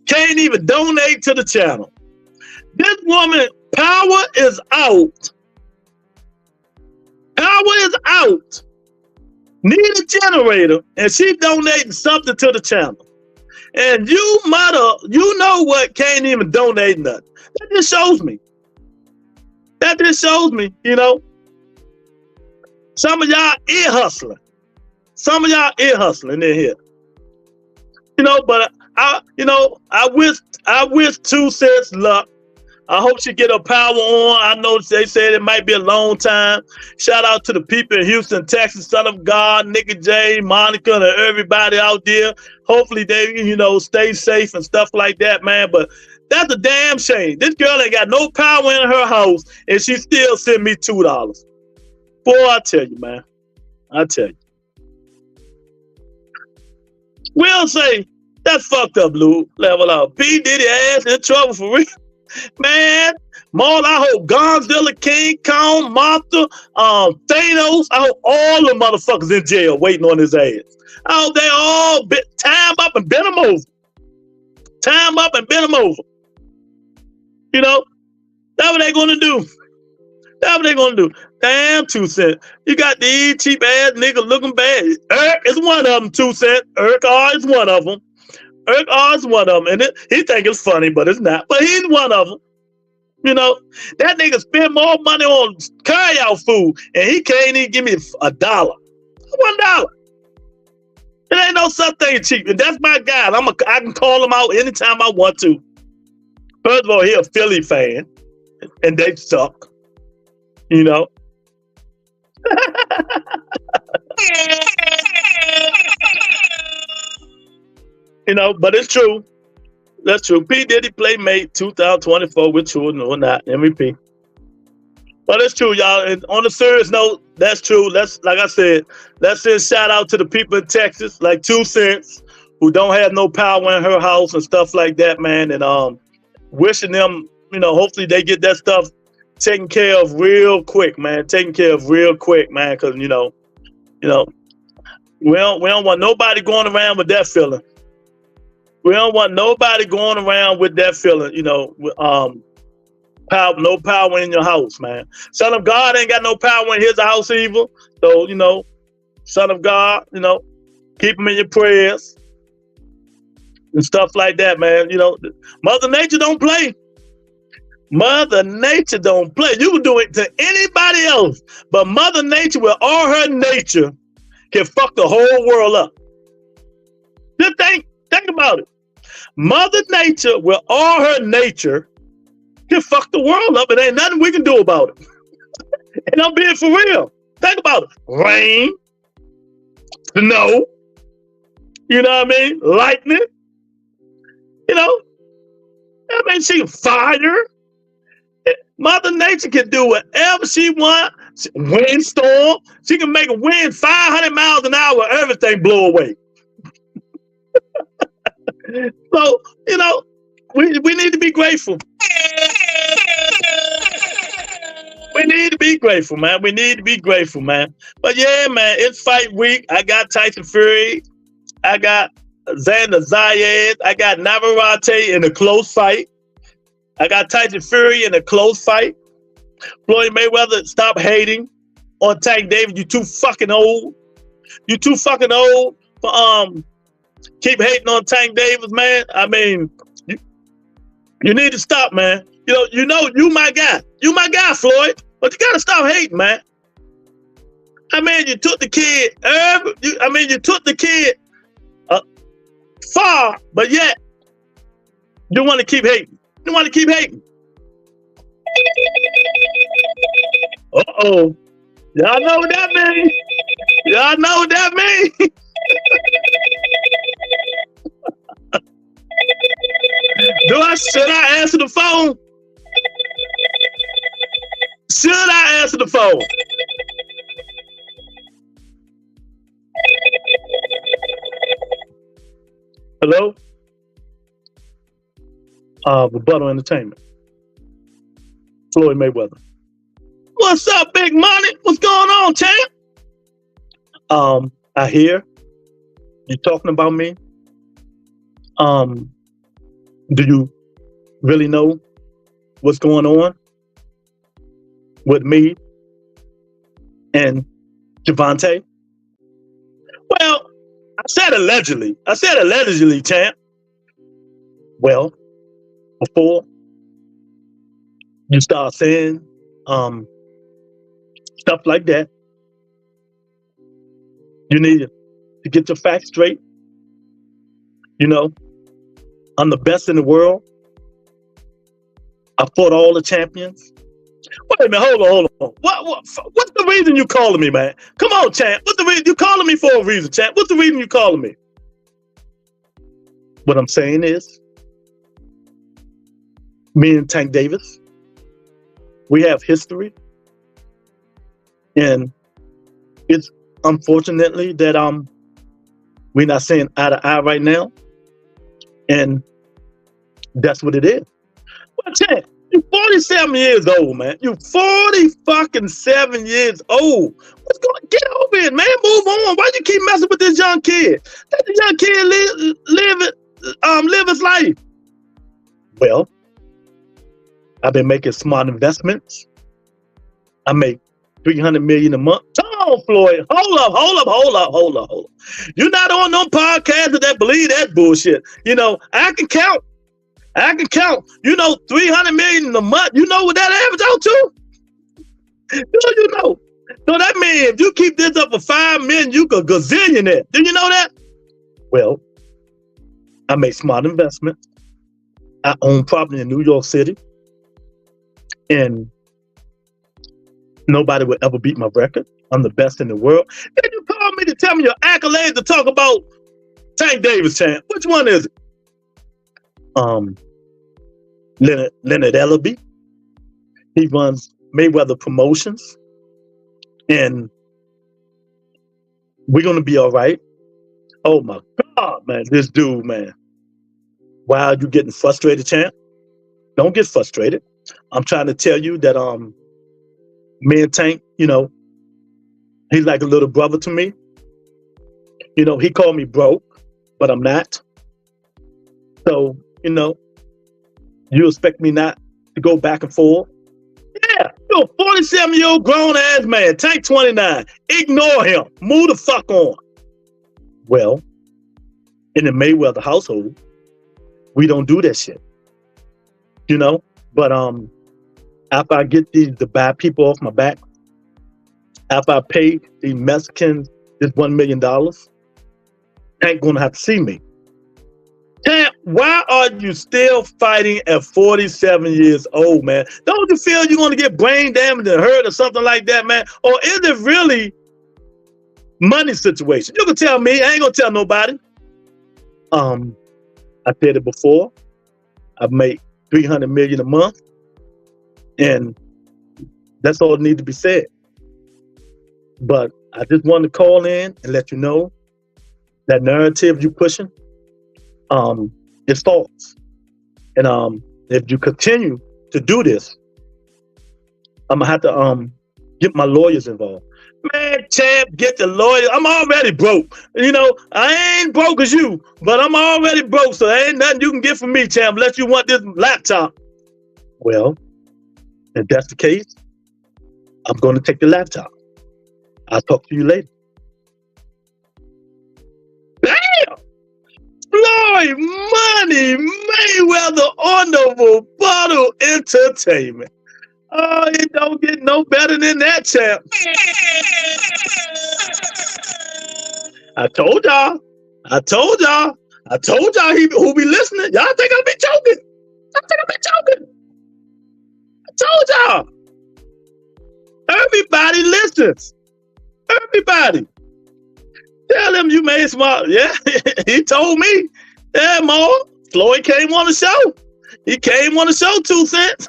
Can't even donate to the channel. This woman, power is out. Power is out. Need a generator, and she donating something to the channel. And you, mother, you know what, can't even donate nothing. That just shows me. That just shows me, you know. Some of y'all ear hustling. Some of y'all ear hustling in here. You know, but I wish 2 cents luck. I hope she get her power on. I know they said it might be a long time. Shout out to the people in Houston, Texas, Son of God, Nicky J, Monica, and everybody out there. Hopefully they, you know, stay safe and stuff like that, man. But that's a damn shame. This girl ain't got no power in her house, and she still sent me $2. Boy, I tell you, man. I tell you. We'll say, that's fucked up, Lou. Level out. P. Diddy ass in trouble for real. Man, Maul, I hope Godzilla, King Kong, Martha, Thanos, I hope all the motherfuckers in jail waiting on his ass. I hope they all time up and bend him over. Time up and bend him over. You know, that's what they gonna do. That's what they gonna do. Damn, 2 cents. You got these cheap ass niggas looking bad. Eric is one of them, 2 cents. Eric R is one of them. Eric R is one of them, and he think it's funny, but it's not. But he's one of them. You know, that nigga spend more money on carry-out food, and he can't even give me $1. $1. It ain't no such thing cheap. And that's my guy. I can call him out anytime I want to. First of all, he a Philly fan, and they suck. You know. You know, but it's true. That's true. P. Diddy Playmate 2024 with True or Not MVP. But it's true, y'all. And on a serious note, that's true. Like I said, let's send shout out to the people in Texas, like 2 Cents, who don't have no power in her house and stuff like that, man. And wishing them, hopefully they get that stuff taken care of real quick, man. Because we don't want nobody going around with that feeling. We don't want nobody going around with that feeling, power, no power in your house, man. Son of God ain't got no power in his house either. So, Son of God, keep him in your prayers and stuff like that, man. Mother Nature don't play. Mother Nature don't play. You can do it to anybody else, but Mother Nature, with all her nature, can fuck the whole world up. Just think about it. Mother Nature, with all her nature, can fuck the world up. It ain't nothing we can do about it. And I'm being for real. Think about it. Rain, snow, you know what I mean? Lightning, she can fire. Mother Nature can do whatever she wants. Windstorm. She can make a wind 500 miles an hour, everything blow away. So, we need to be grateful. We need to be grateful, man. But yeah, man, it's fight week. I got Tyson Fury. I got Xander Zayed. I got Navarrete in a close fight. I got Tyson Fury in a close fight. Floyd Mayweather, stop hating on Tank Davis. You too fucking old. You too fucking old for keep hating on Tank Davis, man. I mean, you need to stop, man. You my guy. You my guy, Floyd. But you gotta stop hating, man. I mean, you took the kid. You took the kid far, but yet you want to keep hating. Uh-oh. Y'all know what that means. Should I answer the phone? Hello? Rebuttal Entertainment. Floyd Mayweather. What's up, big money? What's going on, champ? I hear you talking about me. Do you really know what's going on with me and Javante? Well, I said allegedly, champ. Well, before you start saying stuff like that, you need to get your facts straight. I'm the best in the world. I fought all the champions. Wait a minute, hold on. What's the reason you calling me, man? Come on, champ. What's the reason you calling me for a reason, champ? What's the reason you calling me? What I'm saying is, me and Tank Davis, we have history, and it's unfortunately that we're not saying eye to eye right now, and that's what it is. Well, champ, you're 47 years old, man. You're 47 years old. What's going on? Get over it, man. Move on. Why you keep messing with this young kid? Let the young kid live his life. Well, I've been making smart investments. I make $300 million a month. Come on, Floyd. Hold up. You're not on them podcasts that believe that bullshit. I can count. 300 million a month. You know what that average out to? You know. So that means if you keep this up for 5 million, you could gazillionaire. Do you know that? Well, I make smart investments. I own property in New York City. And nobody will ever beat my record. I'm the best in the world. Then you call me to tell me your accolades to talk about Tank Davis, champ. Which one is it? Leonard Ellaby. He runs Mayweather Promotions, and we're gonna be all right. Oh my God, man, this dude, man. Why are you getting frustrated, champ? Don't get frustrated. I'm trying to tell you that me and Tank, he's like a little brother to me. He called me broke, but I'm not. So, you expect me not to go back and forth? Yeah, you're a 47-year-old grown-ass man, Tank 29. Ignore him. Move the fuck on. Well, in the Mayweather household, we don't do that shit. But after I get the bad people off my back, after I pay these Mexicans this $1 million, Tank gonna have to see me. Tank, why are you still fighting at 47 years old, man? Don't you feel you're gonna get brain damage and hurt or something like that, man? Or is it really money situation? You can tell me. I ain't gonna tell nobody. I said it before. I make $300 million a month, and that's all that needs to be said. But I just wanted to call in and let you know that narrative you pushing, it's false. And if you continue to do this, I'm gonna have to get my lawyers involved. Man, champ, get the lawyer. I'm already broke. I ain't broke as you, but I'm already broke, so there ain't nothing you can get from me, champ, unless you want this laptop. Well, if that's the case, I'm going to take the laptop. I'll talk to you later. Damn! Floyd Money Mayweather on the bottle entertainment. Oh, it don't get no better than that, champ. I told y'all who be listening. Y'all think I'll be joking. I told y'all. Everybody listens. Everybody. Tell him you made smart. Yeah, he told me. Yeah, Mo. Floyd came on the show. He came on the show 2 cents.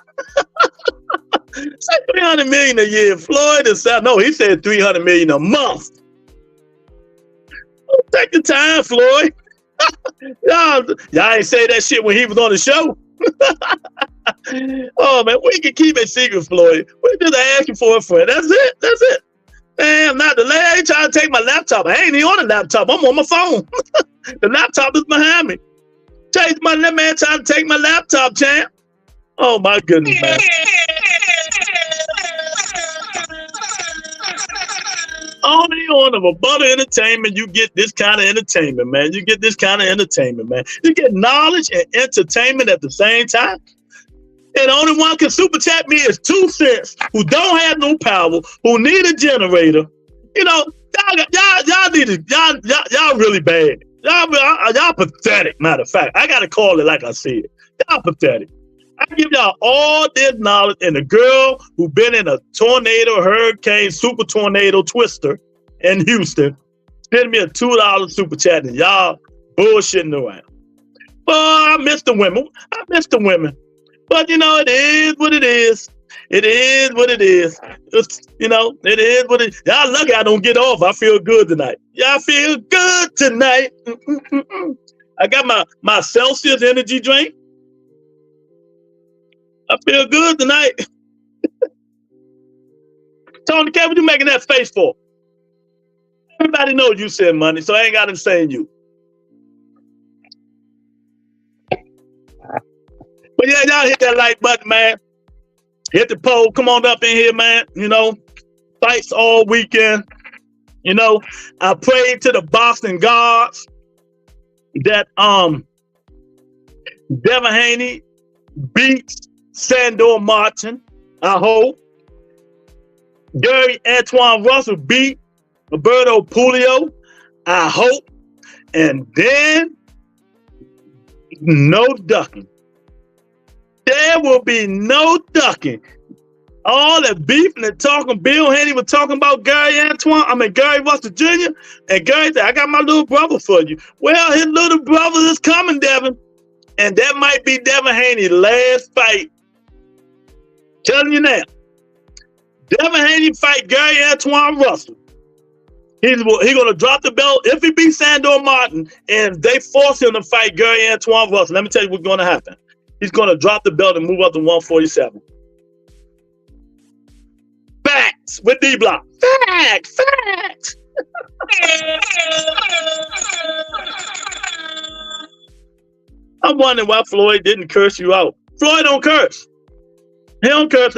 Say $300 million a year. Floyd is no, he said $300 million a month. Take the time, Floyd. y'all ain't say that shit when he was on the show. Oh man, we can keep it secret, Floyd. We just asking for a friend. That's it. Damn, not the lady ain't trying to take my laptop. I ain't even on the laptop. I'm on my phone. The laptop is behind me. That man trying to take my laptop, champ. Oh my goodness, man. Only on a Butter Entertainment, you get this kind of entertainment, man. You get knowledge and entertainment at the same time. And the only one can super chat me is 2 cents, who don't have no power, who need a generator. Y'all really bad. Y'all pathetic, matter of fact. I gotta call it like I see it. Y'all pathetic. I give y'all all this knowledge, and the girl who been in a tornado, hurricane, super tornado twister in Houston sent me a $2 super chat, and y'all bullshitting around. Well, I miss the women. But it is what it is. It is what it is. It is what it is. Y'all lucky I don't get off. I feel good tonight. Y'all feel good tonight. I got my Celsius energy drink. I feel good tonight. Tony K, what you making that face for? Everybody knows you send money, so I ain't got to say you. But yeah, y'all hit that like button, man. Hit the poll. Come on up in here, man. Fights all weekend. I prayed to the boxing gods that Devin Haney beats Sandor Martin. I hope. Gary Antoine Russell beat Roberto Pulio. I hope. And then no ducking. There will be no ducking. All that beefing and talking, Bill Haney was talking about Gary Russell Jr. And Gary said, I got my little brother for you. Well, his little brother is coming, Devin. And that might be Devin Haney's last fight. Telling you now. Devin Haney fight Gary Antoine Russell. He's going to drop the belt if he beats Sandor Martin and they force him to fight Gary Antoine Russell. Let me tell you what's going to happen. He's going to drop the belt and move up to 147. Facts with D-Block. Facts. I'm wondering why Floyd didn't curse you out. Floyd don't curse. He don't curse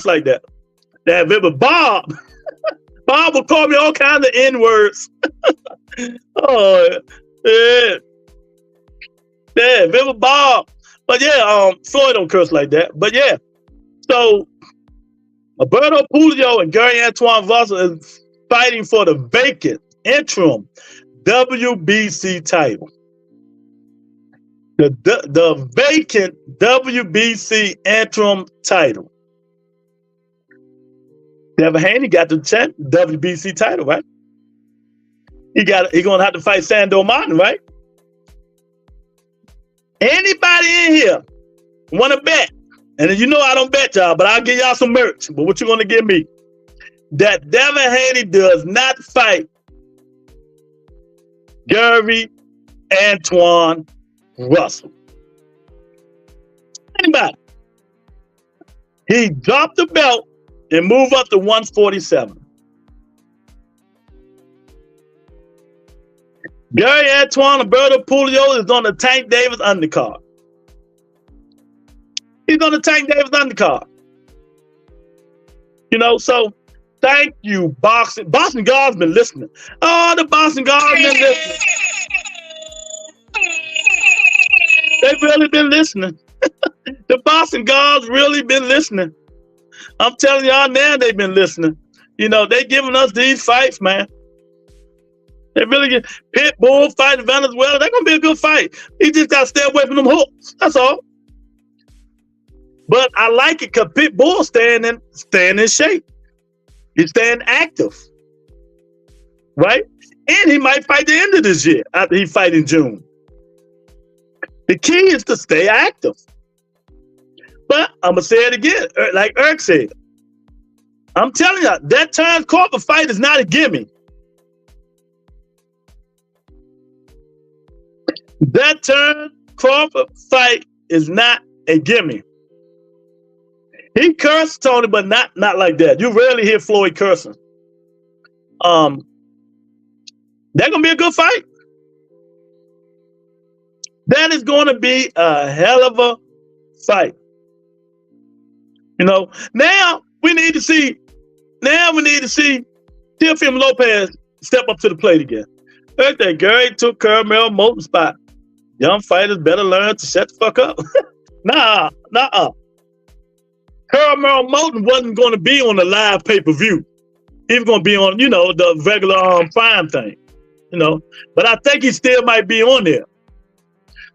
like that. That but Bob will call me all kinds of N-words. Oh, yeah. Yeah, Viva Bob. But yeah, Floyd don't curse like that. But yeah. So Alberto Puello and Gary Antoine Russell is fighting for the vacant interim WBC title. The vacant WBC interim title. Devin Haney got the WBC title, right? He gonna have to fight Sandor Martin, right? Anybody in here want to bet? And you know I don't bet y'all, but I'll give y'all some merch. But what you gonna give me? That Devin Haney does not fight Gary Antoine Russell. Anybody? He dropped the belt and moved up to 147. Gary Antoine Alberto Puello is on the Tank Davis undercard. He's on the Tank Davis undercard. You know, so thank you, boxing. Boxing God's been listening. Oh, the boxing God's been listening. They've really been listening. The boxing God's really been listening. I'm telling y'all now, they've been listening. You know, they giving us these fights, man. They really get Pitbull fighting Venezuela. They're gonna be a good fight. He just gotta stay away from them hooks. That's all. But I like it because Pitbull staying in shape. He's staying active, right? And he might fight the end of this year after he fight in June. The key is to stay active. But I'm gonna say it again, like Eric said. I'm telling you, that Terrence Crawford fight is not a gimme. That Terrence Crawford fight is not a gimme. He cursed Tony, but not like that. You rarely hear Floyd cursing. That's gonna be a good fight. That is going to be a hell of a fight. You know, now we need to see Teofimo Lopez step up to the plate again. Heard that Gary took Carmel Moulton's spot. Young fighters better learn to shut the fuck up. Nah. Carmel Moulton wasn't going to be on the live pay-per-view. He was going to be on, you know, the regular prime thing, you know. But I think he still might be on there.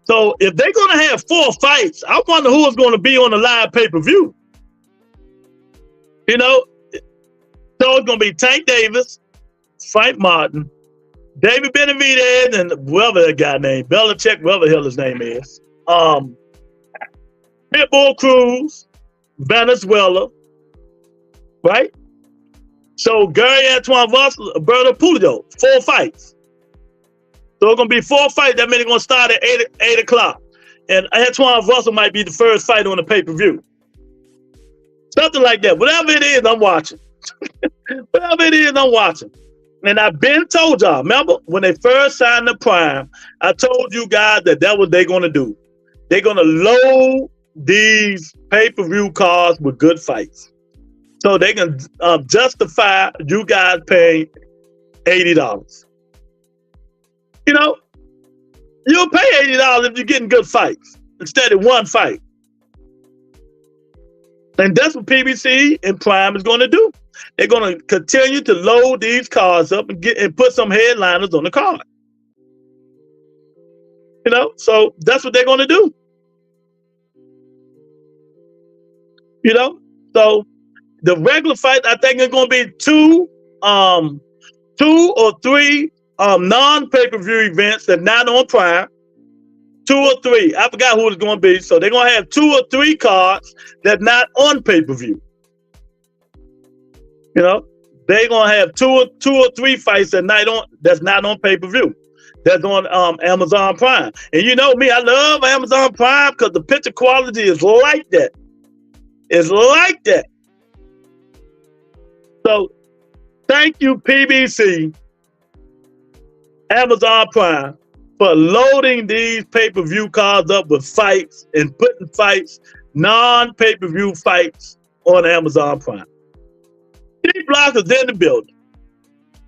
So if they're going to have 4 fights, I wonder who is going to be on the live pay-per-view. You know, so it's going to be Tank Davis, Frank Martin, David Benavidez, and whoever that guy named, Belichick, whoever the hell his name is. Pitbull Cruz, Venezuela, right? So Gary Antoine Russell, Alberto Puello, 4 fights. So it's going to be 4 fights. That means it's going to start at 8 o'clock. And Antoine Russell might be the first fight on the pay-per-view. Something like that. Whatever it is, I'm watching. Whatever it is, I'm watching. And I've been told y'all, remember, when they first signed the Prime, I told you guys that what they're going to do. They're going to load these pay-per-view cards with good fights. So they can justify you guys paying $80. You know, you'll pay $80 if you're getting good fights instead of 1 fight. And that's what PBC and Prime is going to do. They're going to continue to load these cards up and put some headliners on the card. You know, so that's what they're going to do. You know, so the regular fight, I think, is going to be 2 or 3 non-pay-per-view events that are not on Prime. 2 or 3. I forgot who it's going to be. So they're going to have 2 or 3 cards that are not on pay-per-view. You know, they gonna have two or three fights a night that's not on pay-per-view. That's on Amazon Prime. And you know me, I love Amazon Prime because the picture quality is like that. It's like that. So thank you, PBC, Amazon Prime, for loading these pay-per-view cards up with fights and putting fights, non-pay-per-view fights on Amazon Prime. These blockers in the building.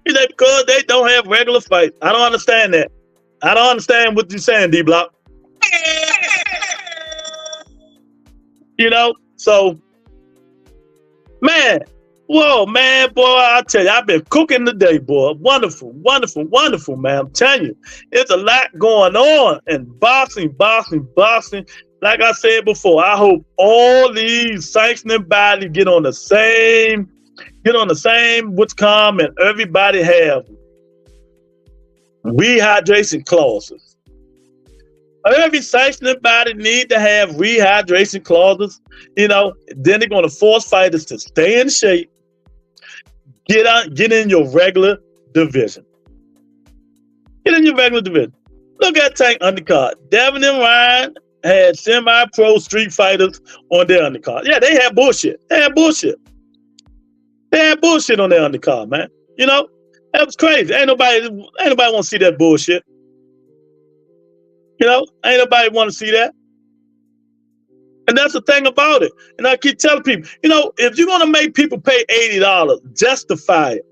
Because they don't have regular fights. I don't understand that. I don't understand what you're saying, D-Block. You know, so, man, whoa, man, boy, I tell you, I've been cooking today, boy. Wonderful, wonderful, wonderful, man. I'm telling you, it's a lot going on in boxing. Like I said before, I hope all these sanctioning bodies get on the same what's come, and everybody have rehydration clauses. Every sanctioning body need to have rehydration clauses. You know, then they're going to force fighters to stay in shape, get in your regular division. Get in your regular division. Look at Tank undercard. Devin and Ryan had semi-pro street fighters on their undercard. Yeah, they had bullshit. They had bullshit on their undercard, man. You know, that was crazy. Ain't nobody want to see that bullshit. You know, ain't nobody want to see that. And that's the thing about it. And I keep telling people, you know, if you're going to make people pay $80, justify it.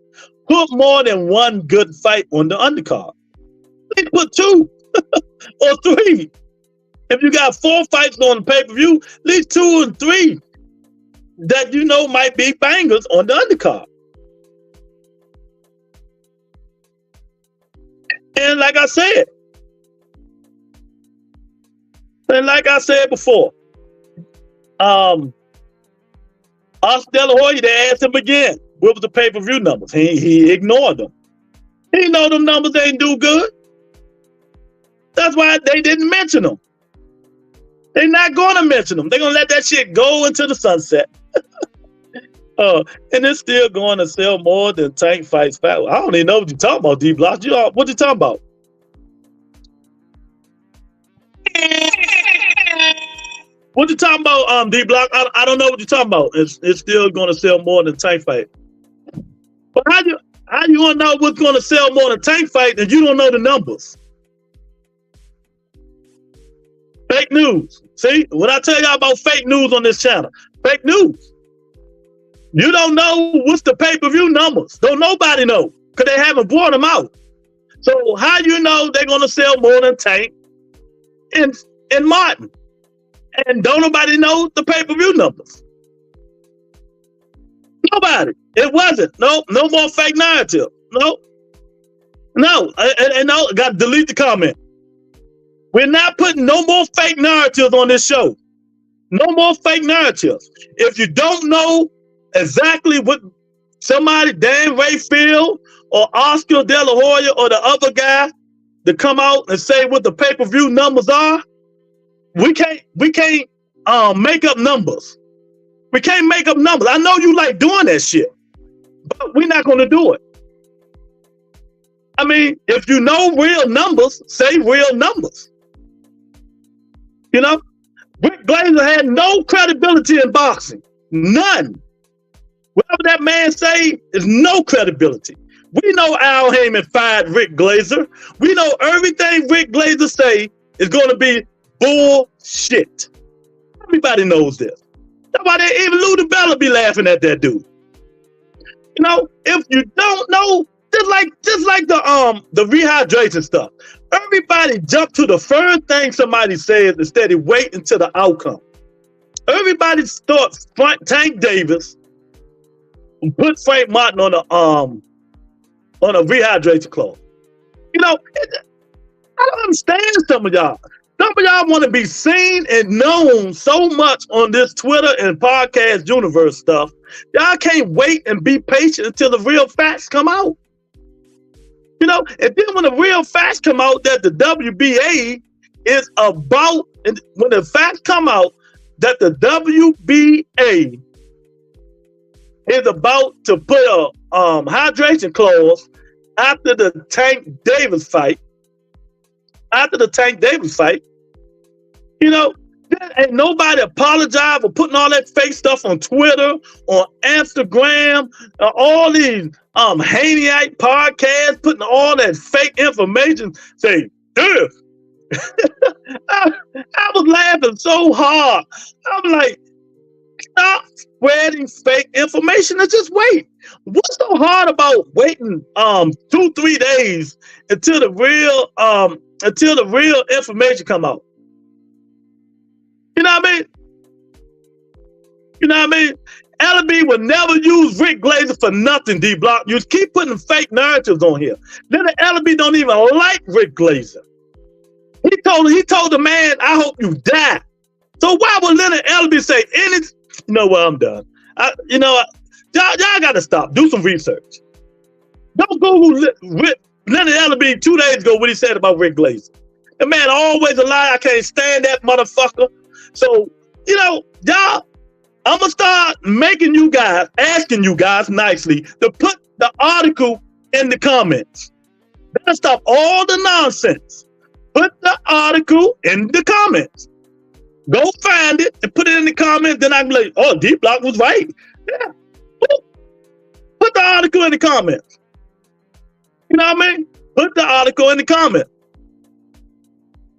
Put more than one good fight on the undercard. They put 2 or 3. If you got 4 fights on the pay-per-view, at least 2 and 3 that you know might be bangers on the undercard. And like I said before, Oscar De La Hoya, they asked him again, what was the pay-per-view numbers? He ignored them. He know them numbers ain't do good. That's why they didn't mention them. They're not going to mention them. They're going to let that shit go into the sunset. And it's still going to sell more than Tank Fights Fat. I don't even know what you're talking about, D-Block. What you talking about? What you talking about, D-Block? I don't know what you're talking about. It's still going to sell more than Tank Fight. But how you going to know what's going to sell more than Tank Fight and you don't know the numbers? Fake news. See, when I tell y'all about fake news on this channel, fake news. You don't know what's the pay-per-view numbers. Don't nobody know because they haven't brought them out. So how you know they're going to sell more than Tank and Martin? And don't nobody know the pay-per-view numbers. Nobody. It wasn't. No more fake narrative. No. And no, got to delete the comment. We're not putting no more fake narratives on this show. No more fake narratives. If you don't know exactly what somebody, Dan Rayfield or Oscar De La Hoya or the other guy to come out and say what the pay-per-view numbers are, we can't make up numbers. We can't make up numbers. I know you like doing that shit, but we're not going to do it. I mean, if you know real numbers, say real numbers. You know, Rick Glazer had no credibility in boxing. None. Whatever that man say is no credibility. We know Al Heyman fired Rick Glazer. We know everything Rick Glazer say is going to be bullshit. Everybody knows this. That's why even Lou DiBella be laughing at that dude. You know, if you don't know, just like the rehydration stuff, everybody jump to the first thing somebody says instead of waiting to the outcome. Everybody starts Tank Davis and put Frank Martin on a rehydration clause. You know, I don't understand some of y'all. Some of y'all want to be seen and known so much on this Twitter and podcast universe stuff. Y'all can't wait and be patient until the real facts come out. You know, and then when the real facts come out that the WBA is about, and when the facts come out that the WBA is about to put a hydration clause after the Tank Davis fight. After the Tank Davis fight, you know, ain't nobody apologize for putting all that fake stuff on Twitter, on Instagram, all these Haniac podcasts, putting all that fake information, saying this. I was laughing so hard. I'm like, stop spreading fake information and just wait. What's so hard about waiting 2-3 days until the real information come out? You know what I mean? You know what I mean? LB would never use Rick Glazer for nothing, D-Block. You keep putting fake narratives on here. Then the LB don't even like Rick Glazer. He told the man, I hope you die. So why would Leonard LB say any? You know what? I'm done. Y'all got to stop. Do some research. Don't Google Leonard LB 2 days ago what he said about Rick Glazer. The man always a lie. I can't stand that motherfucker. So, y'all, I'm going to start asking you guys nicely to put the article in the comments. That'll stop all the nonsense. Put the article in the comments. Go find it and put it in the comments. Then I can be like, oh, D-Block was right. Yeah. Put the article in the comments. You know what I mean? Put the article in the comments.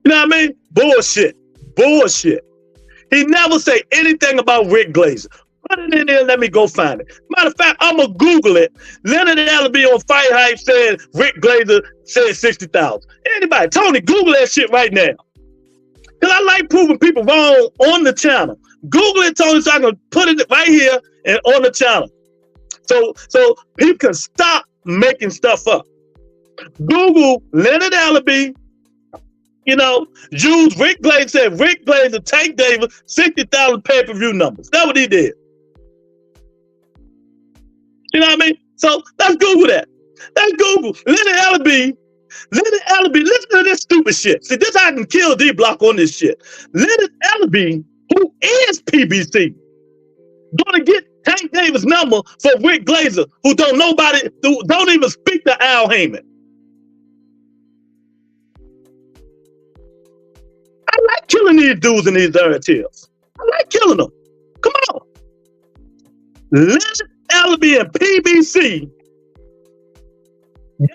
You know what I mean? Bullshit. He never say anything about Rick Glazer. Put it in there, let me go find it. Matter of fact, I'm going to Google it. Leonard Allaby on Fight Hype said Rick Glazer said 60,000. Anybody, Tony, Google that shit right now. Because I like proving people wrong on the channel. Google it, Tony, so I can put it right here and on the channel. So people can stop making stuff up. Google Leonard Allaby, use Rick Glazer, said Rick Glazer, Tank Davis, 60,000 pay-per-view numbers. That's what he did. You know what I mean? So let's Google that. Let's Google Leonard Allaby. Leonard Allaby, listen to this stupid shit. See, this I can kill D-Block on this shit. Leonard Allaby, who is PBC, gonna get Tank Davis' number for Rick Glazer, who don't even speak to Al Heyman. I like killing these dudes and these narratives. I like killing them. Come on. Leonard Allaby and PBC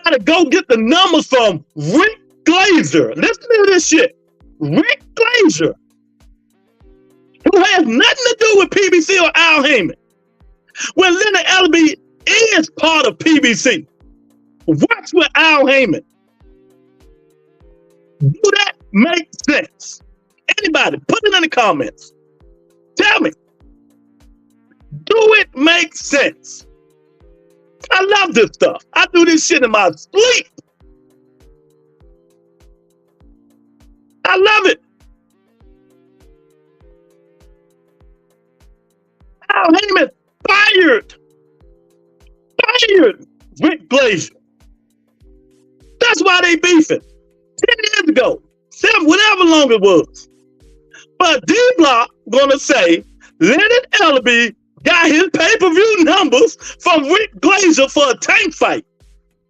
gotta go get the numbers from Rick Glazer. Listen to this shit. Rick Glazer, who has nothing to do with PBC or Al Heyman. Well, Leonard Allaby is part of PBC. Works with Al Heyman. Do that make sense? Anybody, put it in the comments. Tell me. Do it make sense? I love this stuff. I do this shit in my sleep. I love it. Al Heyman fired Rick Glazer. That's why they beefing. 10 years ago, 7, whatever long it was. But D-Block gonna say Leonard Allaby got his pay-per-view numbers from Rick Glazer for a tank fight.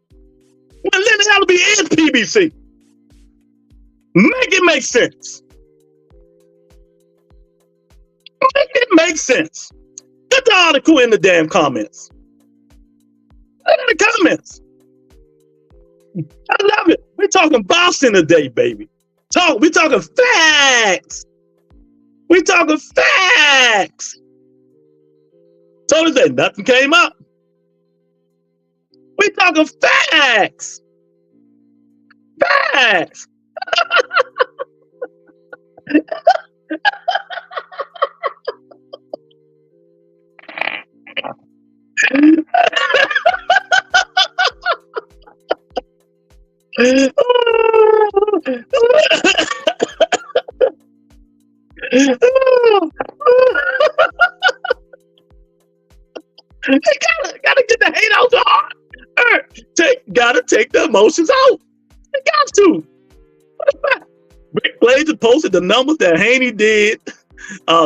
When Leonard Allaby is PBC. Make it make sense. Make it make sense. Get the article in the damn comments. Look at the comments. I love it. We're talking boxing today, baby. We're talking facts. We're talking facts. Tony said nothing came up. We're talking facts. Facts. Gotta get the hate out the heart. Gotta take the emotions out. You got to. What the fuck? Rick Glazer posted the numbers that Haney did.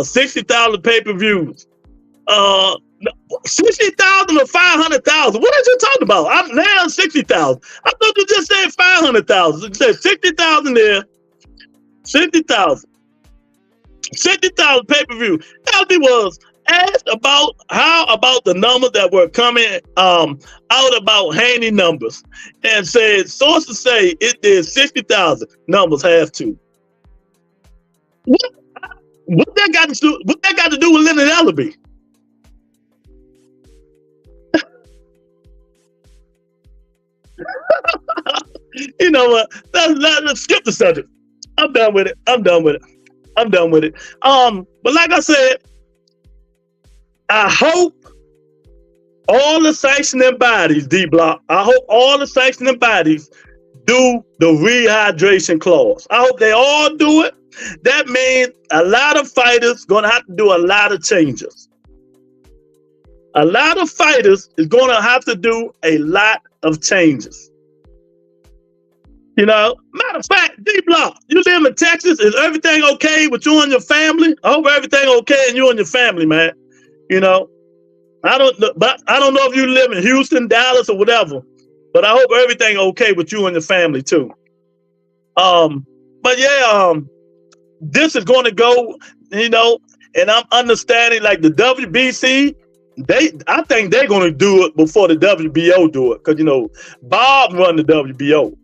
60,000 pay-per-views. What 60,000 or 500,000. What are you talking about? I'm now 60,000. I thought you just said 500,000. You said 60,000 there. 60,000. 60,000 pay-per-view. LB was asked about how about the numbers that were coming out about Haney numbers, and said sources say it did 60,000. Numbers have to. What that got to do? What that got to do with Leonard Ellaby? You know what? Let's skip the subject. I'm done with it. But like I said, I hope all the sanctioning bodies, D-Block, I hope all the sanctioning bodies do the rehydration clause. I hope they all do it. That means a lot of fighters gonna have to do a lot of changes. A lot of fighters is gonna have to do a lot of changes. You know, matter of fact, D-Block, you live in Texas. Is everything okay with you and your family? I hope everything okay in you and your family, man. You know, I don't know if you live in Houston, Dallas, or whatever, but I hope everything okay with you and your family too. But yeah, this is going to go, you know, and I'm understanding like the WBC, I think they're going to do it before the WBO do it, because you know Bob run the WBO.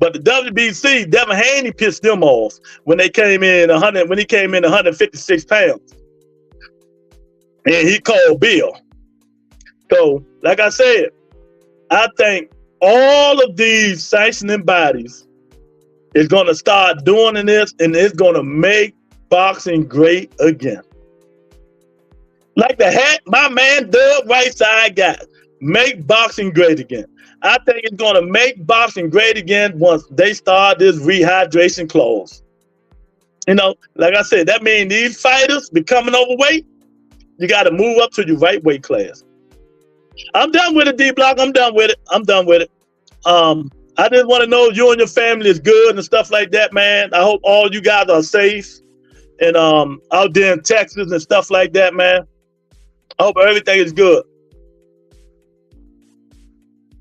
But the WBC, Devin Haney pissed them off when they came in 156 pounds. And he called Bill. So, like I said, I think all of these sanctioning bodies is going to start doing this, and it's going to make boxing great again. Like the hat my man Doug Right Side got, make boxing great again. I think it's going to make boxing great again once they start this rehydration clause. You know, like I said, that means these fighters becoming overweight, you got to move up to your right weight class. I'm done with it, D-Block. I'm done with it. I just want to know if you and your family is good and stuff like that, man. I hope all you guys are safe and out there in Texas and stuff like that, man. I hope everything is good.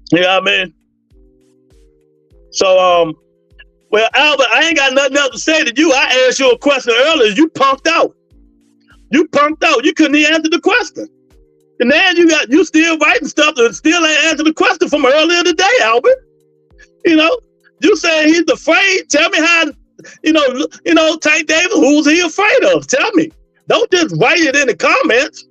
You know what I mean? So, well, Albert, I ain't got nothing else to say to you. I asked you a question earlier. You punked out. You couldn't even answer the question. And now you still writing stuff that still ain't answer the question from earlier today, Albert. You know, you say he's afraid. Tell me how, you know, Tank Davis, who's he afraid of? Tell me. Don't just write it in the comments.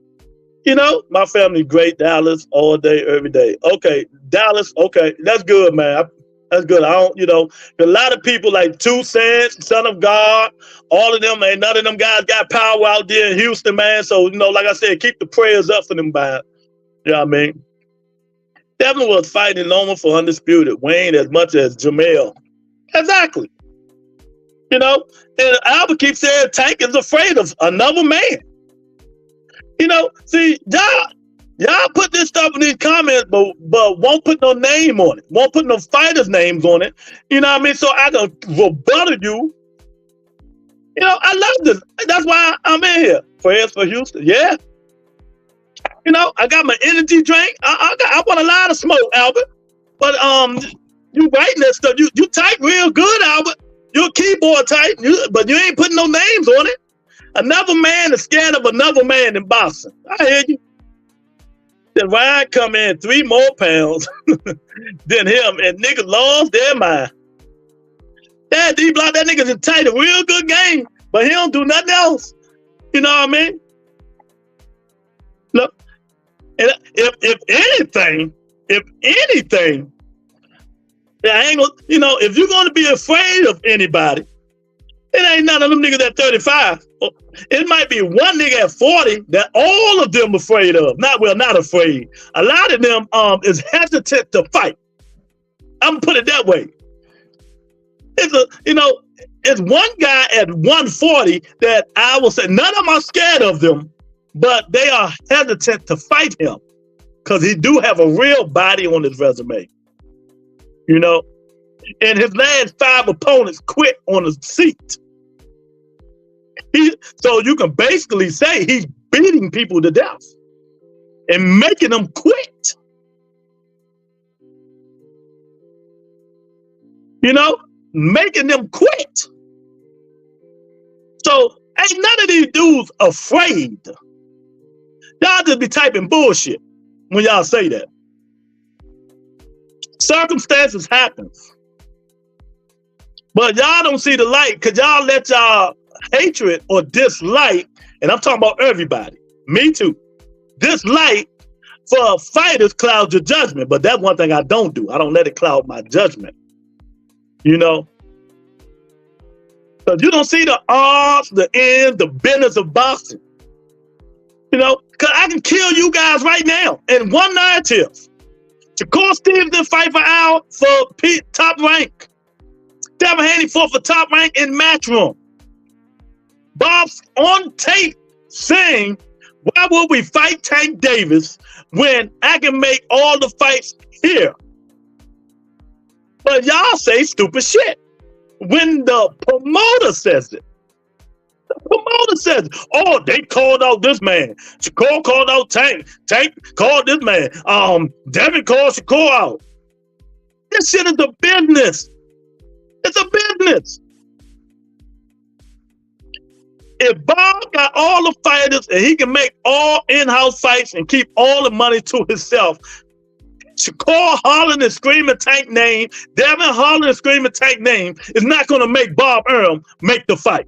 You know, my family great, Dallas, all day, every day. Okay, Dallas, okay, that's good, man. That's good. I don't, you know, a lot of people like 2 Cents, Son of God, all of them, man, none of them guys got power out there in Houston, man. So, you know, like I said, keep the prayers up for them, man. You know what I mean? Devin was fighting Loma for undisputed. Wayne as much as Jamel. Exactly. You know, and Albert keeps saying Tank is afraid of another man. You know, see, y'all put this stuff in these comments, but won't put no name on it. Won't put no fighters' names on it. You know what I mean? So I can rebuttal you. You know, I love this. That's why I'm in here. Prayers for Houston. Yeah. You know, I got my energy drink. I want a lot of smoke, Albert. But you writing that stuff. You type real good, Albert. You're a keyboard type, but you ain't putting no names on it. Another man is scared of another man in boxing. I hear you. Then Ryan come in 3 more pounds than him, and niggas lost their mind. Yeah, D-Block, that nigga's in tight, a real good game, but he don't do nothing else. You know what I mean? Look, and if anything, I ain't gonna, you know, if you're gonna be afraid of anybody, it ain't none of them niggas at 35. It might be one nigga at 40 that all of them afraid of. Not afraid. A lot of them is hesitant to fight. I'm gonna put it that way. It's one guy at 140 that I will say none of them are scared of them, but they are hesitant to fight him because he do have a real body on his resume. You know, and his last 5 opponents quit on the seat. So you can basically say he's beating people to death. and making them quit. You know, making them quit. So ain't none of these dudes afraid. Y'all just be typing bullshit when y'all say that. Circumstances happens. But y'all don't see the light because y'all let y'all hatred or dislike, and I'm talking about everybody, me too, dislike for fighters cloud your judgment. But that's one thing I don't do. I don't let it cloud my judgment. You know? Because you don't see the odds, the ends, the business of boxing. You know? Because I can kill you guys right now in one narrative. Shakur Stevenson fight for Al for top rank. Devin Haney fought for top rank in Matchroom. Bob's on tape saying, why would we fight Tank Davis when I can make all the fights here? But y'all say stupid shit when the promoter says it. The promoter says, oh, they called out this man. Shakur called out Tank. Tank called this man. Devin called Shakur out. This shit is a business. It's a business. If Bob got all the fighters and he can make all in-house fights and keep all the money to himself, Shakur hollering and screaming Tank name, Devin hollering and screaming Tank name is not going to make Bob Arum make the fight.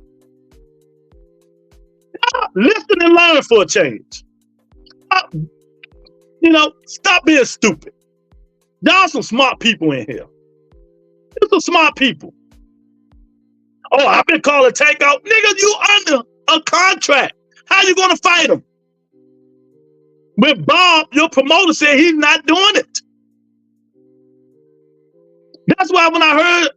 Listen and learn for a change. Stop being stupid. Y'all some smart people in here. You're some smart people. Oh, I've been calling Tank out. Nigga, you under a contract. How you gonna fight him? When Bob, your promoter, said he's not doing it. That's why when I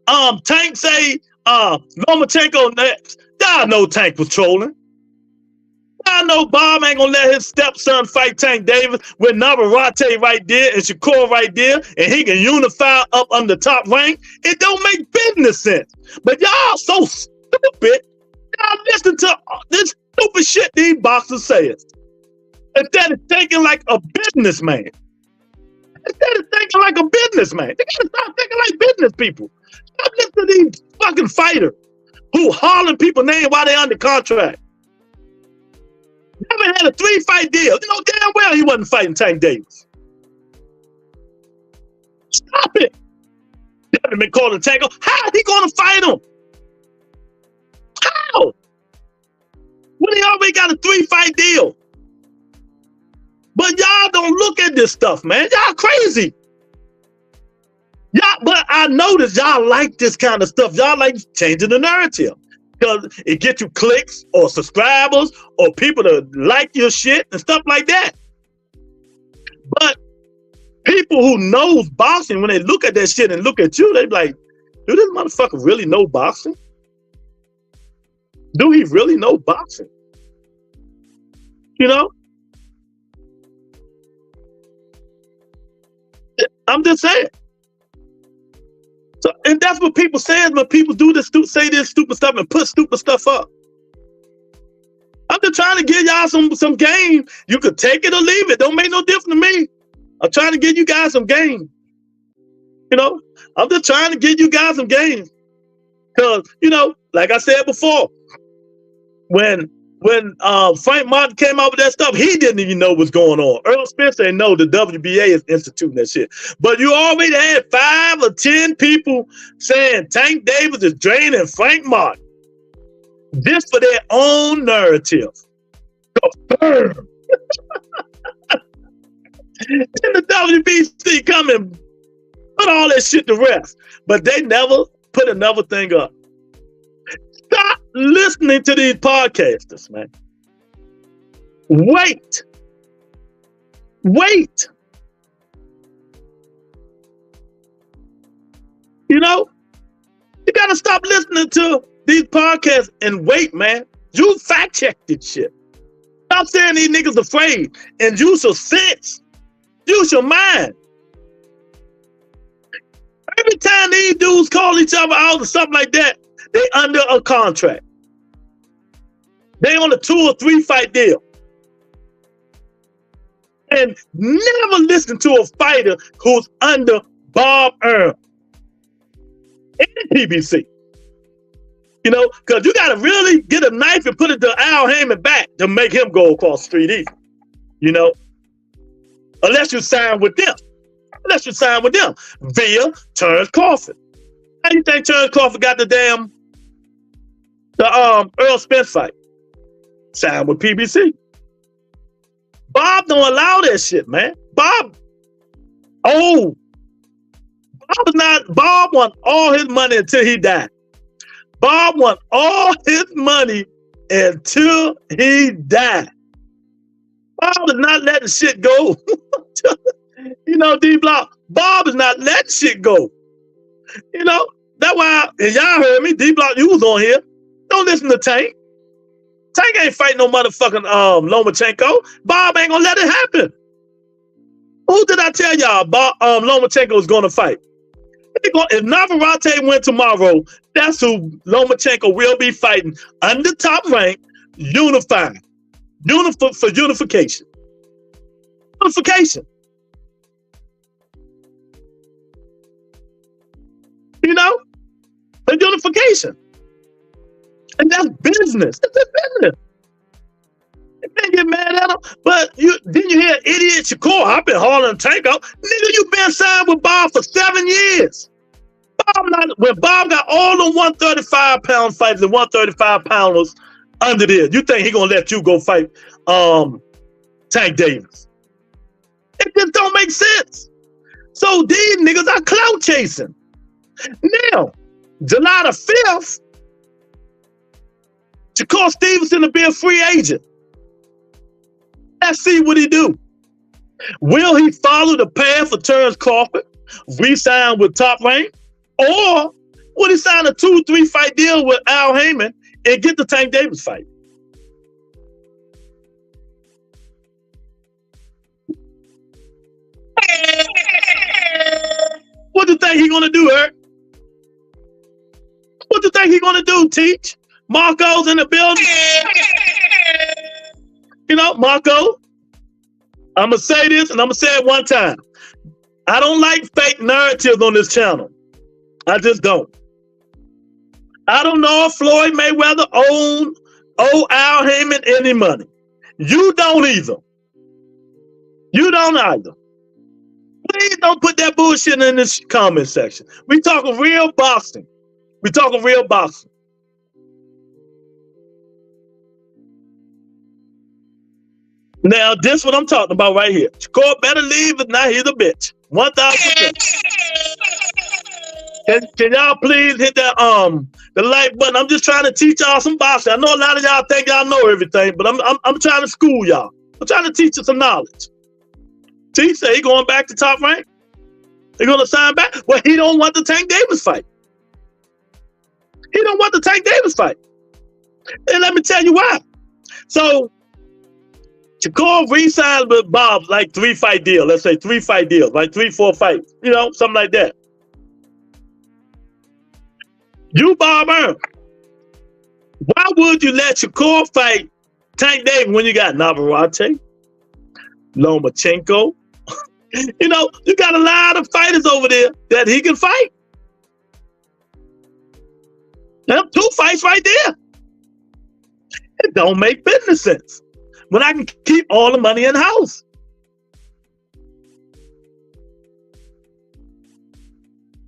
heard Tank say Lomachenko next, y'all know Tank was trolling. I know Bob ain't gonna let his stepson fight Tank Davis with Navarrete right there and Shakur right there, and he can unify up under top rank. It don't make business sense. But y'all so stupid. Y'all listen to this stupid shit these boxers say. Instead of thinking like a businessman. Instead of thinking like a businessman. They gotta stop thinking like business people. Stop listening to these fucking fighters who hollering people's name while they under contract. Never had a 3-fight deal. You know damn well he wasn't fighting Tank Davis. Stop it. Devin been calling Tank. How is he going to fight him? How? When he already got a 3-fight deal. But y'all don't look at this stuff, man. Y'all crazy. But I noticed y'all like this kind of stuff. Y'all like changing the narrative. Because it gets you clicks or subscribers or people to like your shit and stuff like that. But people who knows boxing, when they look at that shit and look at you, they be like, do this motherfucker really know boxing? Do he really know boxing? You know? I'm just saying. So, and that's what people say when people do this, say this stupid stuff and put stupid stuff up. I'm just trying to give y'all some game. You could take it or leave it. Don't make no difference to me. I'm trying to give you guys some game. You know, I'm just trying to give you guys some game. Because, like I said before, when Frank Martin came out with that stuff, he didn't even know what's going on. Earl Spencer didn't know the WBA is instituting that shit. But you already had 5 or 10 people saying Tank Davis is draining Frank Martin just for their own narrative. Confirm. And the WBC come and put all that shit to rest. But they never put another thing up. Stop listening to these podcasters, man. Wait. You gotta stop listening to these podcasts and wait, man. You fact check this shit. Stop saying these niggas afraid and use your sense. Use your mind. Every time these dudes call each other out or something like that, they under a contract. They on a 2 or 3 fight deal. and never listen to a fighter who's under Bob Earl and PBC. You know, because you got to really get a knife and put it to Al Heyman back to make him go across the street either. You know, unless you sign with them. Unless you sign with them via Terrence Crawford. How do you think Terrence Crawford got the Earl Spence fight? Signed with PBC. Bob don't allow that shit, man. Bob want all his money until he died. Bob want all his money until he died. Bob is not letting shit go. You know, D-Block, Bob is not letting shit go. You know, that's why, and y'all heard me, D-Block, you was on here. Don't listen to Tank. Tank ain't fighting no motherfucking Lomachenko. Bob ain't gonna let it happen. Who did I tell y'all Lomachenko was gonna fight? If Navarrete win tomorrow, that's who Lomachenko will be fighting under Top Rank, unified. For unification. Unification. You know? The unification. And that's business. It's a business. You can't get mad at him. But didn't you hear idiot Shakur? I've been hauling Tank up. Nigga, you been signed with Bob for 7 years. When Bob got all the 135-pound fighters and 135-pounders under there, you think he gonna let you go fight Tank Davis? It just don't make sense. So these niggas are clout chasing. Now, July the 5th, Shakur Stevenson will be a free agent. Let's see what he do. Will he follow the path of Terrence Crawford, re-sign with Top Rank, or will he sign a 2-3 fight deal with Al Heyman and get the Tank Davis fight? What do you think he gonna do, Eric? What do you think he gonna do, Teach? Marco's in the building. You know, Marco, I'm gonna say this and I'm gonna say it one time. I don't like fake narratives on this channel. I just don't. I don't know if Floyd Mayweather owe Al Heyman any money. You don't either. You don't either. Please don't put that bullshit in this comment section. We talking real boxing. We talking real boxing. Now, this what I'm talking about right here. Shakur better leave, if not, he's a bitch. 1,000%. Can y'all please hit that the like button? I'm just trying to teach y'all some boxing. I know a lot of y'all think y'all know everything, but I'm trying to school y'all. I'm trying to teach you some knowledge. T say he going back to Top Rank. He gonna sign back. Well, he don't want the Tank Davis fight. He don't want the Tank Davis fight. And let me tell you why. So Shakur re-signed with Bob like 3-fight deal. Let's say 3-fight deal, like 3-4 fights. You know, something like that. You, Bob Earl, why would you let Shakur fight Tank Davis when you got Navarrete, Lomachenko? You know, you got a lot of fighters over there that he can fight. Now, 2 fights right there. It don't make business sense when I can keep all the money in the house.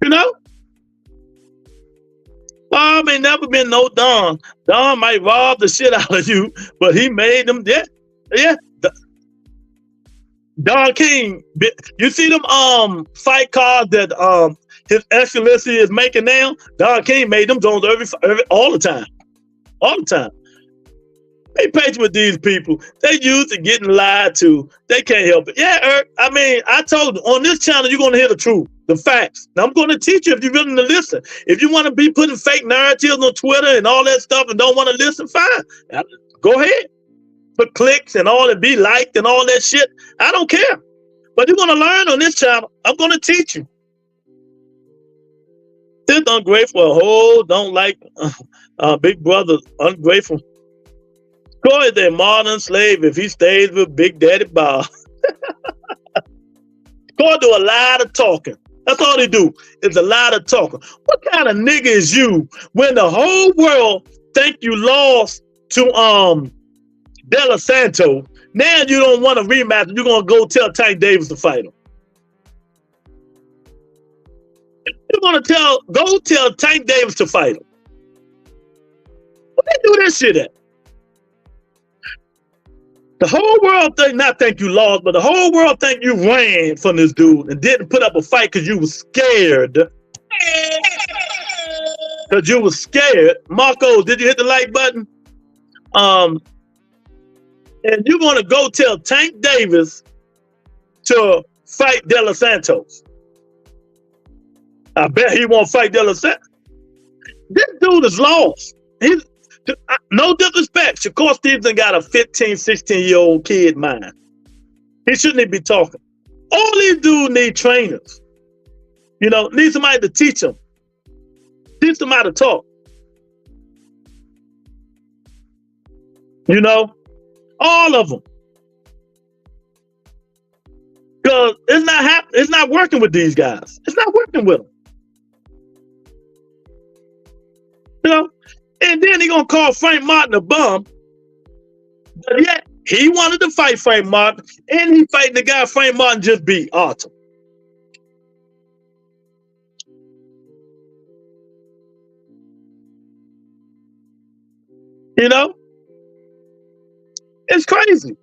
You know? Bob ain't never been no Don. Don might rob the shit out of you, but he made them, yeah. Don King, you see them fight cards that His Excellency is making now? Don King made them Jones all the time. All the time. Be patient with these people. They used to getting lied to. They can't help it. Yeah, Eric, I mean, I told you, on this channel, you're going to hear the truth, the facts. Now, I'm going to teach you if you're willing to listen. If you want to be putting fake narratives on Twitter and all that stuff and don't want to listen, fine. Go ahead. Put clicks and all and be liked and all that shit. I don't care. But you're going to learn on this channel. I'm going to teach you. This ungrateful don't like Big Brother ungrateful. Troy is a modern slave if he stays with Big Daddy Bob. Floyd do a lot of talking. That's all he do, is a lot of talking. What kind of nigga is you when the whole world think you lost to De La Santo? Now you don't want to rematch. You're gonna go tell Tank Davis to fight him. You're gonna go tell Tank Davis to fight him. What they do this shit at? The whole world think you lost, but the whole world think you ran from this dude and didn't put up a fight because you was scared. Because you was scared. Marco, did you hit the like button? And you're gonna go tell Tank Davis to fight De La Santos. I bet he won't fight De La Santos. This dude is lost. He's no disrespect. Shakur Stevenson got a 15, 16-year-old kid mind. He shouldn't even be talking. All these dudes need trainers. You know, need somebody to teach them. Teach them how to talk. You know, all of them. Because it's not working with these guys. It's not working with them. You know? And then he gonna call Frank Martin a bum. But yet, he wanted to fight Frank Martin, and he fighting the guy Frank Martin just beat, Arthur. You know? It's crazy.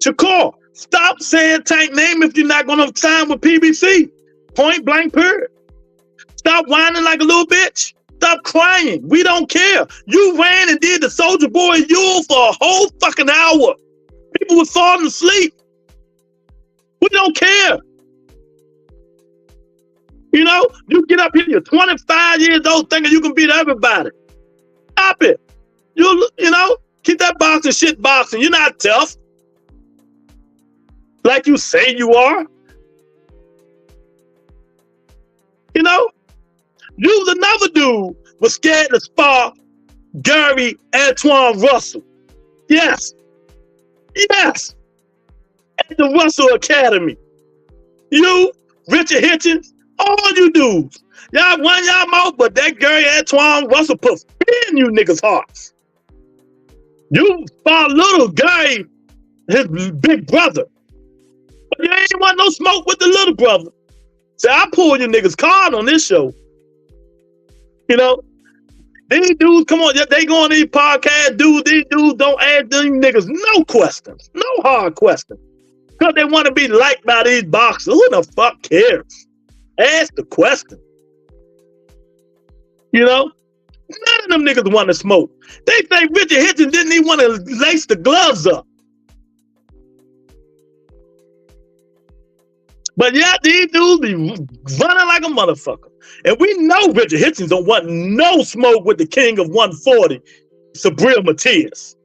Shakur, stop saying Tank name if you're not gonna sign with PBC. Point blank period. Stop whining like a little bitch. Stop crying. We don't care. You ran and did the Soldier Boy Yule for a whole fucking hour. People were falling asleep. We don't care. You know, you get up here, you're 25 years old thinking you can beat everybody. Stop it. You know, keep that boxing shit boxing. You're not tough. Like you say you are. You know? You was another dude was scared to spar Gary Antoine Russell. Yes. Yes. At the Russell Academy. You, Richard Hitchens, all you dudes. Y'all won y'all mouth, but that Gary Antoine Russell put fear in you niggas' hearts. You spar little Gary, his big brother. But you ain't want no smoke with the little brother. So I pulled you niggas card on this show. You know, these dudes, come on, they go on these podcasts, these dudes don't ask them niggas no questions, no hard questions. Because they want to be liked by these boxers. Who the fuck cares? Ask the question. You know? None of them niggas want to smoke. They say Richard Hitchens didn't even want to lace the gloves up. But yeah, these dudes be running like a motherfucker. And we know Richard Hitchens don't want no smoke with the king of 140, Sabril Matias.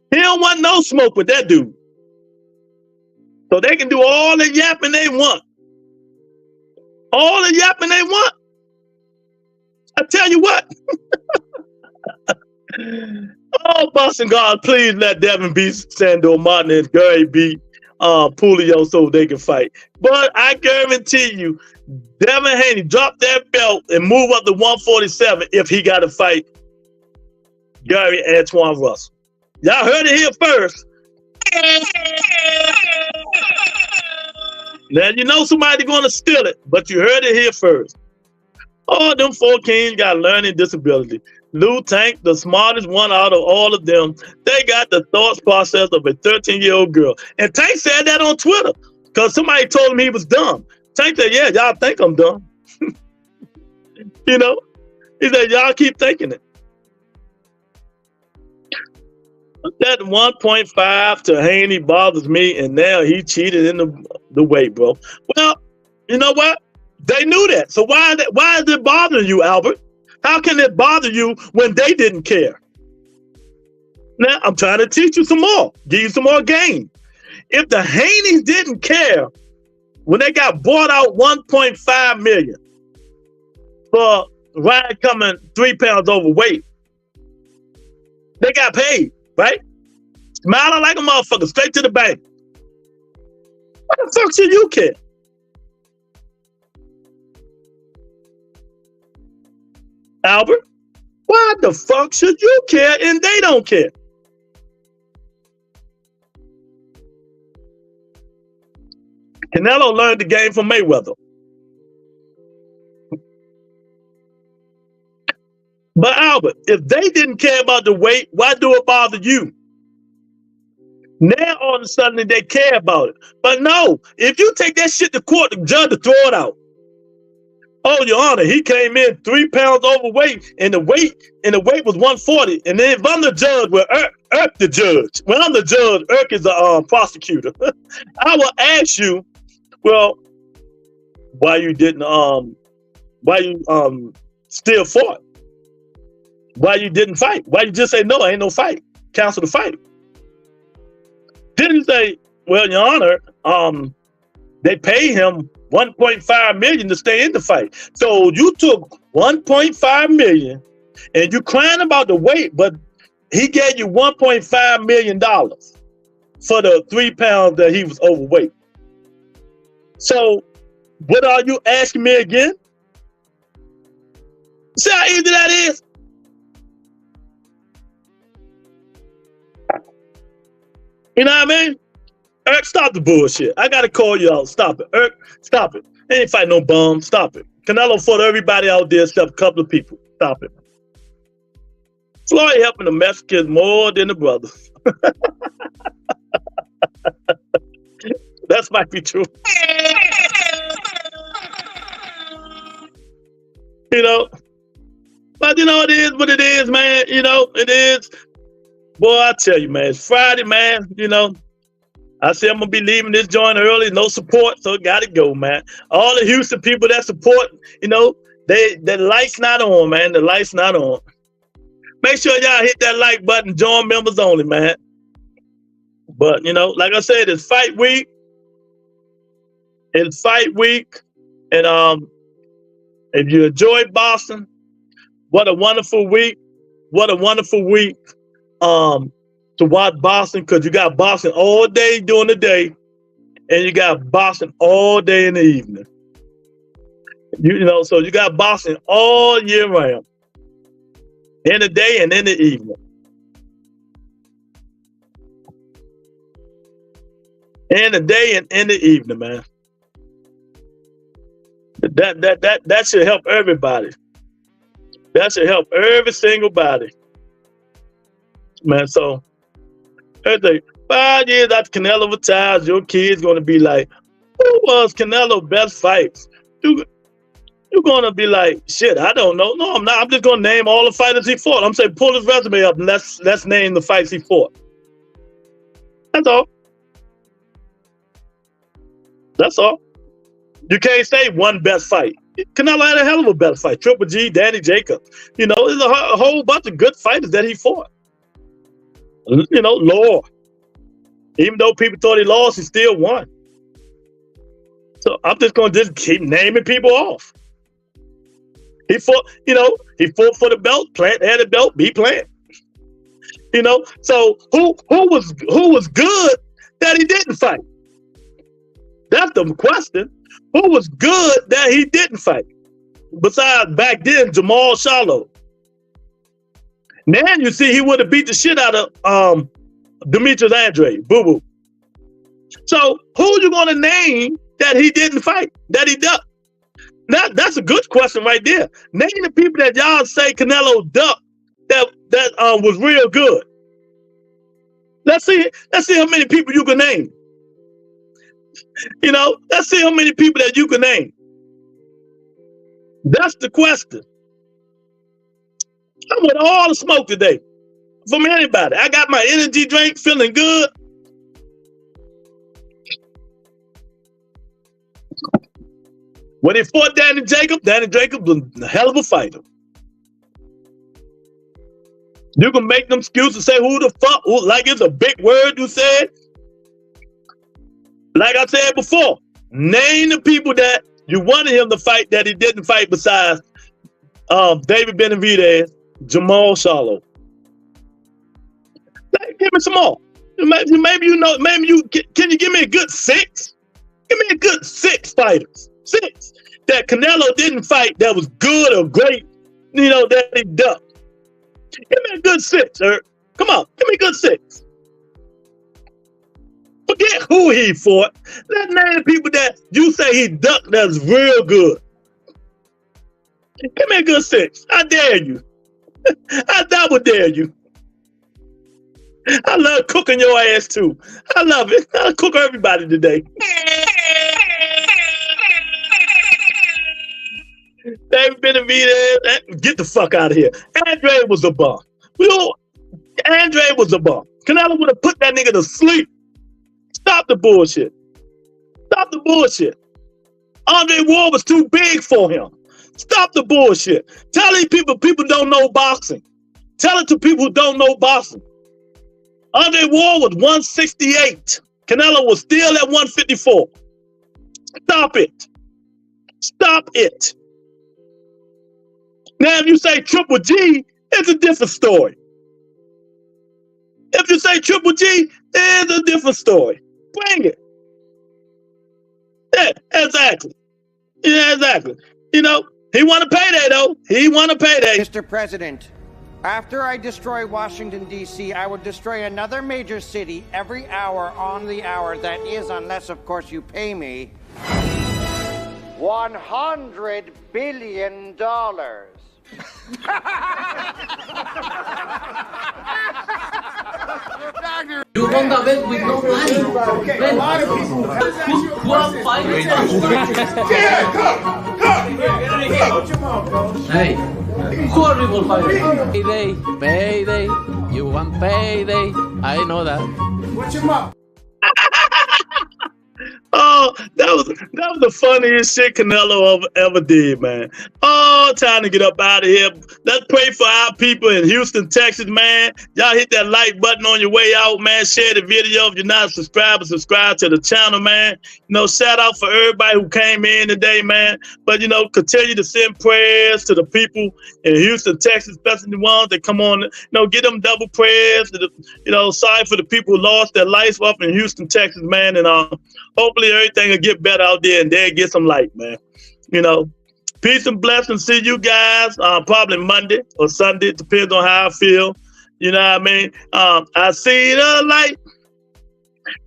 He don't want no smoke with that dude. So they can do all the yapping they want. All the yapping they want. I tell you what. Oh, Boston God, please let Devin beat Sandor Martin and Gary beat Pulio so they can fight. But I guarantee you, Devin Haney drop that belt and move up to 147 if he got to fight Gary Antoine Russell. Y'all heard it here first. Now you know somebody going to steal it, but you heard it here first. Oh, them four kings got learning disability. Lou Tank, the smartest one out of all of them, they got the thoughts process of a 13-year-old girl. And Tank said that on Twitter because somebody told him he was dumb. Tank said, yeah, y'all think I'm dumb. You know? He said, y'all keep thinking it. That 1.5 to Haney bothers me, and now he cheated in the weight, bro. Well, you know what? They knew that. So why is it bothering you, Albert? How can it bother you when they didn't care? Now, I'm trying to teach you some more, give you some more game. If the Haneys didn't care when they got bought out $1.5 million for Ryan coming 3 pounds overweight, they got paid, right? Smiling like a motherfucker, straight to the bank. Why the fuck should you care? Albert, why the fuck should you care and they don't care? Canelo learned the game from Mayweather. But Albert, if they didn't care about the weight, why do it bother you? Now all of a sudden they care about it. But no, if you take that shit to court, the judge will throw it out. Oh, Your Honor, he came in 3 pounds overweight, and the weight was 140. And then if I'm the judge, well, Irk the judge. When I'm the judge, Irk is the prosecutor. I will ask you, well, why you still fought? Why you didn't fight? Why you just say no? Ain't no fight. Cancel the fight. Didn't say, well, Your Honor, they pay him $1.5 million to stay in the fight. So you took $1.5 million and you crying about the weight, but he gave you $1.5 million for the 3 pounds that he was overweight. So what are you asking me again? See how easy that is? You know what I mean? Irk, stop the bullshit. I gotta call you out. Stop it. Irk, stop it. They ain't fighting no bum. Stop it. Canelo fought everybody out there except a couple of people. Stop it. Floyd helping the Mexicans more than the brothers. That might be true. You know? But you know, it is what it is, man. You know, it is. Boy, I tell you, man, it's Friday, man. You know, I said I'm going to be leaving this joint early. No support, so got to go, man. All the Houston people that support, you know, the light's not on, man. The light's not on. Make sure y'all hit that like button. Join members only, man. But, you know, like I said, it's fight week. It's fight week. And if you enjoyed Boston, what a wonderful week. What a wonderful week. To watch Boston, because you got Boston all day during the day and you got Boston all day in the evening. You know, so you got Boston all year round, in the day and in the evening. In the day and in the evening, man. That should help everybody. That should help every single body. Man, so everything. 5 years after Canelo retires, your kid's gonna be like, who was Canelo's best fights? You're gonna be like, shit, I don't know. No, I'm not. I'm just gonna name all the fighters he fought. I'm saying pull his resume up and let's name the fights he fought. That's all. That's all. You can't say one best fight. Canelo had a hell of a best fight. Triple G, Danny Jacobs. You know, there's a whole bunch of good fighters that he fought. You know, Law. Even though people thought he lost, he still won. So I'm just going to just keep naming people off. He fought, you know, he fought for the belt. Plant had a belt, beat Plant. You know, so who was good that he didn't fight? That's the question. Who was good that he didn't fight? Besides back then, Jamal Charlo. Now you see he would have beat the shit out of Demetrius Andre, boo-boo. So who you gonna name that he didn't fight, that he ducked? That's a good question right there. Name the people that y'all say Canelo ducked that was real good. Let's see how many people you can name. You know, let's see how many people that you can name. That's the question. I'm with all the smoke today from anybody. I got my energy drink, feeling good. When he fought Danny Jacobs was a hell of a fighter. You can make them excuses and say who the fuck, like it's a big word you said. Like I said before, name the people that you wanted him to fight that he didn't fight besides David Benavidez, Jamal Charlo. Give me some more. Maybe you know. Maybe you can you give me a good 6? Give me a good 6 fighters. 6 that Canelo didn't fight that was good or great, that he ducked. Give me a good 6, sir. Come on, give me a good 6. Forget who he fought. Let's name the people that you say he ducked that's real good. Give me a good 6. I dare you. I double dare you. I love cooking your ass too. I love it. I'll cook everybody today. David Benavidez, get the fuck out of here. Andre was a bum. Andre was a bum. Canelo would have put that nigga to sleep. Stop the bullshit. Stop the bullshit. Andre Ward was too big for him. Stop the bullshit. Tell these people don't know boxing. Tell it to people who don't know boxing. Andre Ward was 168. Canelo was still at 154. Stop it. Stop it. Now, if you say Triple G, it's a different story. If you say Triple G, it's a different story. Bring it. Yeah, exactly. Yeah, exactly. He want to pay that, though. He want to pay that. Mr. President, after I destroy Washington, D.C., I will destroy another major city every hour on the hour. That is, unless, of course, you pay me $100 billion. You won the belt with no money. Okay, a lot of people. Who are fighting? Hey, who are people fighting? Payday. You want payday. I know that. What's your mom? Oh, that was the funniest shit Canelo ever did, man. Oh, time to get up out of here. Let's pray for our people in Houston, Texas, man. Y'all hit that like button on your way out, man. Share the video. If you're not subscribed, subscribe to the channel, man. Shout out for everybody who came in today, man. But, continue to send prayers to the people in Houston, Texas, especially the ones that come on, get them double prayers. Sorry for the people who lost their lives up in Houston, Texas, man. And hopefully everything will get better out there and they'll get some light, man. Peace and blessings. See you guys probably Monday or Sunday. It depends on how I feel. You know what I mean? I see the light.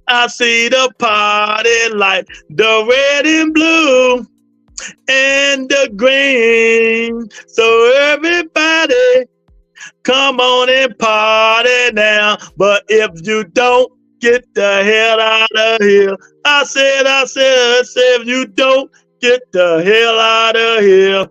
I see the party light. The red and blue and the green. So everybody come on and party now. But if you don't, get the hell out of here. I said, if you don't, get the hell out of here.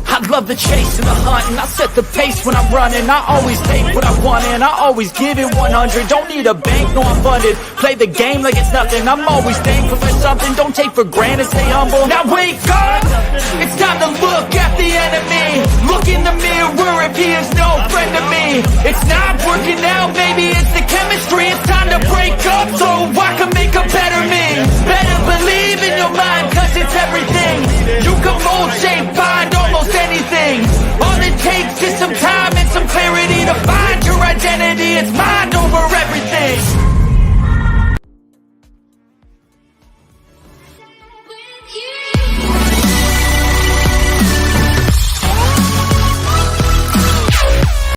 I love the chase and the hunt, and I set the pace when I'm running. I always take what I want and I always give it 100. Don't need a bank, no I'm funded. Play the game like it's nothing. I'm always thankful for something. Don't take for granted, stay humble.